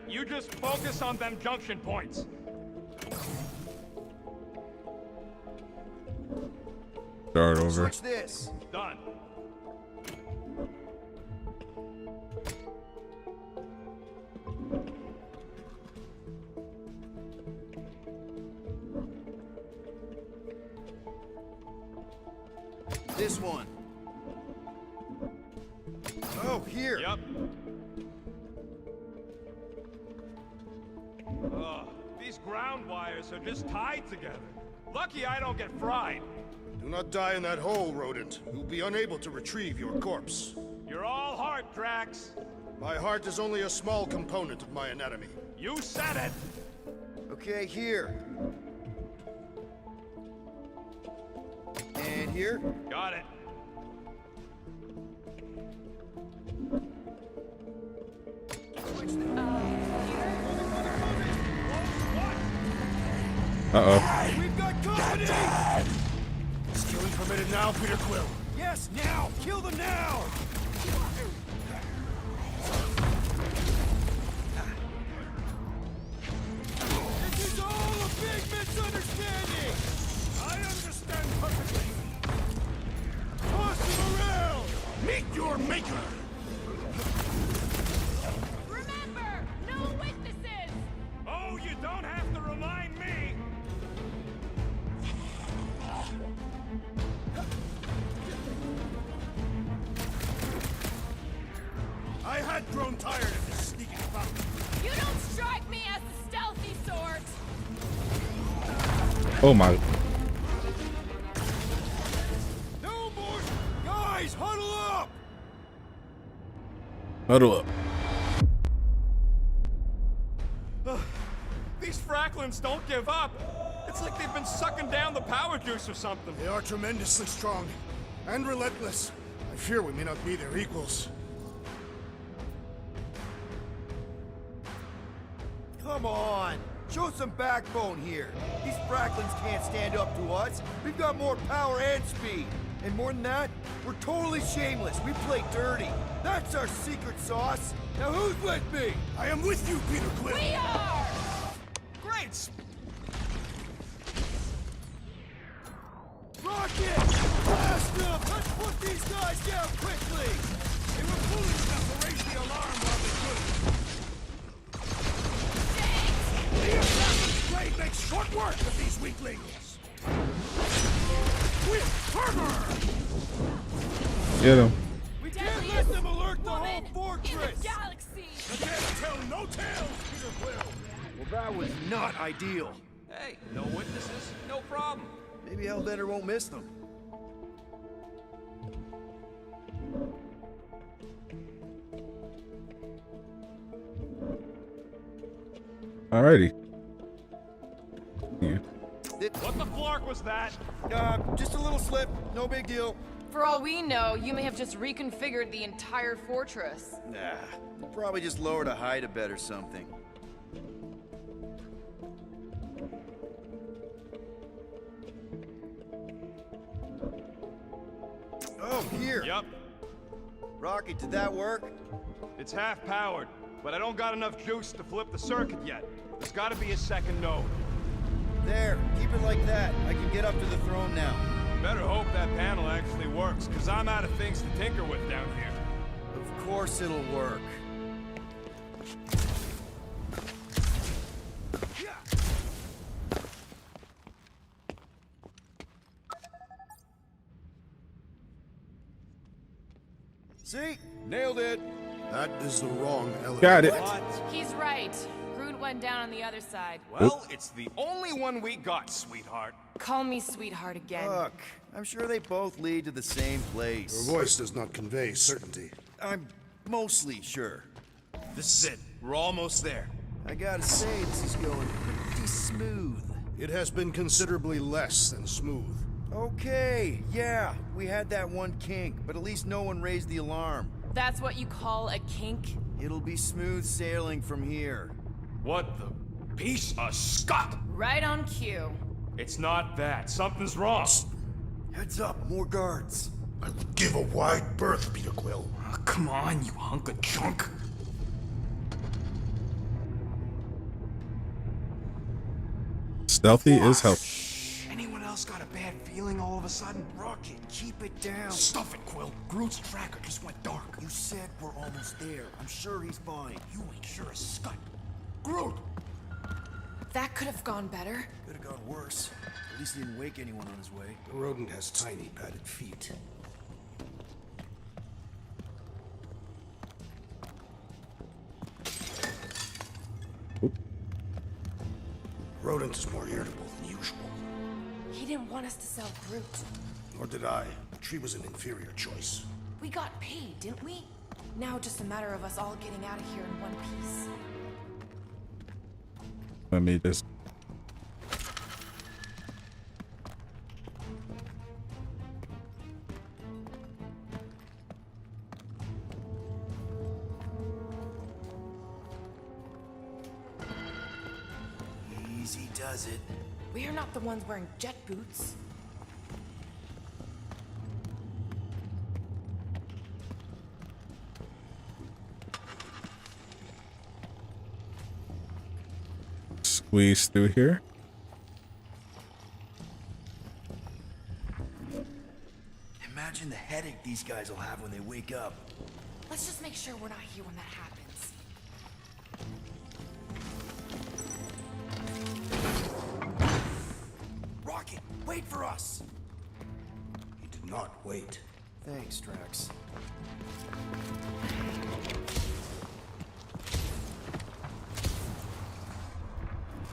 you just focus on them junction points. Start over. Switch this. Done. This one. Oh, here. Yep. These ground wires are just tied together. Lucky I don't get fried. Do not die in that hole, rodent. You'll be unable to retrieve your corpse. You're all heart, Drax. My heart is only a small component of my anatomy. You said it. Okay, here. And here. Got it. Uh-oh. We've got company! Is killing permitted now, Peter Quill? Yes, now! Kill them now! This is all a big misunderstanding! I understand perfectly. Toss him around! Meet your maker! Remember, no witnesses! Oh, you don't have to remind me. I had grown tired of this sneaking about. You don't strike me as the stealthy sort! Oh my. No more! Guys, huddle up! Huddle up. These Fracklins don't give up. It's like they've been sucking down the power juice or something. They are tremendously strong and relentless. I fear we may not be their equals. Come on! Show some backbone here. These Fracklins can't stand up to us. We've got more power and speed. And more than that, we're totally shameless. We play dirty. That's our secret sauce. Now who's with me? I am with you, Peter Quill. We are! Great! Rocket! Blast them! Let's put these guys down quickly! They were foolish enough to raise the alarm while they could. The assassin's blade makes short work of these weaklings. With fervor! Get him. We can't let them alert the whole In fortress! the galaxy! The tale tell no tales, Peter Quill! Well, that was not ideal. Hey, no witnesses, no problem. Maybe Hellbender won't miss them. Alrighty. Yeah. What the flark was that? Just a little slip. No big deal. For all we know, you may have just reconfigured the entire fortress. Nah, probably just lowered a height a bit or something. Oh, here. Yep, Rocket, did that work? it's half powered, but I don't got enough juice to flip the circuit yet. There's gotta be a second node. There, keep it like that. I can get up to the throne now. Better hope that panel actually works, because I'm out of things to tinker with down here. Of course it'll work. See? Nailed it. That is the wrong element. Got it. He's right. Groot went down on the other side. Well, it's the only one we got, sweetheart. Call me sweetheart again. Look, I'm sure they both lead to the same place. Your voice does not convey certainty. I'm mostly sure. This is it. We're almost there. I gotta say, this is going pretty smooth. It has been considerably less than smooth. Okay, yeah, we had that one kink, but at least no one raised the alarm. That's what you call a kink? It'll be smooth sailing from here. What the piece of scut? Right on cue. It's not that. Something's wrong. Heads up, more guards. I would give a wide berth, Peter Quill. Oh, come on, you hunk of junk. Stealthy is healthy. Anyone else got a bad feeling all of a sudden? Rocket, keep it down. Stuff it, Quill. Groot's tracker just went dark. You said we're almost there. I'm sure he's fine. You ain't sure as scut. Groot! That could have gone better. Could have gone worse. At least he didn't wake anyone on his way. The rodent has tiny padded feet. Rodent is more irritable than usual. He didn't want us to sell Groot. Nor did I. The tree was an inferior choice. We got paid, didn't we? Now just a matter of us all getting out of here in one piece. Let me just. Easy does it. We are not the ones wearing jet boots. Squeeze through here. Imagine the headache these guys will have when they wake up. Let's just make sure we're not here when that happens. Rocket, wait for us! He did not wait. Thanks, Drax.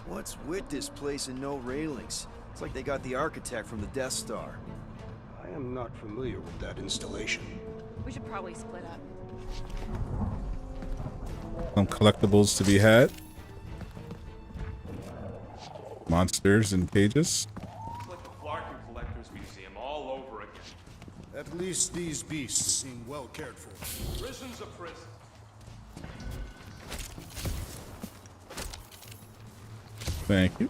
What's with this place and no railings? It's like they got the architect from the Death Star. I am not familiar with that installation. We should probably split up. Some collectibles to be had. Monsters in cages. It's like the Flarkin Collector's Museum all over again. At least these beasts seem well cared for. Prison's a prison. Thank you.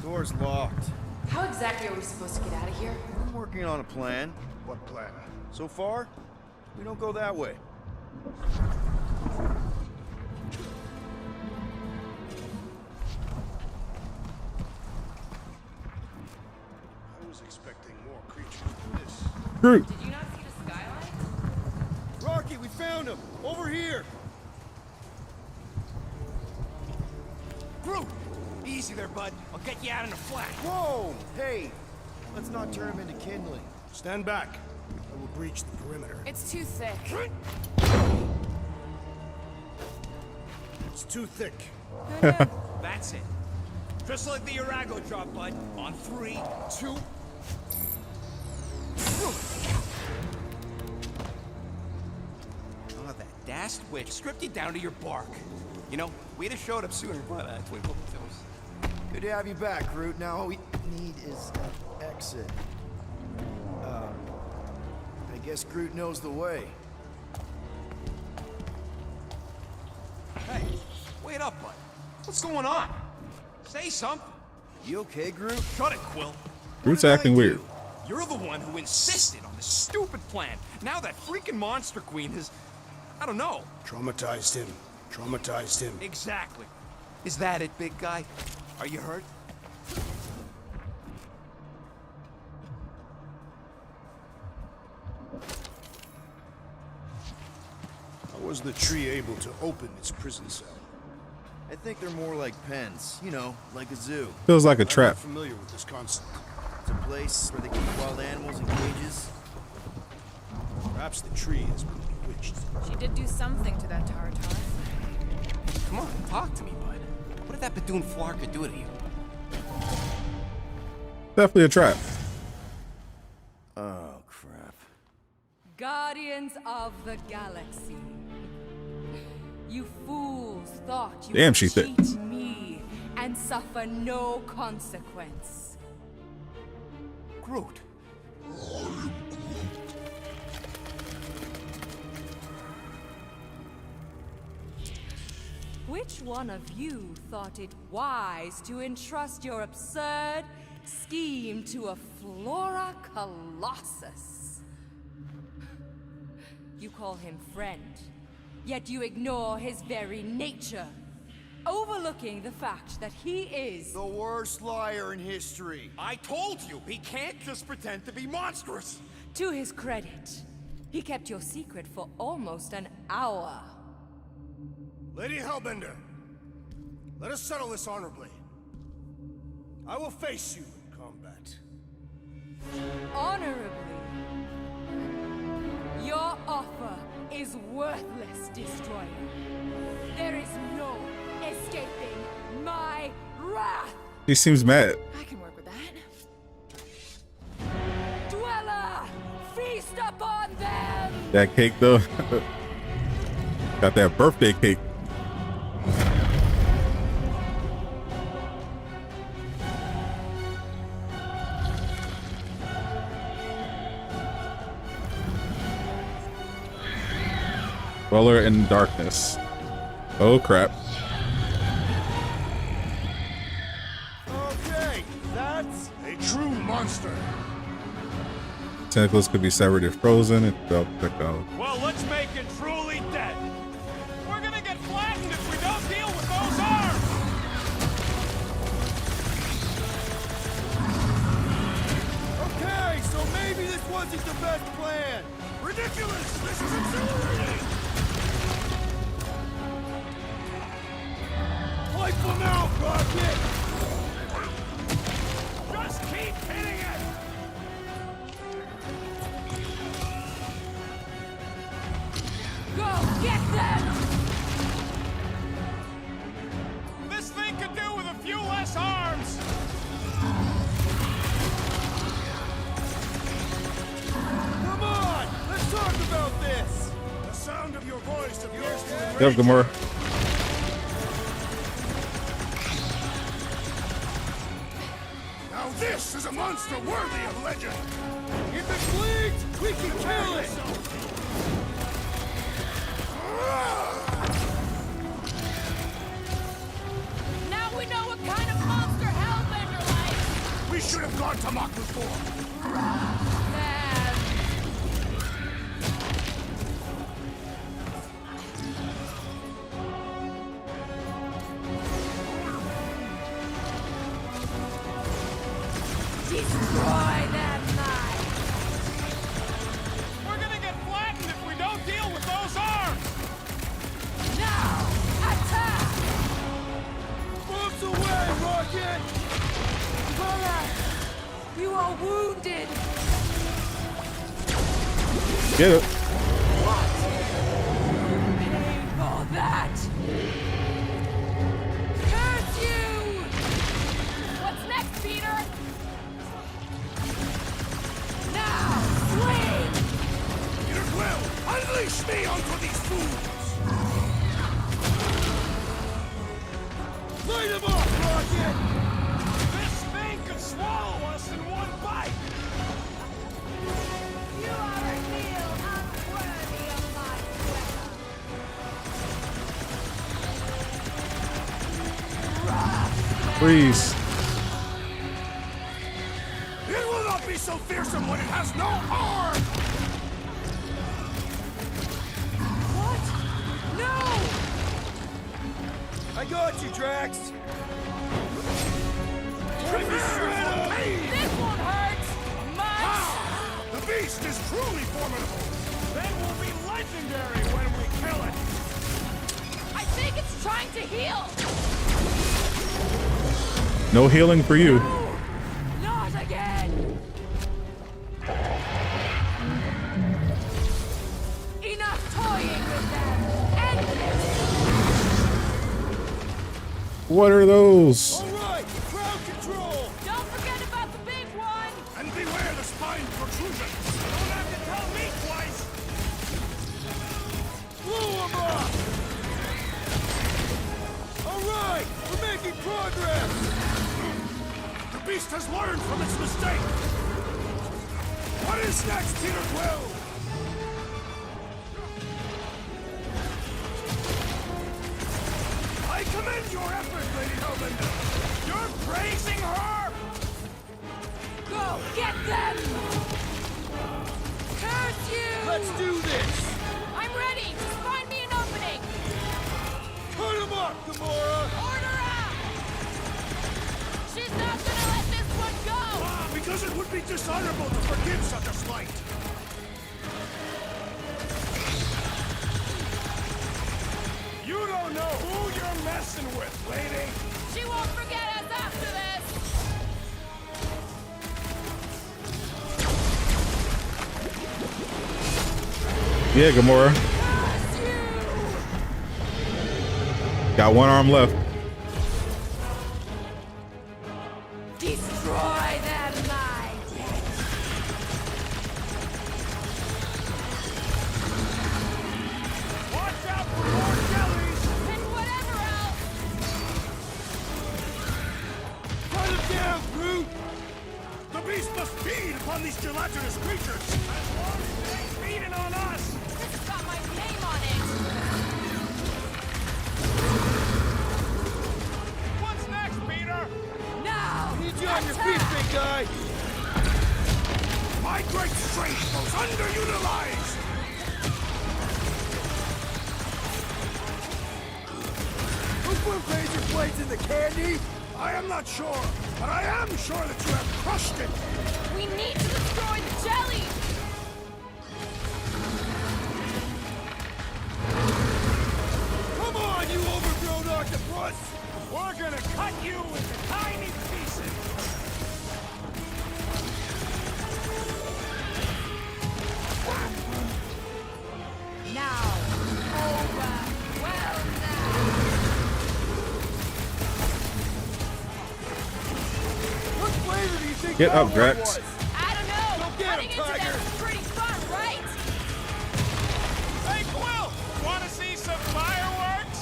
Door's locked. How exactly are we supposed to get out of here? I'm working on a plan. What plan? So far, we don't go that way. I was expecting more creatures than this. Groot. Did you not see the skyline? Rocky, we found him! Over here! Groot! Easy there, bud. I'll get you out in a flash. Whoa! Hey! Let's not turn him into kindling. Stand back. I will breach the perimeter. It's too thick. It's too thick. That's it. Just like the Urago drop, bud. On 3, 2... Oh, that dashed witch stripped you down to your bark. You know, we'd have showed up sooner, but Twinkle Toes. Good to have you back, Groot. Now all we need is an exit. I guess Groot knows the way. Hey, wait up, bud. What's going on? Say something. You okay, Groot? Shut it, Quill. Groot's acting weird. You're the one who insisted on this stupid plan. Now that freaking Monster Queen has... I I don't know. Traumatized him. Traumatized him. Exactly. Is that it, big guy? Are you hurt? How was the tree able to open its prison cell? I think they're more like pens, you know, like a zoo. Feels like a I'm trap. not familiar with this concept. It's a place where they keep wild animals in cages. Perhaps the tree has been bewitched. She did do something to that tartar. Come on, talk to me, bud. What did that Bethune Flarka do to you? Definitely a trap. Oh, crap. Guardians of the Galaxy. You fools thought you Damn, could she thick. cheat me and suffer no consequence. Groot. Which one of you thought it wise to entrust your absurd scheme to a Flora Colossus? You call him friend, yet you ignore his very nature, overlooking the fact that he is The worst liar in history. I told you, he can't just pretend to be monstrous. To his credit, he kept your secret for almost an hour. Lady Hellbender, let us settle this honorably. I will face you in combat. Honorably. Your offer is worthless, Destroyer. There is no escaping my wrath. He seems mad. I can work with that. Dweller, feast upon them! That cake though. Got that birthday cake. Dweller in darkness. Oh crap. Okay, that's a true monster. Tentacles could be severed if frozen. It felt pick out. Well, let's make it truly dead. We're gonna get flattened if we don't deal with those arms. Okay, so maybe this wasn't the best plan. Ridiculous! This is exhilarating! Wipe them out, Rocket! Just keep hitting it. Go get them! This thing could do with a few less arms. Come on, let's talk about this. The sound of your voice appears to Yep, Gamora. Now this is a monster worthy of legend! If it bleeds, we can kill it. Now we know what kind of monster Hellbender likes! We should have gone to Mach before! Them! Destroy them, Mike! We're gonna get flattened if we don't deal with those arms. Now! Attack! Moves away, Rocket! Bullet! You are wounded! Get it. Pay for that! Curse you! What's next, Peter? Now, swing! Peter Quill, unleash me onto these fools! Light him up, Rocket! This thing could swallow us in one bite. You are a meal unworthy of my weapon. Freeze. It will not be so fearsome when it has no arm! What? I got you, Drax. This won't hurt much. The beast is truly formidable. Then we'll be legendary when we kill it. I think it's trying to heal. No healing for you. Not again. Enough toying with them. End this. What are those? All right, crowd control. Don't forget about the big one. And beware the spine protrusion. Don't have to tell me twice. Blow him up. All right, we're making progress. The beast has learned from its mistake. What is next, Peter Quill? I commend your effort, Lady Hellbender. You're praising her? Go get them. Curse you. Let's do this. I'm ready. Just find me an opening. Cut him up, Gamora. Order up. She's not gonna let this one go. Because it would be dishonorable to forgive such a slight. You don't know who you're messing with, lady. She won't forget us after this. Yeah, Gamora. Got one arm left. Destroy them, my dead. Watch out for more jellies. And whatever else. Cut him down, Groot. The beast must feed upon these gelatinous creatures. As long as it ain't feeding on us. This has got my name on it. What's next, Peter? Now. Need you on your feet, big guy. My great strength goes underutilized. Who put razor blades in the candy? I am not sure, but I am sure that you have crushed it. We need to destroy the jelly. Come on, you overgrown octopus. We're gonna cut you into tiny pieces. Now. Overwhelm them. What flavor do you think Get that up, one Drax. was? I don't know. Go get Cutting him, into Tiger. them is pretty fun, right? Hey, Quill! Wanna see some fireworks?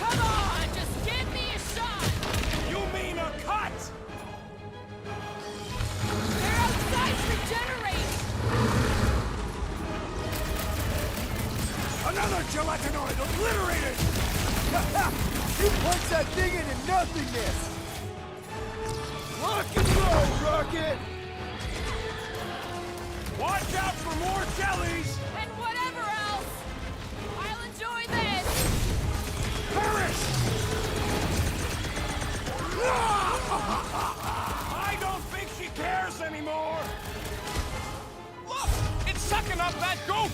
Come on, just give me a shot. You mean a cut? Their outsides regenerate. Another gelatinoid obliterated! You punch that thing into nothingness. Rock and roll, Rocket. Watch out for more jellies! And whatever else. I'll enjoy this. Perish! I don't think she cares anymore! Look! It's sucking up that goop!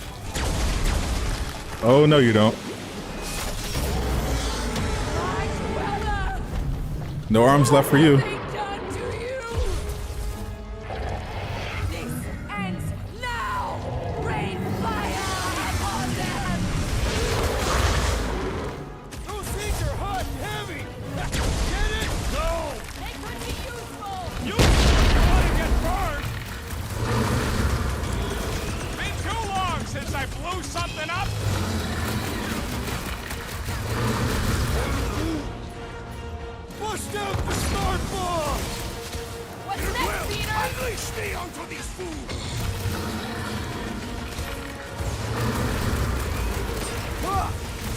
Oh, no, you don't. No arms left for you. Done to you. This ends now. Rain fire upon them. Those things are hot and heavy. Get it? No! They could be useful. You want to get burned! Been too long since I blew something up! Bust out the smart bomb. What's next, Peter? Unleash me onto these fools! Ha!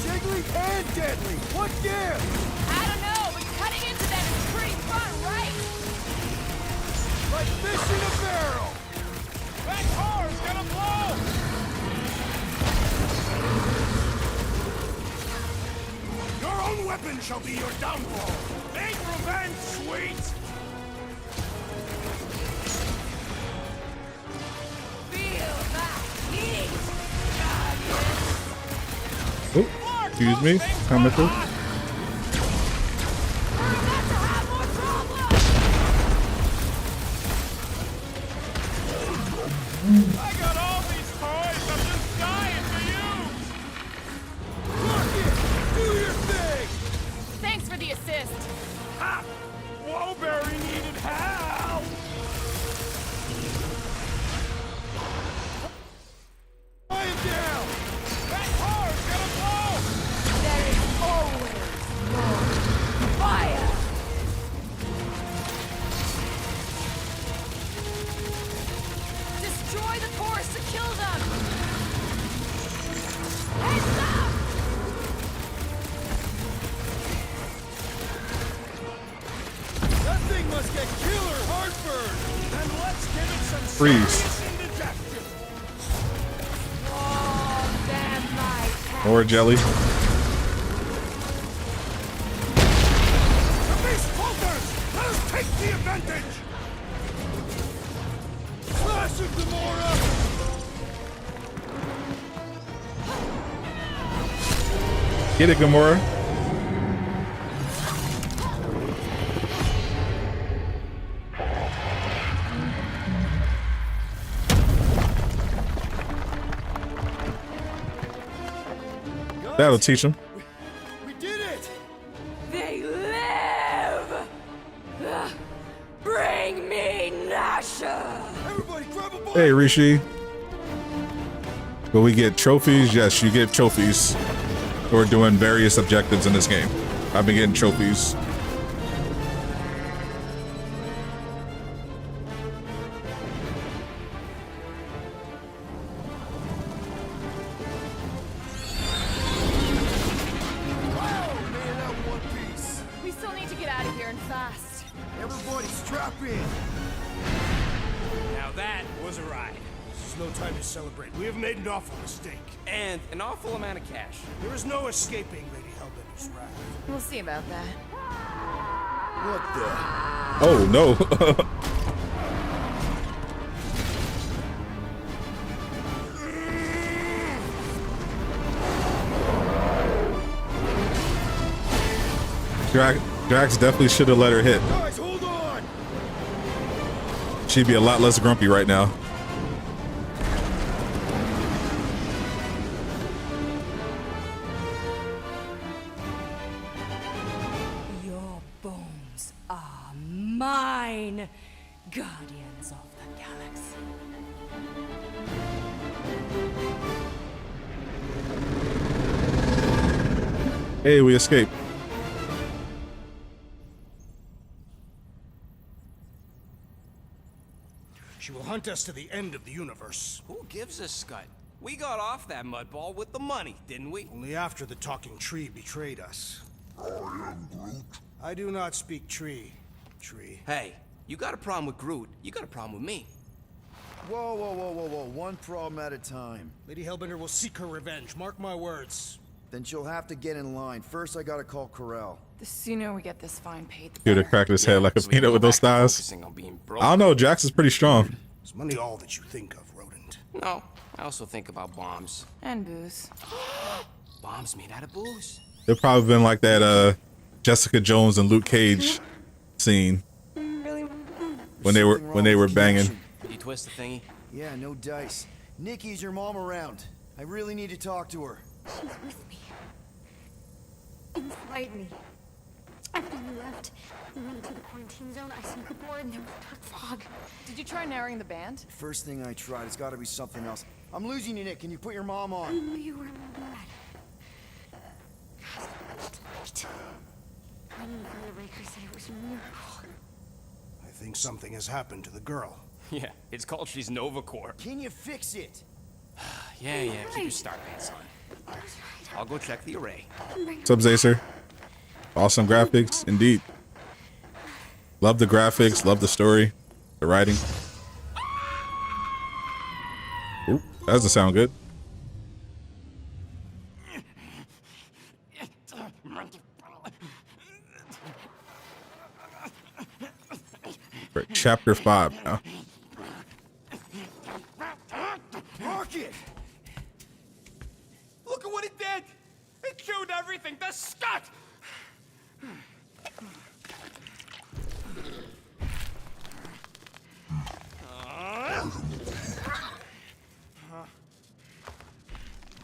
Jiggly and deadly. What gives? I don't know, but cutting into them is pretty fun, right? Like fish in a barrel. That car's gonna blow! weapon shall be your downfall. Make revenge sweet! Feel that heat, Guardians! Oh, excuse me. Commenter. We're about to have more problems! I got all these toys, I'm just dying for you! Rocket, do your thing! Thanks for the assist. Ha! Woberry needed help! Fire down! That car's gonna blow! There is always more fire! Destroy the cores to kill them. Heads up! That thing must get killer heartburn! Then let's give it some Freeze. serious indigestion! Oh, damn my cat! Or jelly. The beast falters! Let us take the advantage! Flash of Gamora! Get it, Gamora. That'll teach him. We did it! They live! Bring me Nasha! Everybody grab a ball! Hey, Rishi. Will we get trophies? Yes, you get trophies for doing various objectives in this game. I've been getting trophies. We still need to get out of here and fast. Everybody strap in. Now that was a ride. This is no time to celebrate. We have made an awful mistake. And an awful amount of cash. There is no escaping Lady Hellbender's wrath. We'll see about that. What the? Oh no. Drax definitely should have let her hit. Guys, hold on! She'd be a lot less grumpy right now. Your bones are mine, Guardians of the Galaxy. Hey, we escaped. She will hunt us to the end of the universe. Who gives a scut? We got off that mudball with the money, didn't we? Only after the talking tree betrayed us. I am Groot. I do not speak tree. Hey, you got a problem with Groot, you got a problem with me. Whoa, whoa, whoa, whoa, whoa. One problem at a time. Lady Hellbender will seek her revenge. Mark my words. Then she'll have to get in line. First, I gotta call Corel. The sooner we get this fine paid, the He would better. have cracked his head like a So we can peanut go with those back to thighs. focusing on being broke. I don't know. Jax is pretty strong. Is money all that you think of, rodent? No, I also think about bombs. And booze. Bombs made out of booze. It'd probably been like that Jessica Jones and Luke Cage scene when they were banging. Did you twist the thingy? Yeah, no dice. Nikki's your mom around. I really need to talk to her. She's with me. Inside me. After you left, we went into the quarantine zone. I seen the board and there was dark fog. Did you try narrowing the band? First thing I tried, it's gotta be something else. I'm losing you, Nick. Can you put your mom I on? knew you were in my blood. Tonight. I knew the Breaker said it was a miracle. I think something has happened to the girl. Yeah, it's called She's Nova Corps. Can you fix it? Yeah, keep your star pants on. I'll go check the array. What's up, Zacer? Awesome graphics, indeed. Love the graphics, love the story, the writing. Ooh, that doesn't sound good. chapter 5 now. Rocket! Look at what it did! It chewed everything! The scut!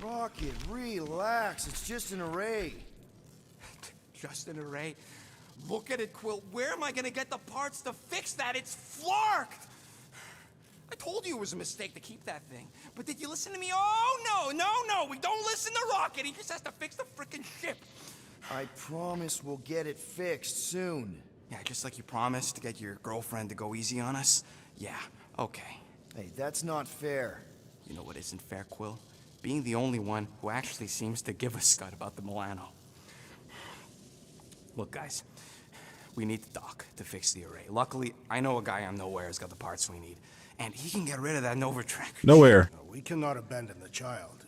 Rocket, relax. It's just an array. Just an array? Look at it, Quill. Where am I gonna get the parts to fix that? It's flarked! I told you it was a mistake to keep that thing. But did you listen to me? Oh, no! We don't listen to Rocket. He just has to fix the frickin' ship. I promise we'll get it fixed soon. Yeah, just like you promised to get your girlfriend to go easy on us? Yeah, okay. Hey, that's not fair. You know what isn't fair, Quill? Being the only one who actually seems to give a scut about the Milano. Look, guys, we need the dock to fix the array. Luckily, I know a guy on Nowhere has got the parts we need. And he can get rid of that Novatrack. Nowhere. We cannot abandon the child.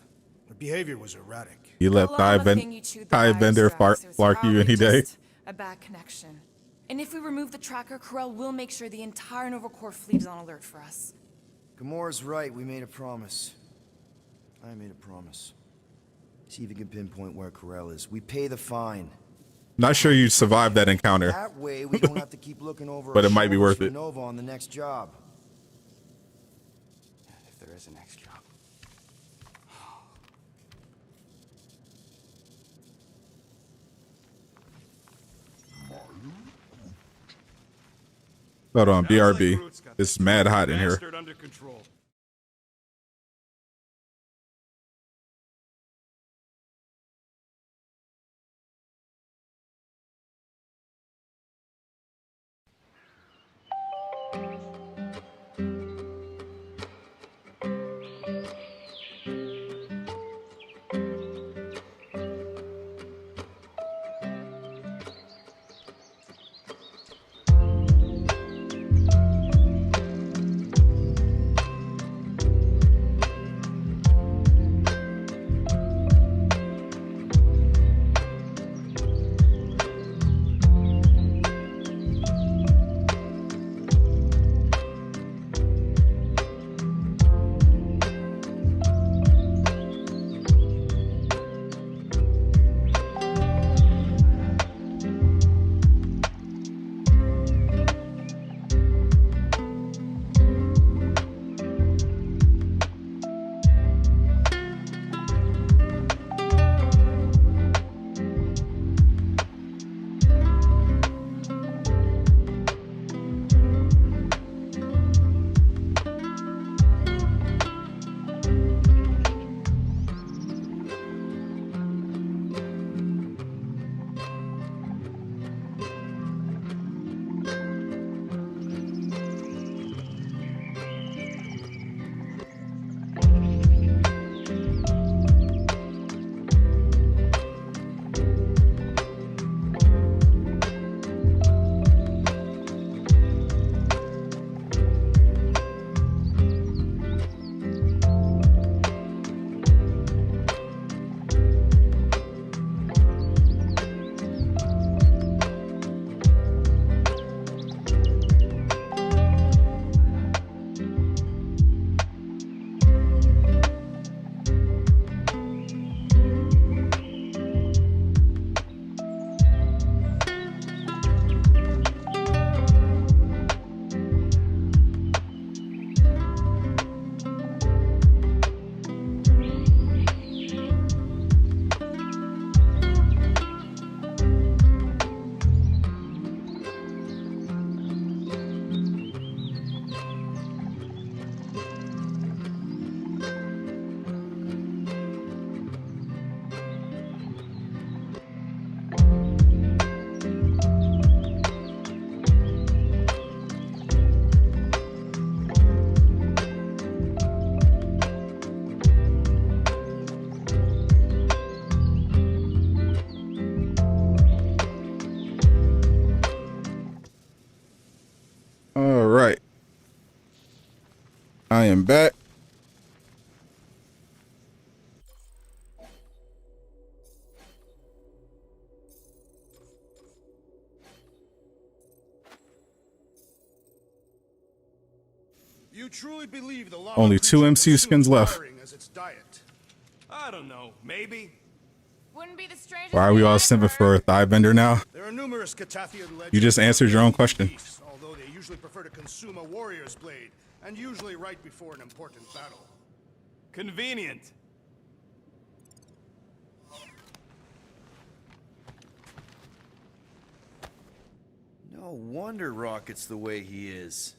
Her behavior was erratic. You let Ty Bender flark you any day. A bad connection. And if we remove the tracker, Corel will make sure the entire Nova Corps fleet is on alert for us. Gamora's right. We made a promise. I made a promise. See if you can pinpoint where Corel is. We pay the fine. Not sure you survived that encounter. That way we don't have to keep looking over But our it might be shoulders worth for it. Nova on the next job. If there is a next job. Hold on, BRB. It's mad hot in here. Bastard under control. I am back. you truly believe the llama Only 2 creature MC skins consumes left. wiring as its diet? I don't know, maybe. Wouldn't be the strangest Why are we thing all I've simping heard. for a thigh bender now? There are numerous Catathian legends. You just answered your own question. Beasts, although they usually prefer to consume a warrior's blade, and usually right before an important battle. Convenient. No wonder Rocket's the way he is.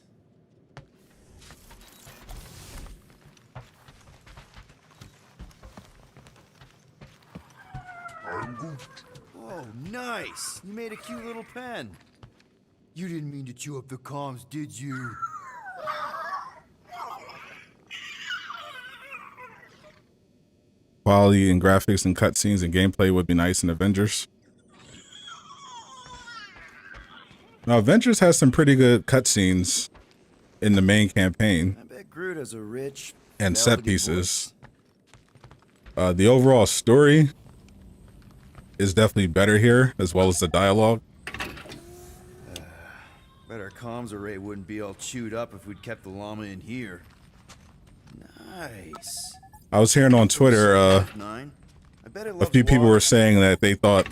Oh, nice! You made a cute little pen. You didn't mean to chew up the comms, did you? Quality and graphics and cutscenes and gameplay would be nice in Avengers. Now, Avengers has some pretty good cutscenes in the main campaign I bet Groot has a rich and set melody pieces. The overall story is definitely better here, as well as the dialogue. Bet our comms array wouldn't be all chewed up if we'd kept the llama in here. Nice. I was hearing on Twitter, I bet it a loves few people water. were saying that they thought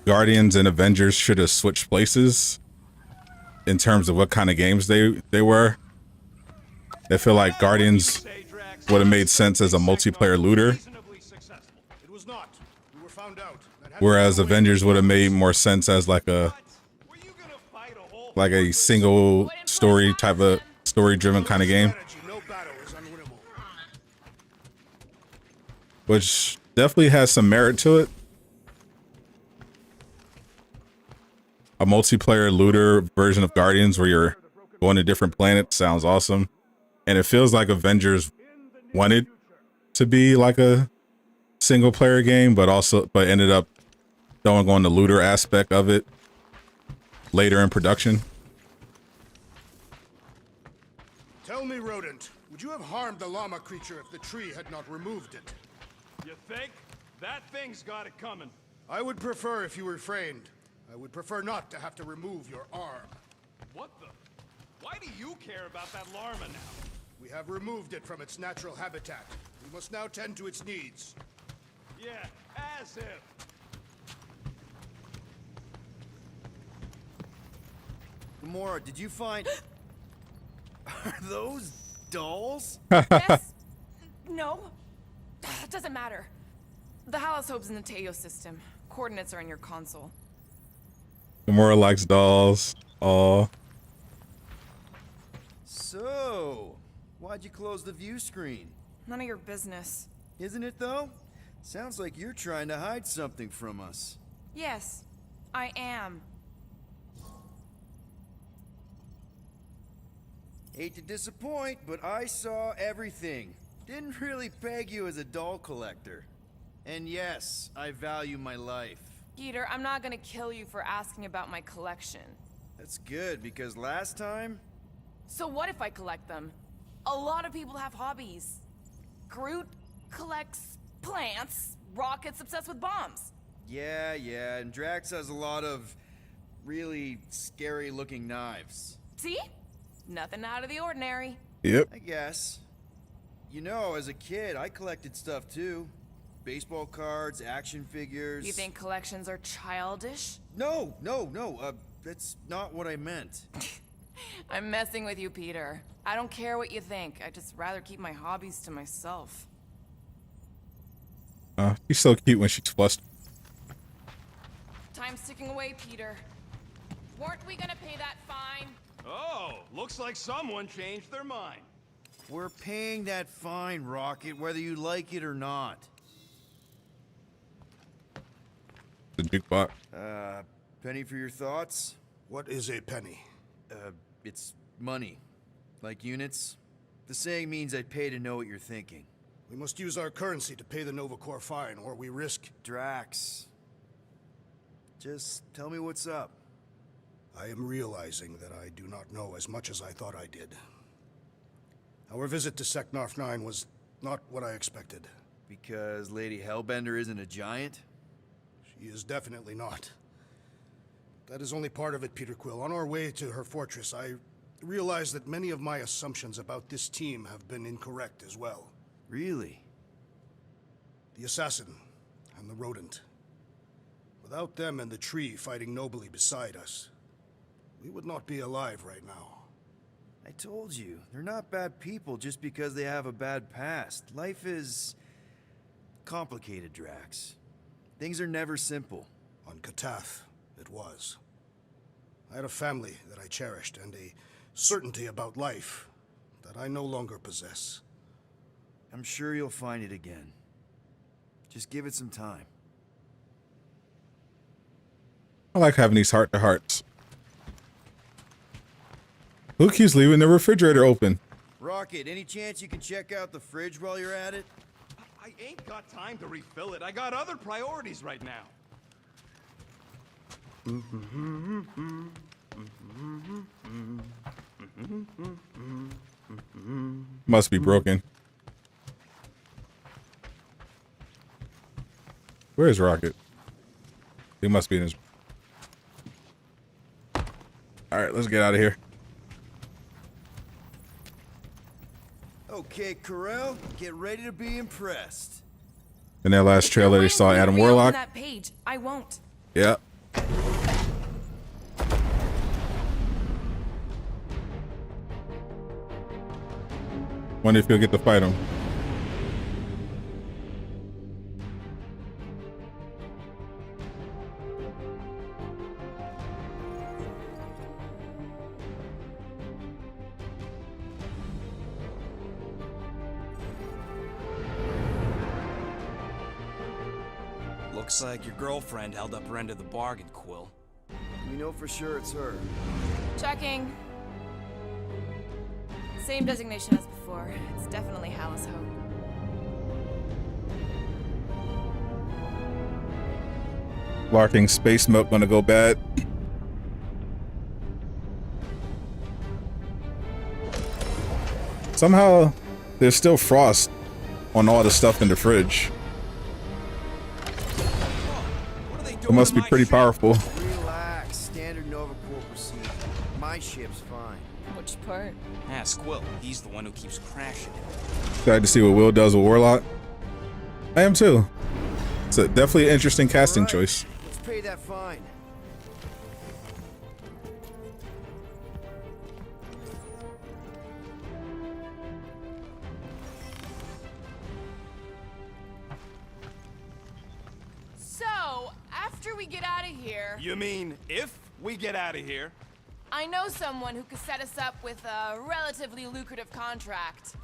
Guardians and Avengers should have switched places in terms of what kind of games they were. They feel like Guardians would have made sense as a multiplayer looter, It was not. We were found out. whereas Avengers would have made more sense as like a single story type of story-driven kind of game, No battle is unwinnable. which definitely has some merit to it. A multiplayer looter version of Guardians where you're going to different planets sounds awesome. And it feels like Avengers wanted to be like a single player game, but ended up throwing on the looter aspect of it later in production. Tell me, rodent, would you have harmed the llama creature if the tree had not removed it? You think? That thing's got it coming. I would prefer if you refrained. I would prefer not to have to remove your arm. What the? Why do you care about that llama now? We have removed it from its natural habitat. We must now tend to its needs. Yeah, as if. Gamora, did you find... Are those dolls? Yes. No. It doesn't matter. The Halosobe's in the Teo system. Coordinates are in your console. Gamora likes dolls. Aw. So, why'd you close the view screen? None of your business. Isn't it though? Sounds like you're trying to hide something from us. Yes, I am. Hate to disappoint, but I saw everything. Didn't really peg you as a doll collector. And yes, I value my life. Peter, I'm not gonna kill you for asking about my collection. That's good, because last time... So what if I collect them? A lot of people have hobbies. Groot collects plants, Rocket's obsessed with bombs. Yeah, and Drax has a lot of really scary-looking knives. See? Nothing out of the ordinary. Yep. I guess. You know, as a kid, I collected stuff too. Baseball cards, action figures... You think collections are childish? No, that's not what I meant. I'm messing with you, Peter. I don't care what you think. I'd just rather keep my hobbies to myself. She's so cute when she's flustered. Time's ticking away, Peter. Weren't we gonna pay that fine? Oh, looks like someone changed their mind. We're paying that fine, Rocket, whether you like it or not. The jukebox. Penny for your thoughts? What is a penny? It's money. Like units. The saying means I'd pay to know what you're thinking. We must use our currency to pay the Nova Corps fine, or we risk... Drax. Just tell me what's up. I am realizing that I do not know as much as I thought I did. Our visit to Seknarf 9 was not what I expected. Because Lady Hellbender isn't a giant? She is definitely not. That is only part of it, Peter Quill. On our way to her fortress, I realize that many of my assumptions about this team have been incorrect as well. Really? The assassin and the rodent. Without them and the tree fighting nobly beside us, we would not be alive right now. I told you, they're not bad people just because they have a bad past. Life is complicated, Drax. Things are never simple. On Katath, it was. I had a family that I cherished and a certainty about life that I no longer possess. I'm sure you'll find it again. Just give it some time. I like having these heart-to-hearts. Who keeps leaving the refrigerator open? Rocket, any chance you can check out the fridge while you're at it? I ain't got time to refill it. I got other priorities right now. Must be broken. Where is Rocket? He must be in his... Alright, let's get out of here. Okay, Corel, get ready to be impressed. In that last trailer, they saw Adam Warlock. That page. I won't. Yeah. Wonder if you'll get to fight him. Looks like your girlfriend held up her end of the bargain, Quill. We know for sure it's her. Checking. Same designation as before. It's definitely Hallis Hope. Larking space milk gonna go bad. Somehow, there's still frost on all the stuff in the fridge. It must be pretty powerful. Relax, standard Nova Corps procedure. My ship's fine. Which part? Ask Quill. He's the one who keeps crashing it. Excited to see what Will does with Warlock. I am too. It's definitely an interesting casting choice. Let's pay that fine. So, after we get out of here, You mean if we get out of here? I know someone who could set us up with a relatively lucrative contract.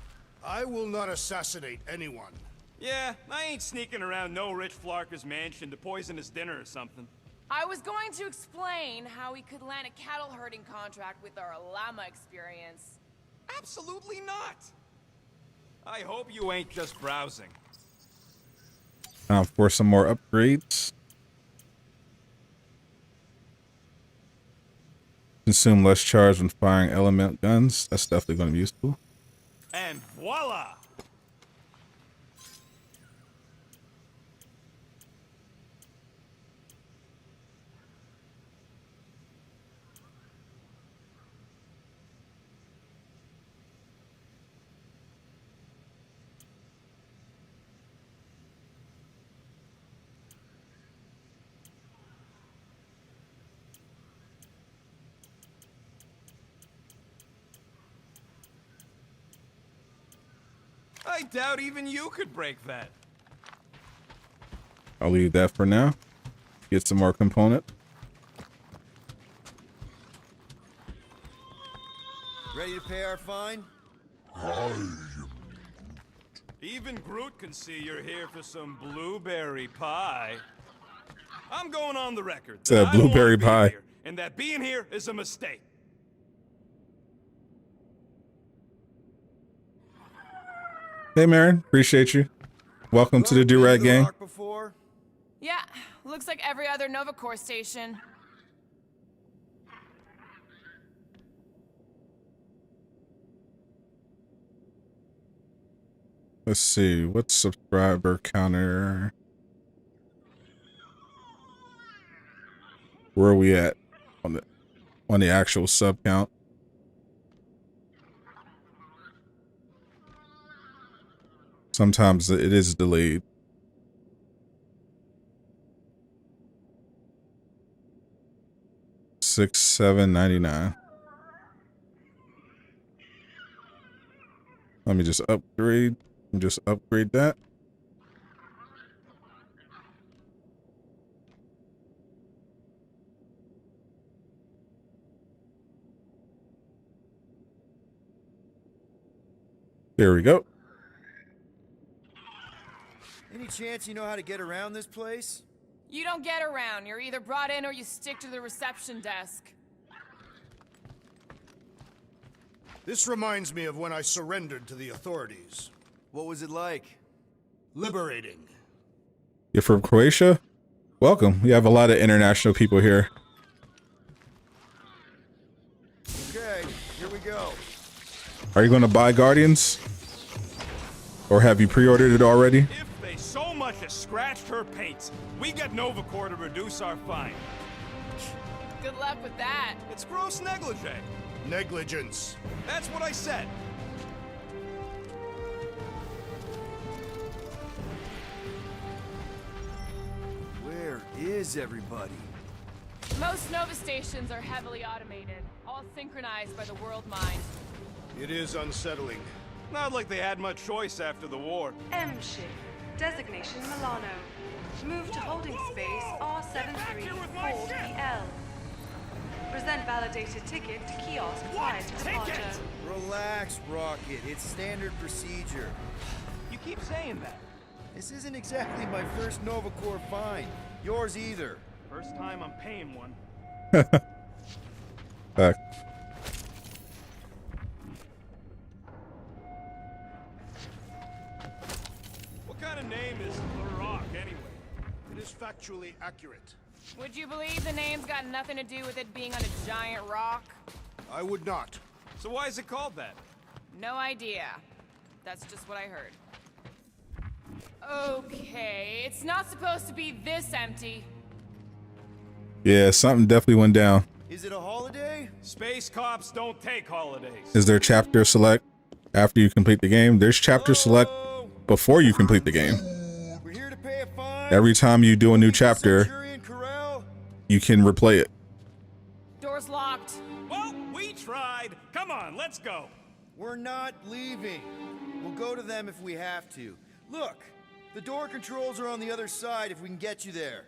I will not assassinate anyone. Yeah, I ain't sneaking around no rich Flarker's mansion to poison his dinner or something. I was going to explain how we could land a cattle herding contract with our llama experience. Absolutely not. I hope you ain't just browsing. Now for some more upgrades. Consume less charge when firing element guns. That's definitely going to be useful. And voila! I doubt even you could break that. I'll leave that for now. Get some more component. Ready to pay our fine? Even Groot can see you're here for some blueberry pie. I'm going on the record. It's a that I don't wanna blueberry be pie. here, and that being here is a mistake. Hey, Marin. Appreciate you. Welcome to the Do-Rag Gang. Before? Yeah, looks like every other Nova Corps station. Let's see. What's subscriber counter? Where are we at on the actual sub count? Sometimes it is delayed. $6,799. Let me just upgrade. Just upgrade that. There we go. Any chance you know how to get around this place? You don't get around. You're either brought in or you stick to the reception desk. This reminds me of when I surrendered to the authorities. What was it like? Liberating. You're from Croatia? Welcome. We have a lot of international people here. Okay, here we go. Are you going to buy Guardians? Or have you pre-ordered it already? If they so much as scratched her paint, we get Novacor to reduce our fine. Good luck with that. It's gross negligee. Negligence. That's what I said. Where is everybody? Most Nova stations are heavily automated, all synchronized by the world mind. It is unsettling. Not like they had much choice after the war. M ship. Designation Milano. Move to holding space R734PL. Present validated ticket to kiosk prior to departure. Relax, Rocket. It's standard procedure. You keep saying that. This isn't exactly my first Novacor find. Yours either. First time I'm paying one. Back. What kind of name is The Rock, anyway? It is factually accurate. Would you believe the name's got nothing to do with it being on a giant rock? I would not. So why is it called that? No idea. That's just what I heard. Okay, it's not supposed to be this empty. Yeah, something definitely went down. Is it a holiday? Space cops don't take holidays. Is there chapter select after you complete the game? There's chapter select before you complete the game. We're here to pay a fine. Every time you do a new chapter, you can replay it. Door's locked. Well, we tried. Come on, let's go. We're not leaving. We'll go to them if we have to. Look, the door controls are on the other side if we can get you there.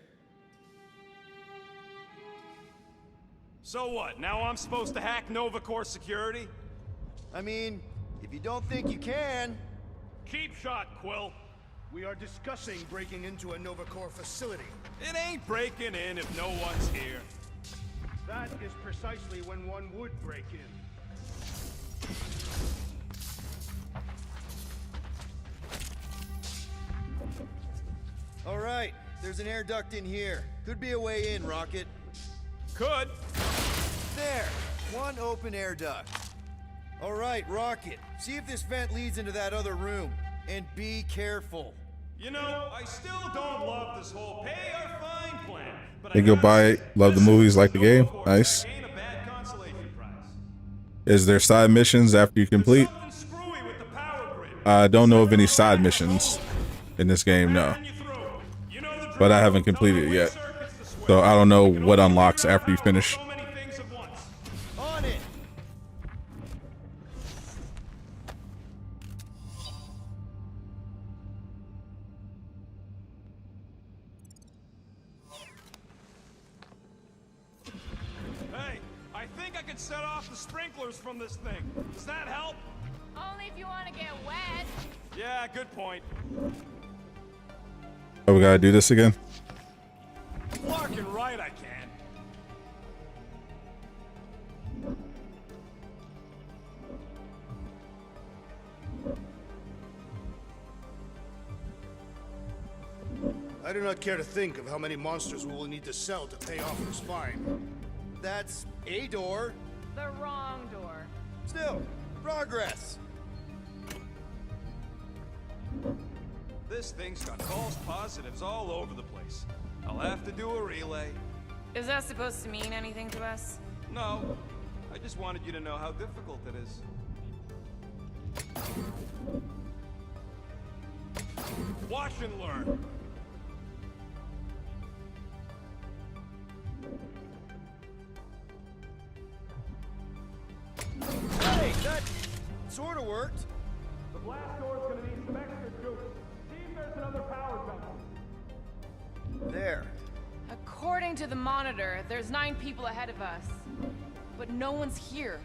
So what? Now I'm supposed to hack Novacor security? I mean, if you don't think you can... Cheap shot, Quill. We are discussing breaking into a Novacor facility. It ain't breaking in if no one's here. That is precisely when one would break in. All right, there's an air duct in here. Could be a way in, Rocket. Could. There, one open air duct. All right, Rocket, see if this vent leads into that other room. And be careful. You know, I still don't love this whole pay or fine plan. But They go buy it. Love the movies, like the game. Nice. Is there side missions after you complete? I don't know of any side missions in this game, no. But I haven't completed it yet. So I don't know what unlocks after you finish. On it. Hey, I think I could set off the sprinklers from this thing. Does that help? Only if you want to get wet. Yeah, good point. Oh, we gotta do this again? Fucking right I can. I do not care to think of how many monsters we will need to sell to pay off this fine. That's a door. The wrong door. Still, progress. This thing's got false positives all over the place. I'll have to do a relay. Is that supposed to mean anything to us? No, I just wanted you to know how difficult it is. Watch and learn. Hey, that sort of worked. The blast door's gonna need some extra juice. See if there's another power jump. There. According to the monitor, there's 9 people ahead of us. But no one's here.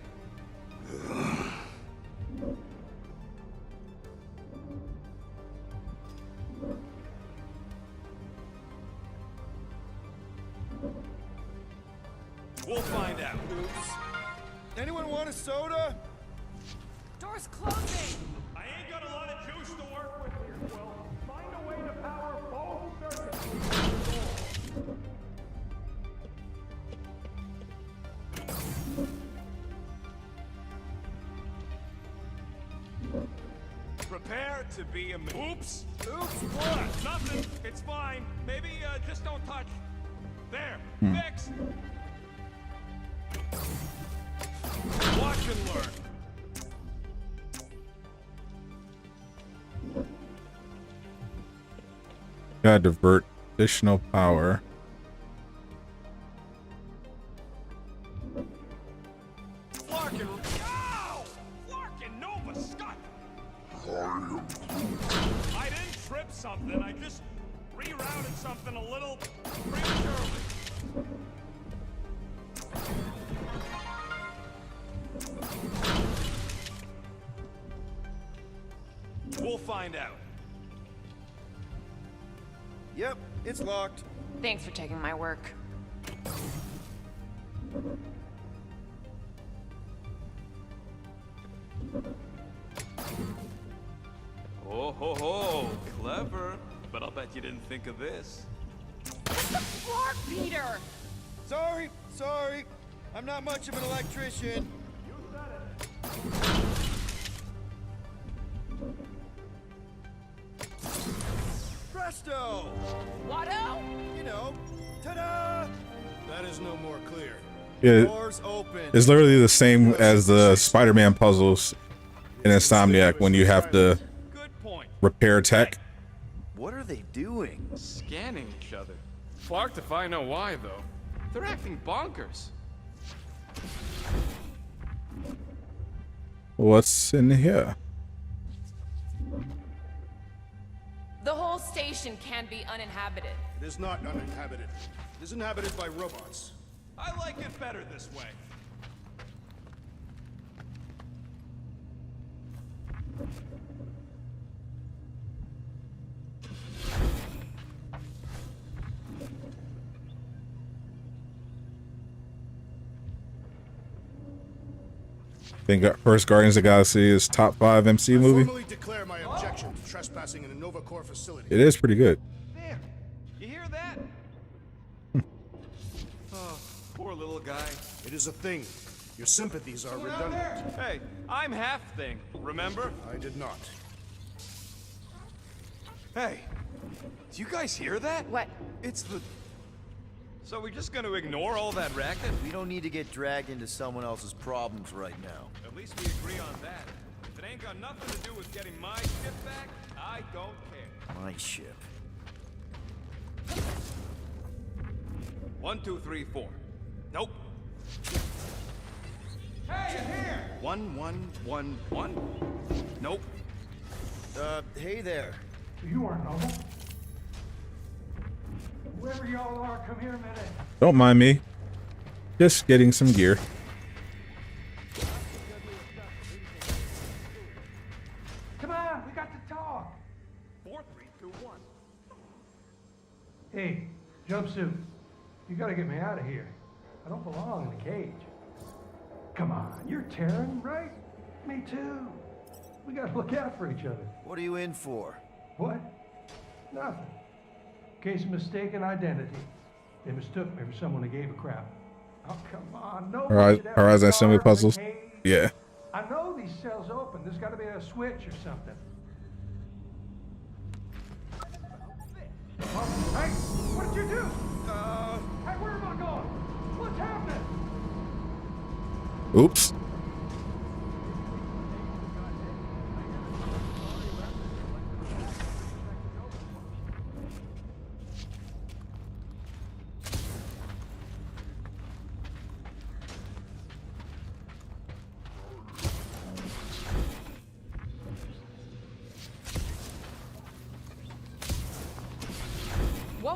We'll find out. Oops. Anyone want a soda? Door's closing! I ain't got a lot of juice to work with here, Quill. Find a way to power both circuits. Prepare to be a... Oops! Oops, what? Nothing. It's fine. Maybe, just don't touch. There. Fixed. Watch and learn. Gotta divert additional power. Flarkin. Ow! Flarkin Nova Scott! I didn't trip something. I just rerouted something a little prematurely. We'll find out. Yep, it's locked. Thanks for taking my work. Oh ho ho, clever. But I'll bet you didn't think of this. Flark, Peter! Sorry. I'm not much of an electrician. You said it. Presto! Watto? You know, ta-da! That is no more clear. Yeah, Doors open. it's literally the same as the Spider-Man puzzles in Insomniac when you have to repair tech. What are they doing? Scanning each other. Flarked if I know why, though. They're acting bonkers. What's in here? The whole station can be uninhabited. It is not uninhabited. It is inhabited by robots. I like it better this way. Think first Guardians of the Galaxy is top 5 MCU movie. Formally declare my objection to trespassing in a Nova Corps facility. It is pretty good. There. You hear that? Oh, poor little guy. It is a thing. Your sympathies are Someone out redundant. there? Hey, I'm half thing, remember? I did not. Hey, do you guys hear that? What? It's the... So we're just gonna ignore all that racket? We don't need to get dragged into someone else's problems right now. At least we agree on that. If it ain't got nothing to do with getting my ship back, I don't care. My ship. 1, 2, 3, 4. Nope. Hey, you're here! 1, 1, 1, 1. Nope. Hey there. You aren't Nova. Whoever y'all are, come here a minute. Don't mind me. Just getting some gear. Come on, we got to talk. 4, 3, 2, 1. Hey, jumpsuit. You gotta get me out of here. I don't belong in a cage. Come on, you're Terran, right? Me too. We gotta look out for each other. What are you in for? What? Nothing. Case of mistaken identity. They mistook me for someone who gave a crap. Oh, come on. No. Horizon assembly puzzles. Yeah. I know these cells open. There's got to be a switch or something. Hey, what did you do? Hey, where am I going? What's happening? Oops.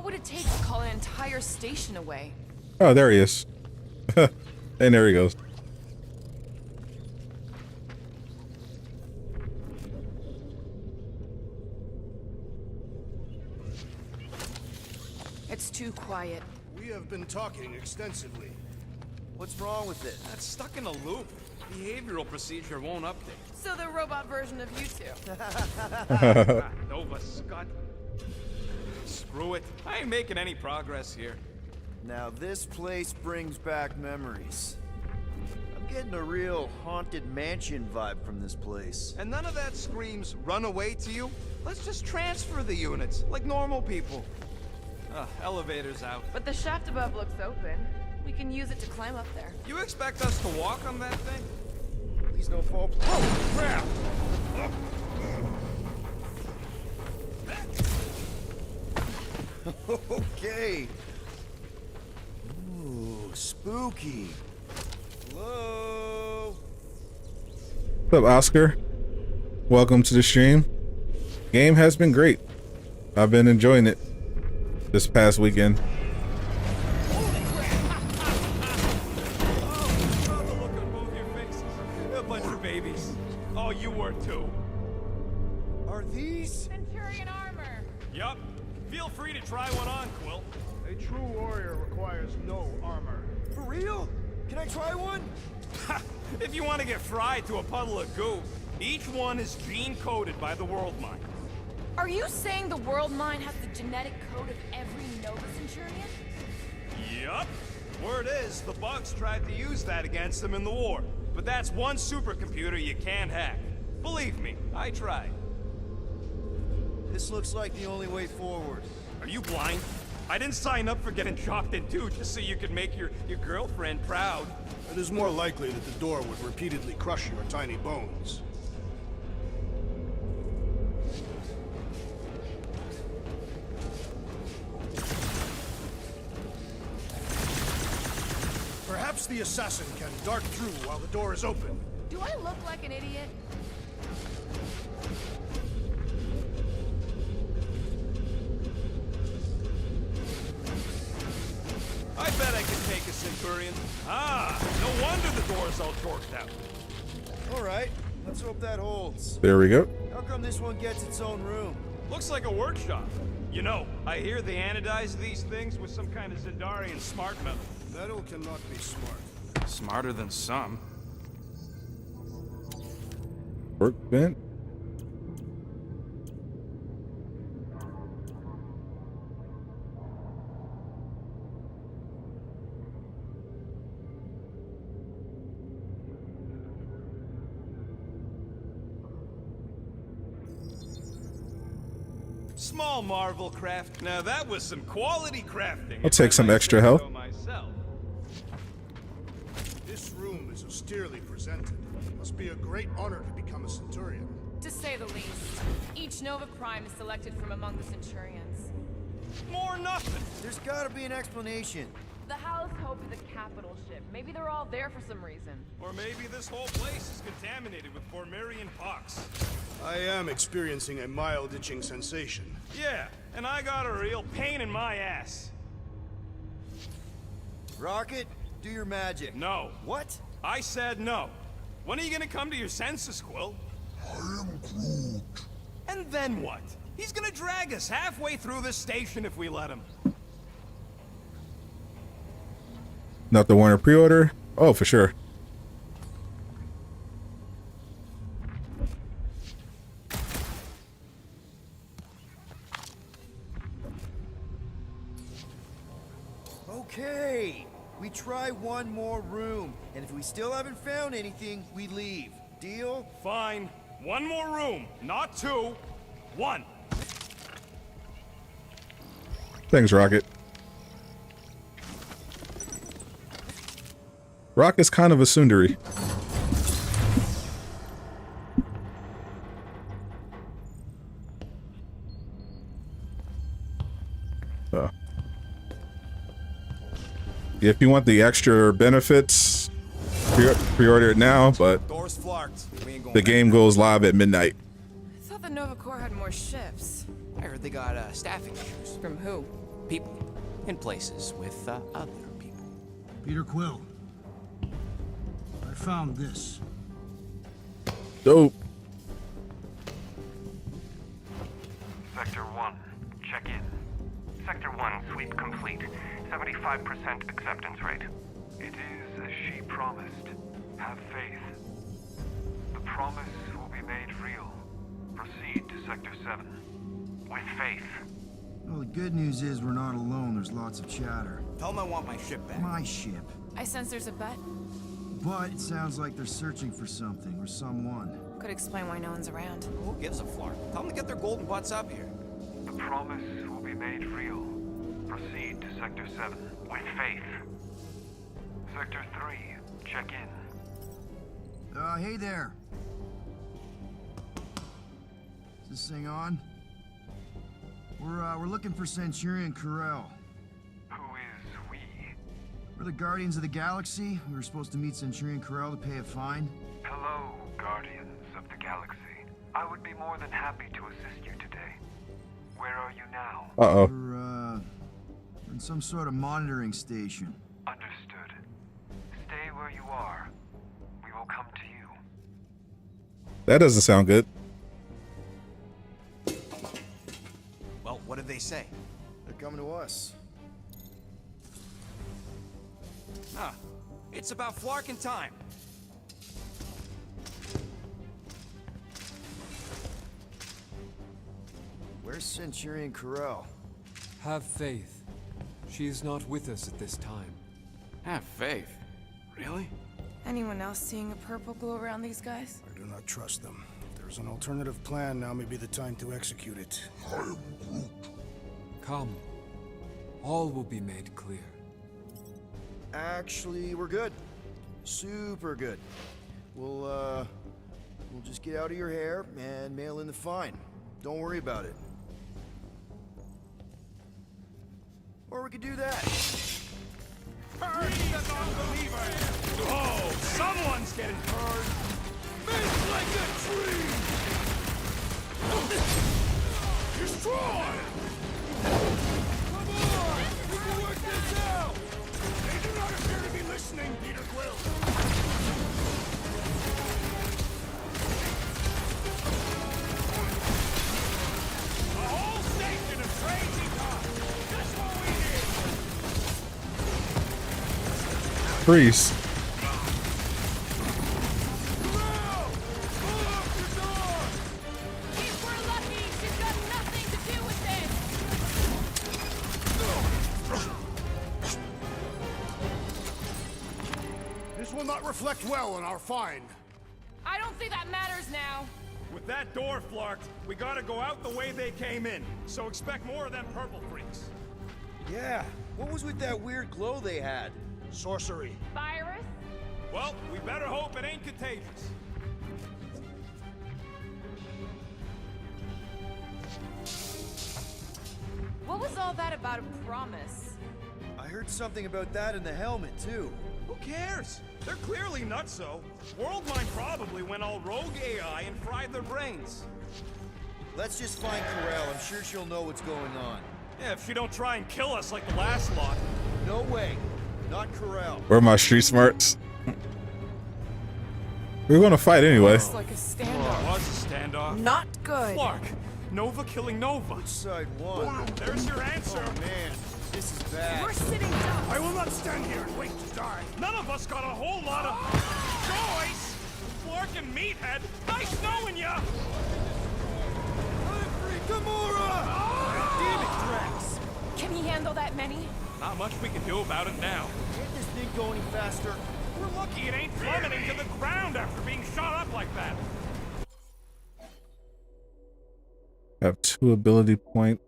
What would it take to call an entire station away? Oh, there he is. And there he goes. It's too quiet. We have been talking extensively. What's wrong with it? That's stuck in a loop. Behavioral procedure won't update. So the robot version of you two. Nova Scott. Screw it. I ain't making any progress here. Now this place brings back memories. I'm getting a real haunted mansion vibe from this place. And none of that screams run away to you? Let's just transfer the units, like normal people. Elevator's out. But the shaft above looks open. We can use it to climb up there. You expect us to walk on that thing? Please don't fall. Oh, crap! Okay. Ooh, spooky. Hello? What's up, Oscar? Welcome to the stream. Game has been great. I've been enjoying it this past weekend. A bunch of babies. Oh, you were too. Are these? Centurion armor. Yup. Feel free to try one on, Quill. A true warrior requires no armor. For real? Can I try one? If you want to get fried to a puddle of goo, each one is gene-coded by the World Mind. Are you saying the World Mind has the genetic code of every Nova Centurion? Yup. Word is, the Bugs tried to use that against them in the war. But that's one supercomputer you can't hack. Believe me, I tried. This looks like the only way forward. Are you blind? I didn't sign up for getting chopped in two just so you could make your girlfriend proud. It is more likely that the door would repeatedly crush your tiny bones. Perhaps the assassin can dart through while the door is open. Do I look like an idiot? I bet I can take a Centurion. Ah, no wonder the door's all torqued out. All right, let's hope that holds. There we go. How come this one gets its own room? Looks like a workshop. You know, I hear they anodize these things with some kind of Zendarian smart metal. Metal cannot be smart. Smarter than some. Workbench. Small marvel craft. Now that was some quality crafting. I'll take some extra help. Myself. This room is austerely presented. It must be a great honor to become a Centurion. To say the least. Each Nova Prime is selected from among the Centurions. More nothing. There's gotta be an explanation. The Howl's Hope is a capital ship. Maybe they're all there for some reason. Or maybe this whole place is contaminated with Formarian pox. I am experiencing a mild itching sensation. Yeah, and I got a real pain in my ass. Rocket, do your magic. No. What? I said no. When are you gonna come to your senses, Quill? I am Groot. And then what? He's gonna drag us halfway through this station if we let him. Not the Warner pre-order? Oh, for sure. Okay, we try one more room, and if we still haven't found anything, we leave. Deal? Fine. One more room, not two. One. Thanks, Rocket. Rocket's kind of a tsundere. If you want the extra benefits, pre-order it now, but Door's flarked. We ain't going the game goes live at midnight. I thought the Nova Corps had more ships. I heard they got staffing issues. From who? people in places with other people. Peter Quill, I found this. Dope. Sector 1, check in. Sector 1, sweep complete. 75% acceptance rate. It is as she promised. Have faith. The promise will be made real. Proceed to Sector 7. With faith. Well, the good news is we're not alone. There's lots of chatter. Tell them I want my ship back. My ship. I sense there's a bet. But it sounds like they're searching for something or someone. Could explain why no one's around. Who gives a flark? Tell them to get their golden butts up here. The promise will be made real. Proceed to Sector 7. With faith. Sector 3, check in. Hey there. Is this thing on? We're looking for Centurion Carell. Who is we? We're the Guardians of the Galaxy. We were supposed to meet Centurion Carell to pay a fine. Hello, Guardians of the Galaxy. I would be more than happy to assist you today. Where are you now? Uh-oh. We're in some sort of monitoring station. Understood. Stay where you are. We will come to you. That doesn't sound good. Well, what did they say? They're coming to us. Ah, it's about flarking time. Where's Centurion Carell? Have faith. She is not with us at this time. Have faith? Really? Anyone else seeing a purple glow around these guys? I do not trust them. If there's an alternative plan, now may be the time to execute it. Come. All will be made clear. Actually, we're good. Super good. We'll just get out of your hair and mail in the fine. Don't worry about it. Or we could do that. Oh, someone's getting burned. Bent like a tree. Destroy! Come on! We can work this out! They do not appear to be listening, Peter Quill. A whole station of crazy talk. That's what we need. Priest. If we're lucky, she's got nothing to do with this. This will not reflect well on our fine. I don't think that matters now. With that door flarked, we gotta go out the way they came in. So expect more of them purple freaks. Yeah. What was with that weird glow they had? Sorcery. Virus? Well, we better hope it ain't contagious. What was all that about a promise? I heard something about that in the helmet, too. Who cares? They're clearly nutso. Worldmind probably went all rogue AI and fried their brains. Let's just find Carell. I'm sure she'll know what's going on. Yeah, if she don't try and kill us like the last lot. No way. Not Carell. Where are my street smarts? We're gonna fight anyway. Looks like a standoff. It was a standoff. Not good. Flark. Nova killing Nova. Which side won? There's your answer. Oh, man. This is bad. We're sitting down. I will not stand here and wait to die. None of us got a whole lot of choice. Flark and Meathead. Nice knowing ya. Damn it, Drax. Can he handle that many? Not much we can do about it now. Can't this thing go any faster? We're lucky it ain't plummeting to the ground after being shot up like that. Have 2 ability points.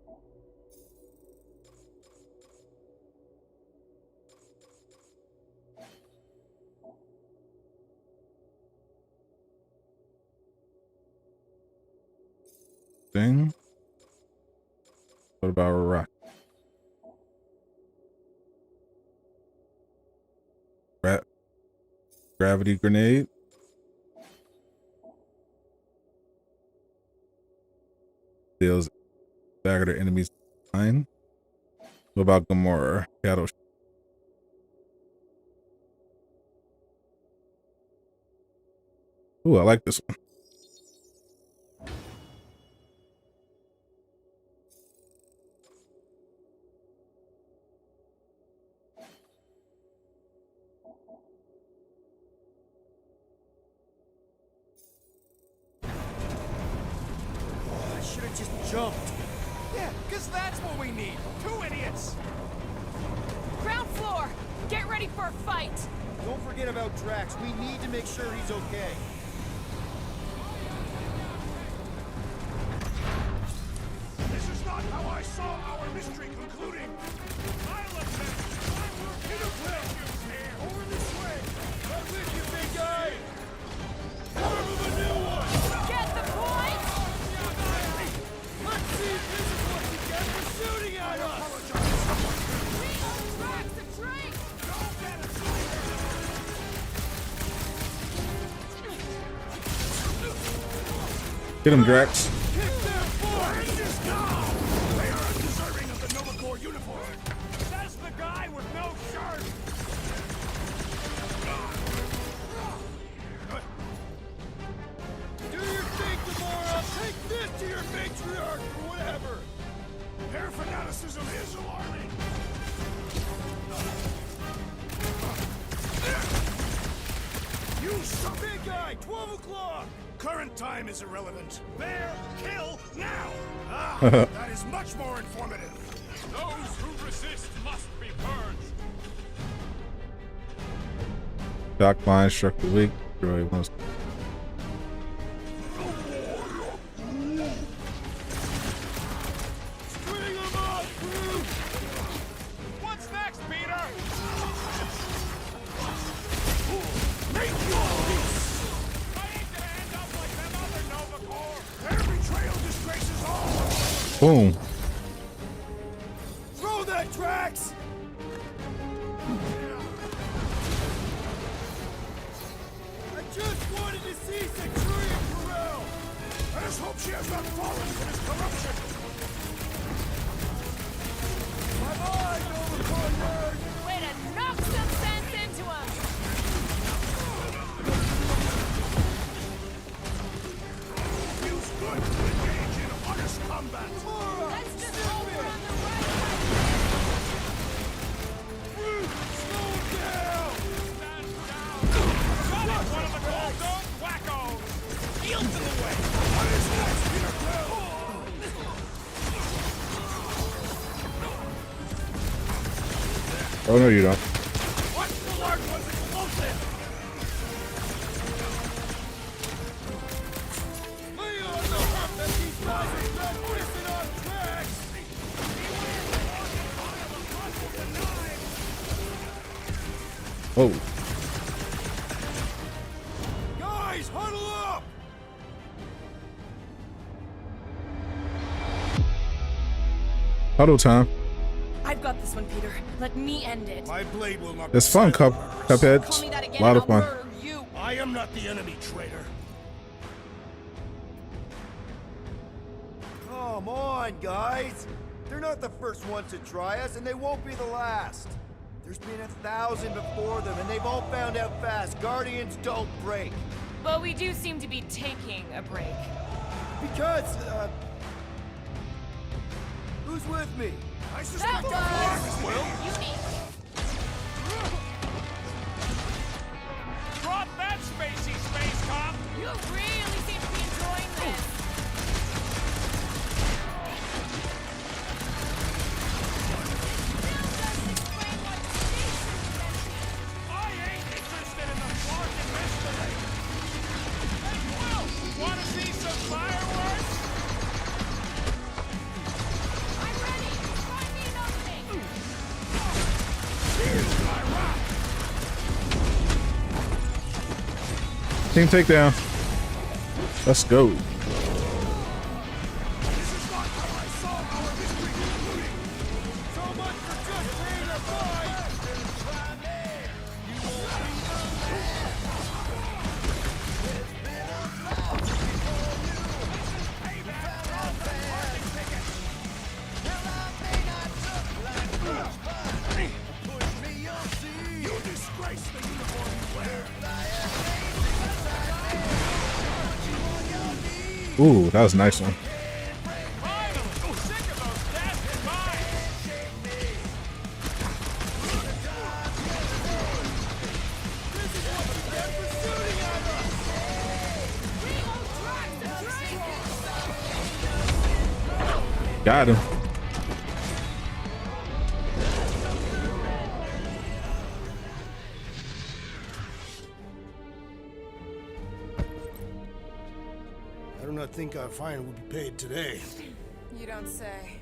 Thing. What about a rock? Gravity grenade. Deals dagger to enemies. Fine. What about Gamora? Cattle. Ooh, I like this one. I should have just jumped. Yeah, because that's what we need. 2 idiots. Ground floor! Get ready for a fight! Don't forget about Drax. We need to make sure he's okay. This is not how I saw our mystery concluding. I'll attempt. I'm working to play you here. Over this way. Right with you, big guy. Form of a new one. Get the point! Let's see if this is what you get for shooting at us! Drax, the drink! Get him, Drax. They are undeserving of the Nova Corps uniform. That's the guy with no shirt. Do your thing, Gamora! Take this to your matriarch or whatever! Their fanaticism is alarming. You son of a Big guy, 12 o'clock! Current time is irrelevant. Bear, kill, now! Ah, that is much more informative. Those who resist must be purged. Dock line struck the weak. Destroy most. String him up, crew! What's next, Peter? Make your peace! I ain't gonna end up like them other Nova Corps. Their betrayal disgraces all. Boom. Throw that, Drax! I just wanted to see Centurion Corral! Let us hope she has not fallen to this corruption. Bye-bye, Nova Corps nerd! Way to knock some sense into him! Feels good to engage in honest combat. Let's just hope we're on the right Slow down! Got it, one of the Gold Dome wackos. Yield to the way. What is next, Peter Quill? Oh no, you don't. What's the large one's explosive? Leon, no hope that these guys are done pissing off Drax! Oh, Guys, huddle up! huddle time. I've got this one, Peter. Let me end it. My blade will not. It's fun, Cuphead. Call me that again A lot and of I'll fun. murder you. I am not the enemy, traitor. Come on, guys! They're not the first ones to try us, and they won't be the last. There's been 1,000 before them, and they've all found out fast. Guardians don't break. But we do seem to be taking a break. Because, who's with me? I suspect That our alarm is Unique. Drop that spacey space cop. You really seem to be enjoying this. I ain't interested in the Clarkin mystery. Hey, Quill, wanna see some fireworks? I'm ready. Find me an opening. Team takedown. Let's go. This is not how I saw our mystery concluding. So much for just being a fight! Ooh, that was a nice one. Got him. I do not think our fine will be paid today. You don't say.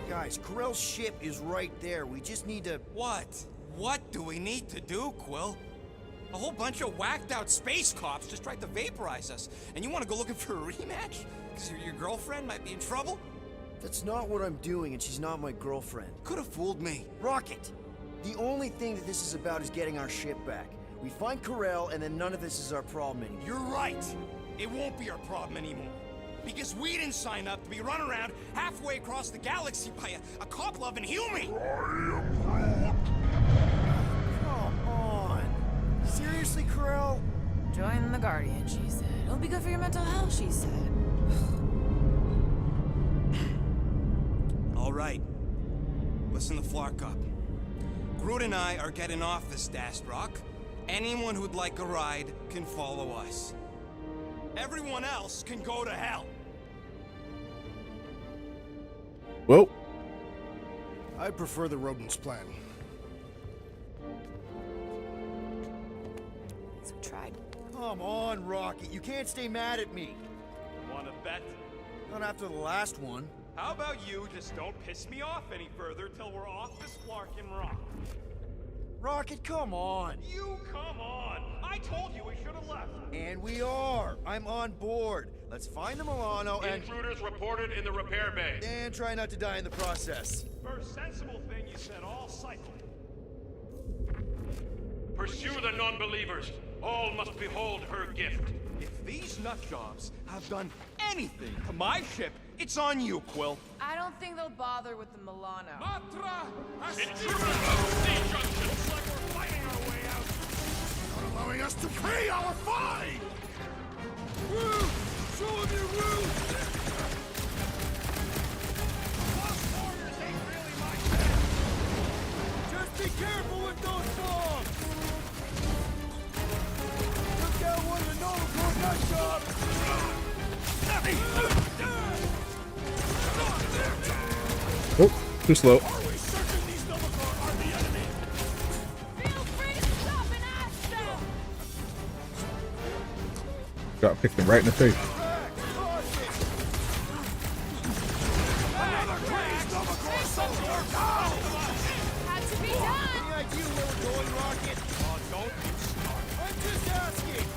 Guys, Corell's ship is right there. We just need to... What? What do we need to do, Quill? A whole bunch of whacked out space cops just tried to vaporize us. And you want to go looking for a rematch? Because your girlfriend might be in trouble? That's not what I'm doing, and she's not my girlfriend. Could have fooled me. Rocket! The only thing that this is about is getting our ship back. We find Corell, and then none of this is our problem anymore. You're right. It won't be our problem anymore. Because we didn't sign up to be run around halfway across the galaxy by a cop-loving human. Come on. Seriously, Corell? Join the Guardian, she said. It'll be good for your mental health, she said. All right. Listen to Flark up. Groot and I are getting off this Dast Rock. Anyone who'd like a ride can follow us. Everyone else can go to hell. Well, I prefer the rodent's plan. So tried. Come on, Rocket. You can't stay mad at me. Wanna bet? Not after the last one. How about you just don't piss me off any further till we're off this Flarkin' Rock? Rocket, come on. You come on! I told you we should have left. And we are. I'm on board. Let's find the Milano and... Intruders reported in the repair bay. And try not to die in the process. First sensible thing you said all cycle. Pursue the non-believers. All must behold her gift. If these nutjobs have done anything to my ship, it's on you, Quill. I don't think they'll bother with the Milano. Matra! Intruders on C-junction. Looks like we're fighting our way out. Not allowing us to pay our fine! Show them your roots! Lost warriors ain't really my thing. Just be careful with those bombs! Took down one of the Novacore nut jobs! Oh, too slow. Are we certain these Novacore are the enemy? Feel free to stop and ask them! Got kicked him right in the face. Another crazed Novacore soldier down! Had to be done! Any idea where we're going, Rocket? Oh, don't you start. I'm just asking!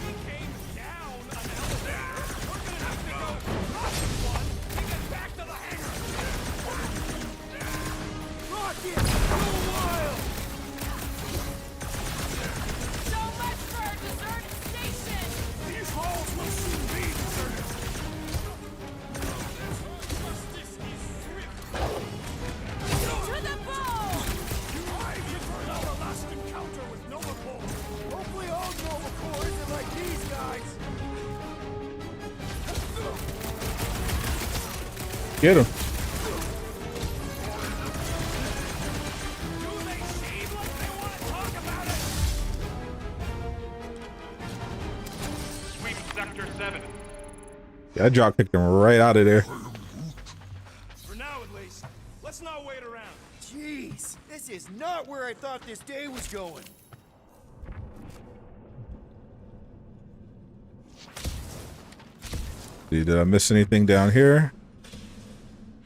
We came down an elevator. We're gonna have to go up one to get back to the hangar. Rocket! Go wild! So much for a deserted station! These halls will soon be deserted. To the ball! I prefer our last encounter with Novacore. Hopefully all Novacore isn't like these guys! Get him. Do they seem like they want to talk about it? Sweep Sector 7. Yeah, that jock kicked him right out of there. For now, at least. Let's not wait around. Jeez, this is not where I thought this day was going. Did I miss anything down here?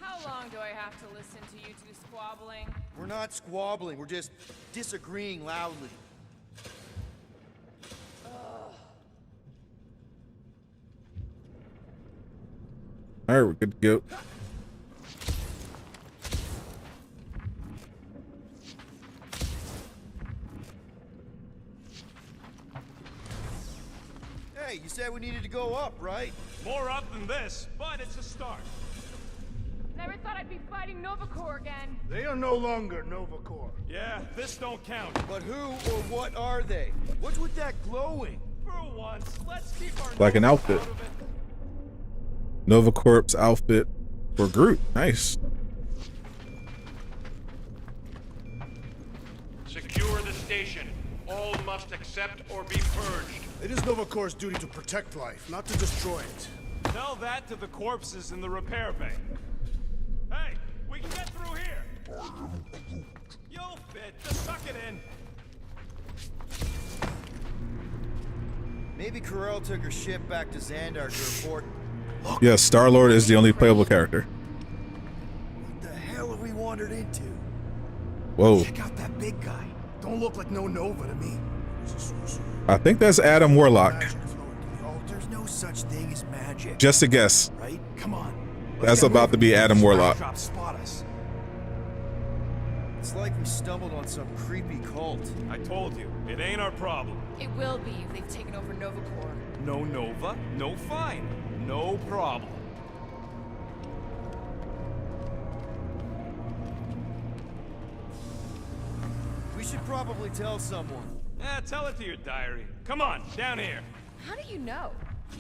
How long do I have to listen to you two squabbling? We're not squabbling, we're just disagreeing loudly. All right, we're good to go. Hey, you said we needed to go up, right? More up than this, but it's a start. Never thought I'd be fighting Novacore again. They are no longer Novacore. Yeah, this don't count. But who or what are they? What's with that glowing? For once, let's keep our Like an nose outfit. out of it. Nova Corp's outfit for Groot. Nice. Secure the station. All must accept or be purged. It is Nova Corps' duty to protect life, not to destroy it. Tell that to the corpses in the repair bay. Hey, we can get through here. You'll fit. Just suck it in. Maybe Corel took her ship back to Xandar to report. Yes, Star-Lord is the only playable character. What the hell have we wandered into? Whoa. Check out that big guy. Don't look like no Nova to me. I think that's Adam Warlock. Oh, there's no such thing as magic. Just a guess. Right? Come on. That's about to be Adam Warlock. Spot us. It's like we stumbled on some creepy cult. I told you, it ain't our problem. It will be if they've taken over Nova Corps. No Nova, no fine. No problem. We should probably tell someone. Tell it to your diary. Come on, down here. How do you know?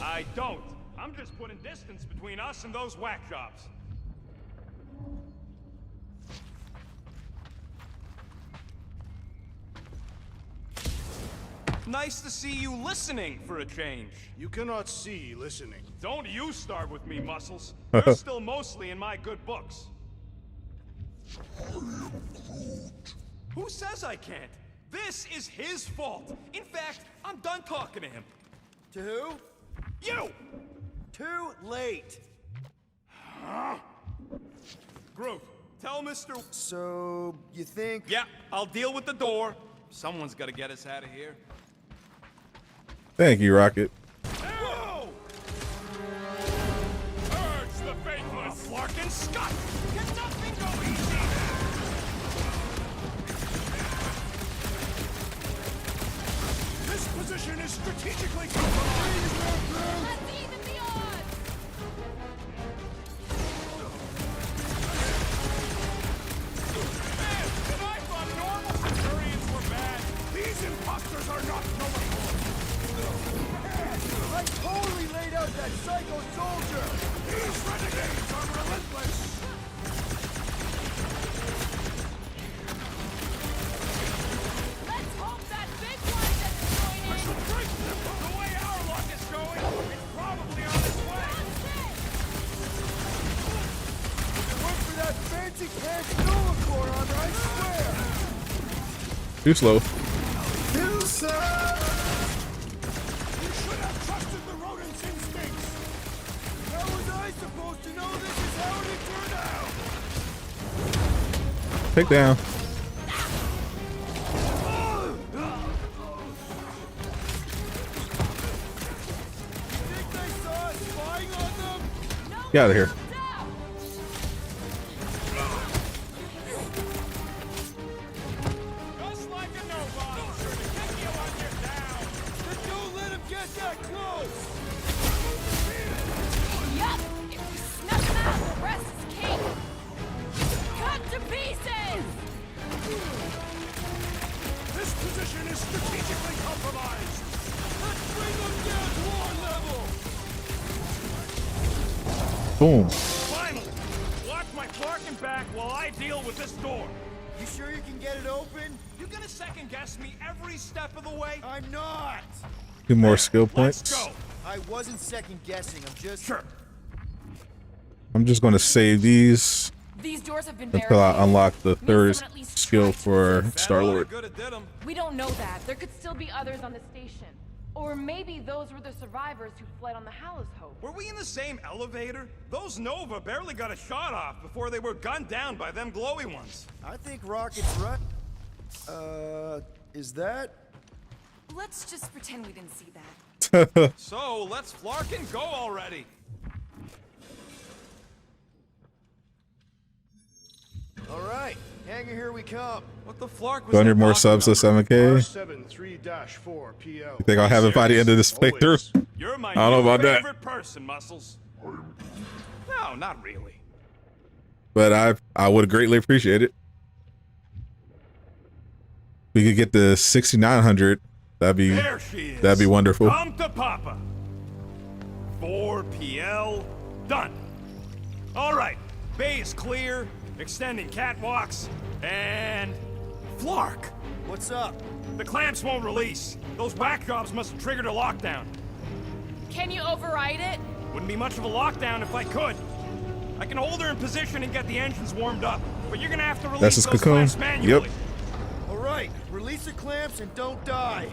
I don't. I'm just putting distance between us and those whack jobs. Nice to see you listening for a change. You cannot see listening. Don't you start with me, Muscles. You're still mostly in my good books. Who says I can't? This is his fault. In fact, I'm done talking to him. To who? You! Too late. Groot, tell Mr. So, you think? Yeah, I'll deal with the door. Someone's got to get us out of here. Thank you, Rocket. Whoa! Urge the faithless, Larkin Scott! Can nothing go easy? This position is strategically compromised. Let's even the odds! Man, if I thought normal Centurions were bad, These imposters are not Nova Corps. I totally laid out that psycho soldier! These renegades are relentless. Let's hope that big one doesn't join in! I should break them. The way our luck is going, it's probably on its way. If it weren't for that fancy pants Nova Corps on her, I swear! Too slow. You, sir! You should have trusted the rodent's instincts. How was I supposed to know this is how it turned out? Take down. Think they saw us spying on them? Get out of here. Just like a Nova officer to get you on your down. Then don't let him get that close! Yup! If we snuff him out, the rest is cake! Cut to pieces! This position is strategically compromised. Let's bring them down to our level! Boom. Finally! Watch my Flarkin back while I deal with this door. You sure you can get it open? You gonna second guess me every step of the way? I'm not! 2 more skill Let's points. go. I wasn't second guessing, I'm just... Sure. I'm just going to save these These doors have been until I barricaded. unlock the Means third someone at least skill tried to for resist. Star-Lord. Good did 'em. We don't know that. There could still be others on the station. Or maybe those were the survivors who fled on the Hallows Hope. Were we in the same elevator? Those Nova barely got a shot off before they were gunned down by them glowy ones. I think Rocket's right. Is that? Let's just pretend we didn't see that. So, let's Flarkin go already. All right, hangar, here we come. What the Flark was 200 that more box subs to number? 7K. R73-4 PL. You think I'll have it by the end of this playthrough? You're my I don't know new about that. favorite person, Muscles. No, not really. But I would greatly appreciate it. We could get the 6,900 That'd be There she is. that'd be wonderful. Come to Papa. 4 PL. Done. All right. Bay is clear. Extending catwalks. And... Flark! What's up? The clamps won't release. Those whack jobs must have triggered a lockdown. Can you override it? Wouldn't be much of a lockdown if I could. I can hold her in position and get the engines warmed up, but you're gonna have to release That's his those cocoon. clamps manually. Yep. All right, release the clamps and don't die.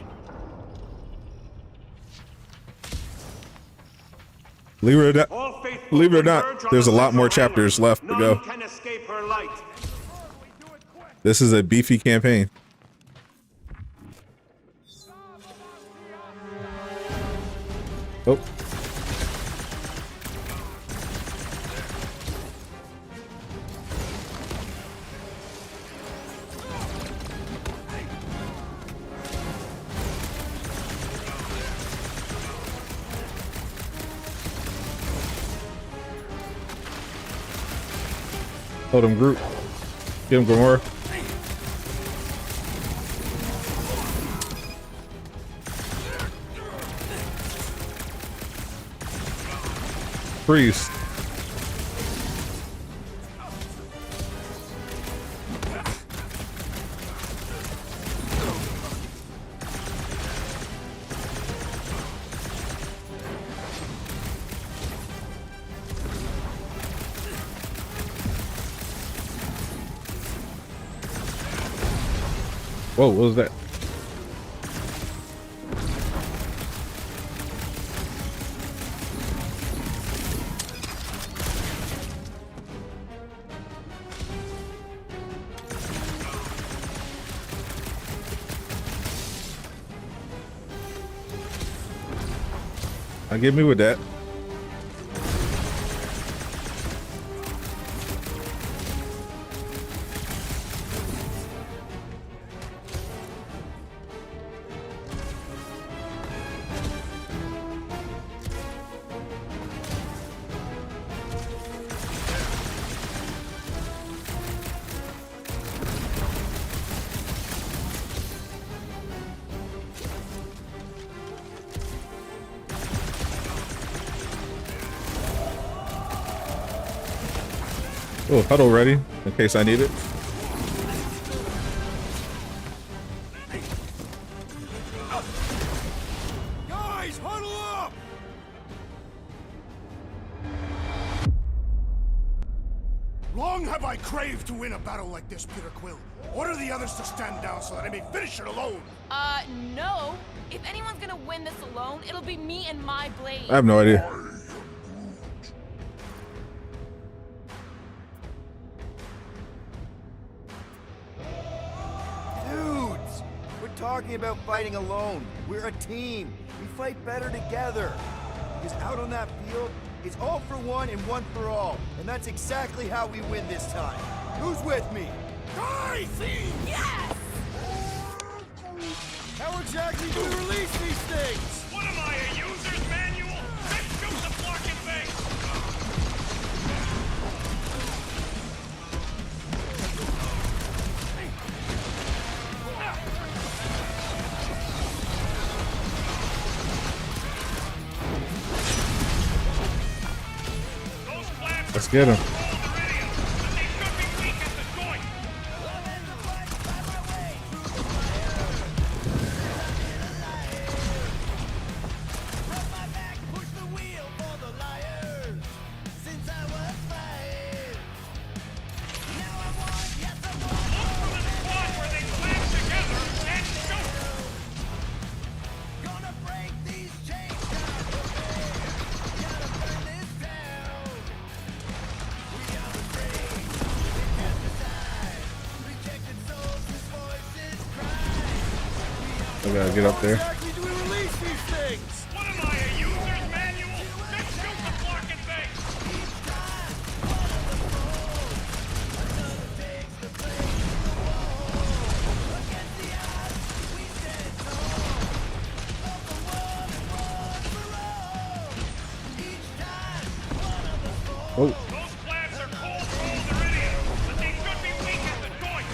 Believe it or not, there's a lot more chapters left to go. None can escape her light. This is a beefy campaign. Oh. Hold him, group. Get him, Gamora. Freeze. Whoa, what was that? Get me with that. Oh, huddle ready in case I need it. Guys, huddle up! Long have I craved to win a battle like this, Peter Quill. Order the others to stand down so that I may finish it alone. No. If anyone's gonna win this alone, it'll be me and my blade. I have no idea. Dudes, we're talking about fighting alone. We're a team. We fight better together. Because out on that field, it's all for one and one for all. And that's exactly how we win this time. Who's with me? Die, thief! Yes! How exactly do we release these things? What am I, a user's manual? Let's shoot the blocking thing! Let's get him. I gotta get up there. How exactly do we release these things? What am I, a user's manual? Let's shoot the blocking thing! Oh. Those flaps are cold rolled iridium, but they should be weak at the joint.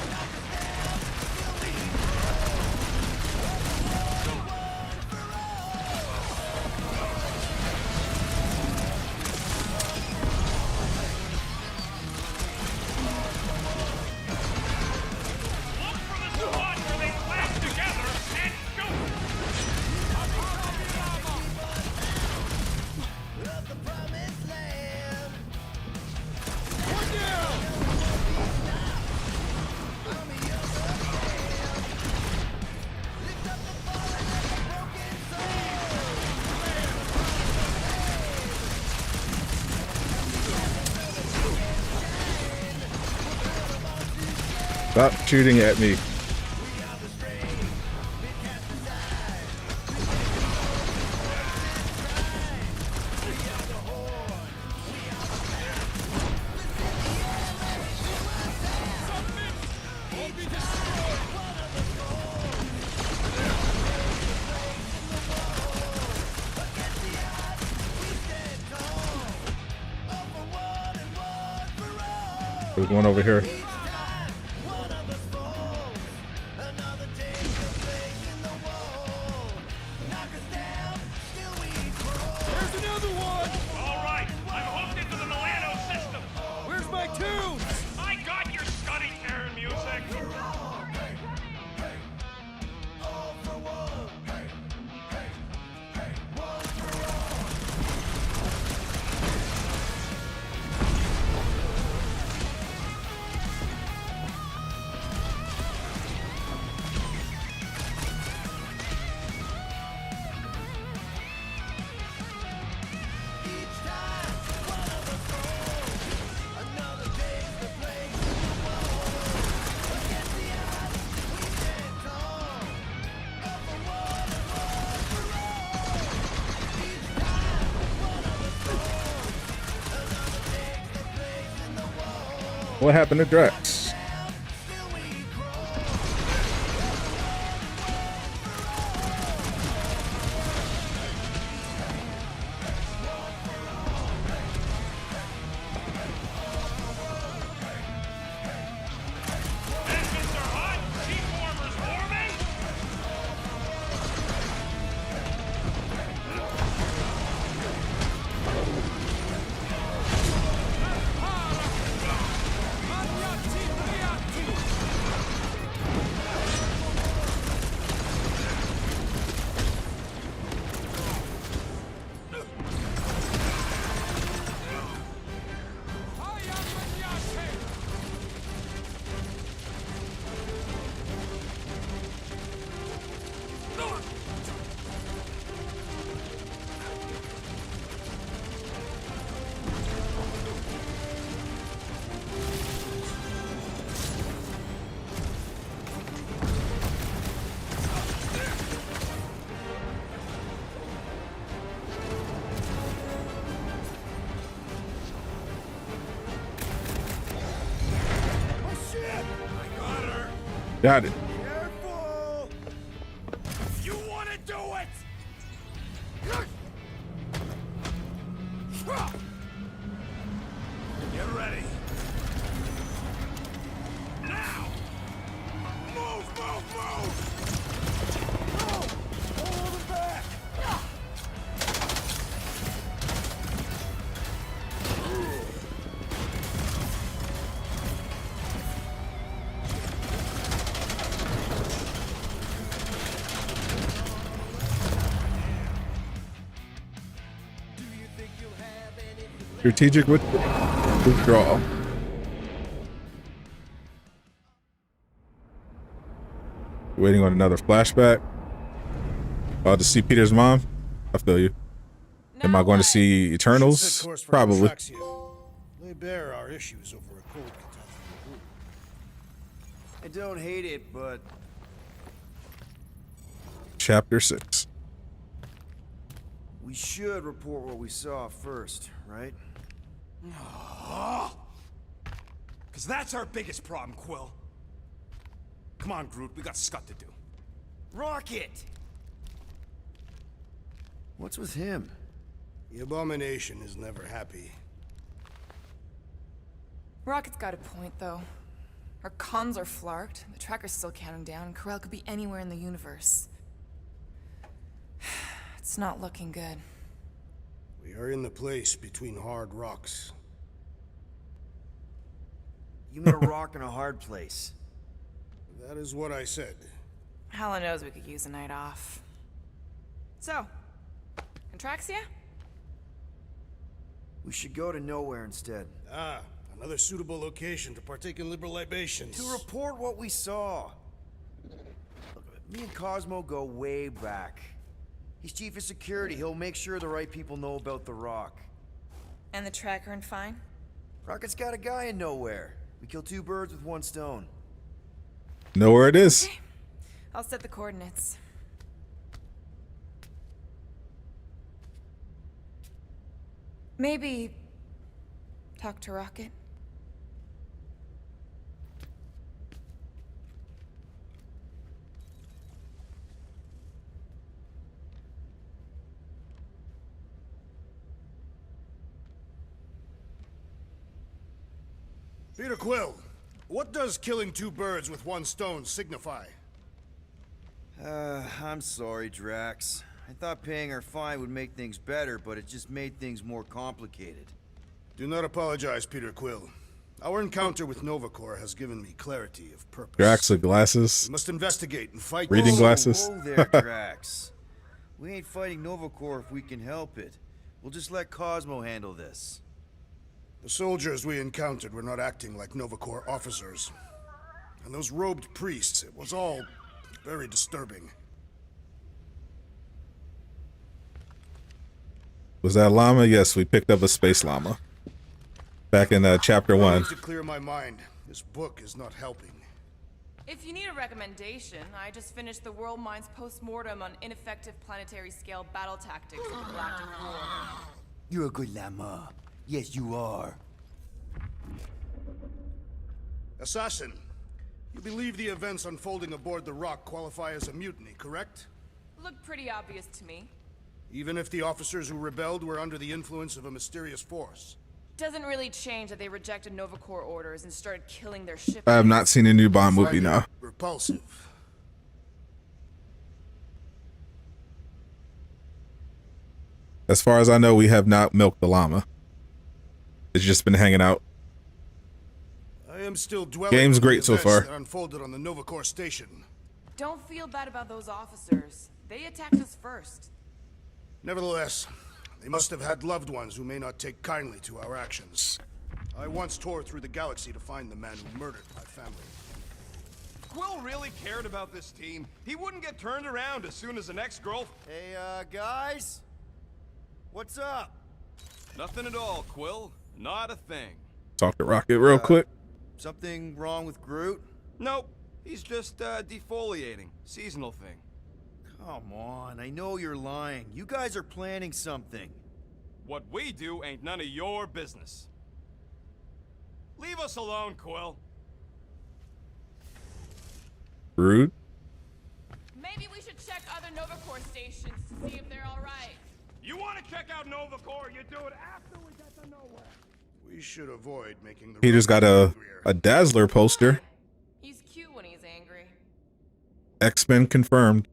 Stop shooting at me. There's one over here. What happened to Drax? Got it. Careful! You want to do it! Get ready. Now! Move, move, move! No! Hold him back! Strategic withdrawal. Waiting on another flashback. To see Peter's mom. I feel you. Am I going to see Eternals? Probably. Lay bare our issues over a cold Kentucky. I don't hate it, but Chapter 6. we should report what we saw first, right? Because that's our biggest problem, Quill. Come on, Groot, we got scut to do. Rocket! What's with him? The Abomination is never happy. Rocket's got a point, though. Our comms are flarked, the tracker's still counting down, and Corel could be anywhere in the universe. It's not looking good. We are in the place between hard rocks. You mean a rock in a hard place? That is what I said. Hella knows we could use a night off. So, Contraxia? We should go to nowhere instead. Ah, another suitable location to partake in liberal libations. To report what we saw. Look, me and Cosmo go way back. He's chief of security. He'll make sure the right people know about the rock. And the tracker and fine? Rocket's got a guy in nowhere. We kill two birds with one stone. Know where it is. Okay. I'll set the coordinates. Maybe talk to Rocket. Peter Quill, what does killing two birds with one stone signify? I'm sorry, Drax. I thought paying our fine would make things better, but it just made things more complicated. Do not apologize, Peter Quill. Our encounter with Nova Corps has given me clarity of purpose. Drax with glasses. We must investigate and fight. Reading glasses. Whoa there, Drax. We ain't fighting Nova Corps if we can help it. We'll just let Cosmo handle this. The soldiers we encountered were not acting like Nova Corps officers. And those robed priests, it was all very disturbing. Was that llama? Yes, we picked up a space llama. Back in chapter 1. To clear my mind, this book is not helping. If you need a recommendation, I just finished the World Mind's post-mortem on ineffective planetary scale battle tactics of the Galactic War. You're a good llama. Yes, you are. Assassin, you believe the events unfolding aboard the Rock qualify as a mutiny, correct? Looked pretty obvious to me. Even if the officers who rebelled were under the influence of a mysterious force? Doesn't really change that they rejected Nova Corps orders and started killing their ship. I have not seen a new Bond movie now. Repulsive. As far as I know, we have not milked the llama. It's just been hanging out. I am still dwelling Game's on the great so events far. that unfolded on the Nova Corps station. Don't feel bad about those officers. They attacked us first. Nevertheless, they must have had loved ones who may not take kindly to our actions. I once tore through the galaxy to find the man who murdered my family. Quill really cared about this team. He wouldn't get turned around as soon as an ex-girl. Hey, guys? What's up? Nothing at all, Quill. Not a thing. Talk to Rocket real quick. Something wrong with Groot? Nope. He's just defoliating. Seasonal thing. Come on, I know you're lying. You guys are planning something. What we do ain't none of your business. Leave us alone, Quill. Rude. Maybe we should check other Nova Corps stations to see if they're all right. You want to check out Nova Corps, you do it after we get to nowhere. We should avoid making the Peter's got a Dazzler poster. He's cute when he's angry. X-Men confirmed.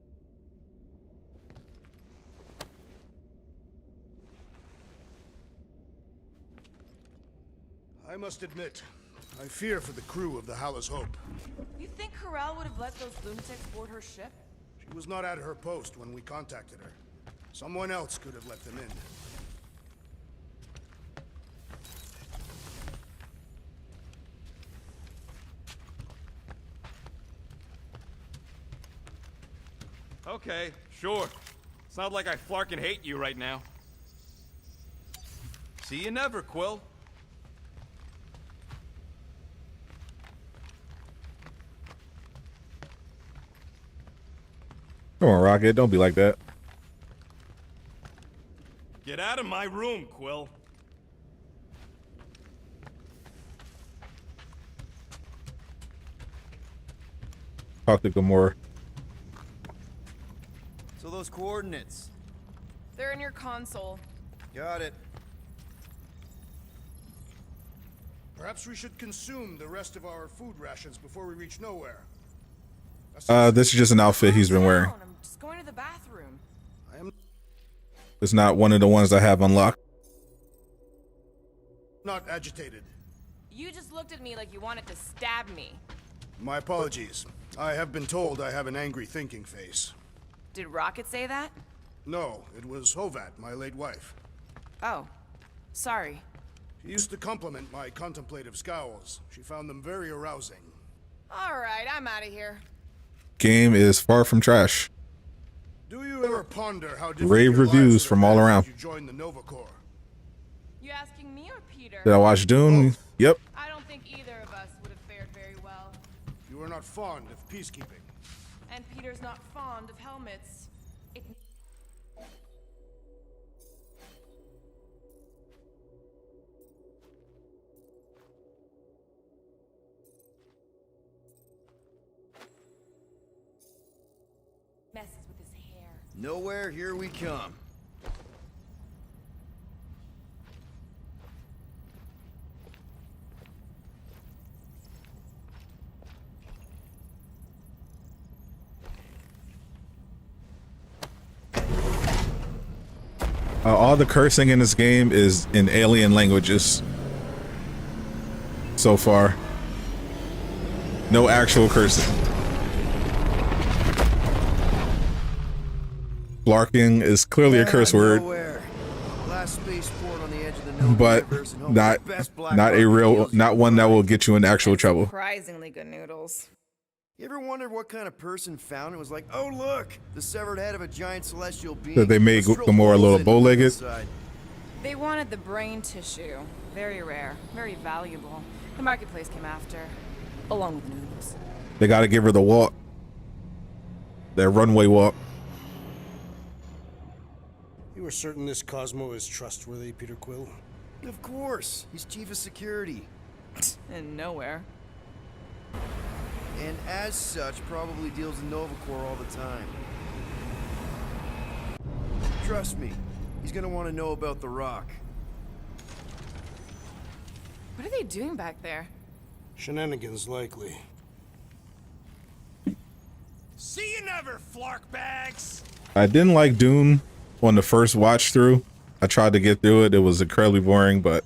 I must admit, I fear for the crew of the Hallis Hope. You think Corral would have let those lunatics board her ship? She was not at her post when we contacted her. Someone else could have let them in. Okay, sure. It's not like I flarkin' hate you right now. See you never, Quill. Come on, Rocket. Don't be like that. Get out of my room, Quill. Talk to Gamora. So those coordinates. They're in your console. Got it. Perhaps we should consume the rest of our food rations before we reach nowhere. This is just an outfit he's been wearing. I'm just going to the bathroom. I am It's not one of the ones I have unlocked. not agitated. You just looked at me like you wanted to stab me. My apologies. I have been told I have an angry thinking face. Did Rocket say that? No, it was Hovat, my late wife. Oh, sorry. She used to compliment my contemplative scowls. She found them very arousing. All right, I'm out of here. Game is far from trash. Do you ever ponder how different Rave your lives reviews would from have all been around. if you joined the Nova Corps? You asking me or Peter? Did I watch Dune? Yep. I don't think either of us would have fared very well. You were not fond of peacekeeping. And Peter's not fond of helmets. It... messes with his hair. Nowhere, here we come. All the cursing in this game is in alien languages so far. No actual cursing. Flarking is clearly a curse word, but not one that will get you in actual trouble. Surprisingly good noodles. You ever wondered what kind of person found it? Was like, oh look, the severed head of a giant celestial being. That they made Gamora a little bow-legged. They wanted the brain tissue. Very rare, very valuable. The marketplace came after, along with the noodles. They got to give her the walk, that runway walk. You are certain this Cosmo is trustworthy, Peter Quill? Of course, he's chief of security. And nowhere. And as such, probably deals in Nova Corps all the time. Trust me, he's gonna want to know about the Rock. What are they doing back there? Shenanigans, likely. See you never, flark bags! I didn't like Dune on the first watch through. I tried to get through it. It was incredibly boring, but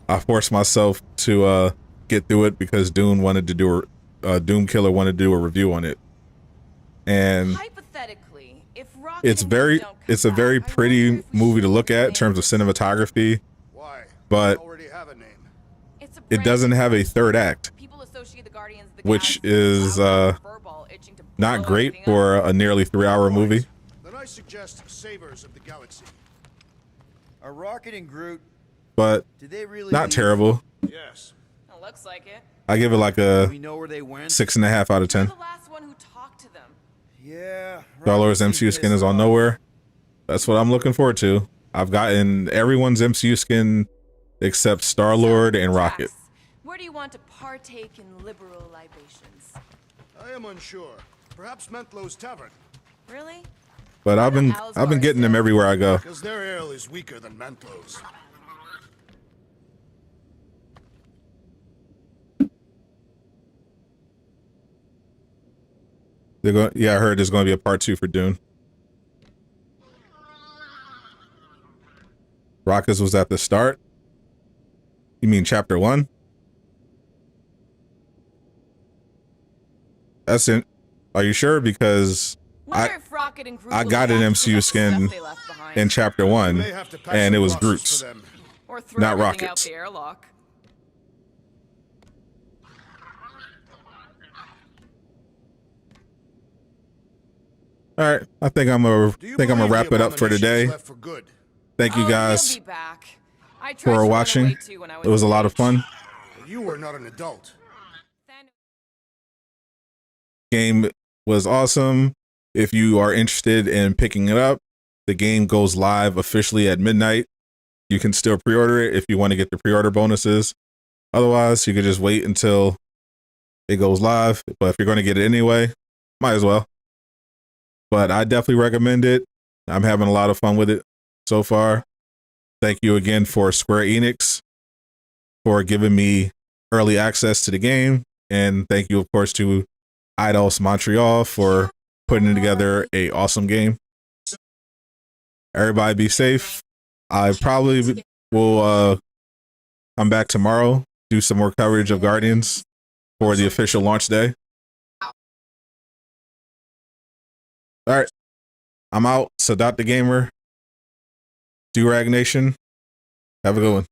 I forced myself to get through it because Dune wanted to do Doom Killer wanted to do a review on it. And hypothetically, if it's a very pretty movie to look at in terms of cinematography. Why? But Already have a name. it doesn't have a third act, which is not great for a nearly 3-hour movie. Then I suggest Savers of the Galaxy. Are Rocket and Groot, but did they really not terrible. Yes. It looks like it. I give it like a we know where they went? 6.5 out of 10. The last one who talked to them. Yeah. Star-Lord's MCU skin is on nowhere. That's what I'm looking forward to. I've gotten everyone's MCU skin except Star-Lord and Rocket. Where do you want to partake in liberal libations? I am unsure. Perhaps Mentlow's Tavern. Really? But I've been getting them everywhere I go. Because their ale is weaker than Mentlow's. Yeah, I heard there's going to be a part 2 for Dune. Rockets was at the start? You mean chapter 1? That's it. Are you sure? Because I got an MCU skin in chapter 1, and it was Groot's, not Rocket's. All right, I think I'm gonna wrap it up for today. Thank you guys for watching. It was a lot of fun. You were not an adult. Game was awesome. If you are interested in picking it up, the game goes live officially at midnight. You can still pre-order it if you want to get the pre-order bonuses. Otherwise, you could just wait until it goes live. But if you're going to get it anyway, might as well. But I definitely recommend it. I'm having a lot of fun with it so far. Thank you again for Square Enix for giving me early access to the game. And thank you, of course, to Eidos Montreal for putting together an awesome game. Everybody be safe. I probably will come back tomorrow, do some more coverage of Guardians for the official launch day. All right, I'm out. Sadat the Gamer, Durag Nation. Have a good one.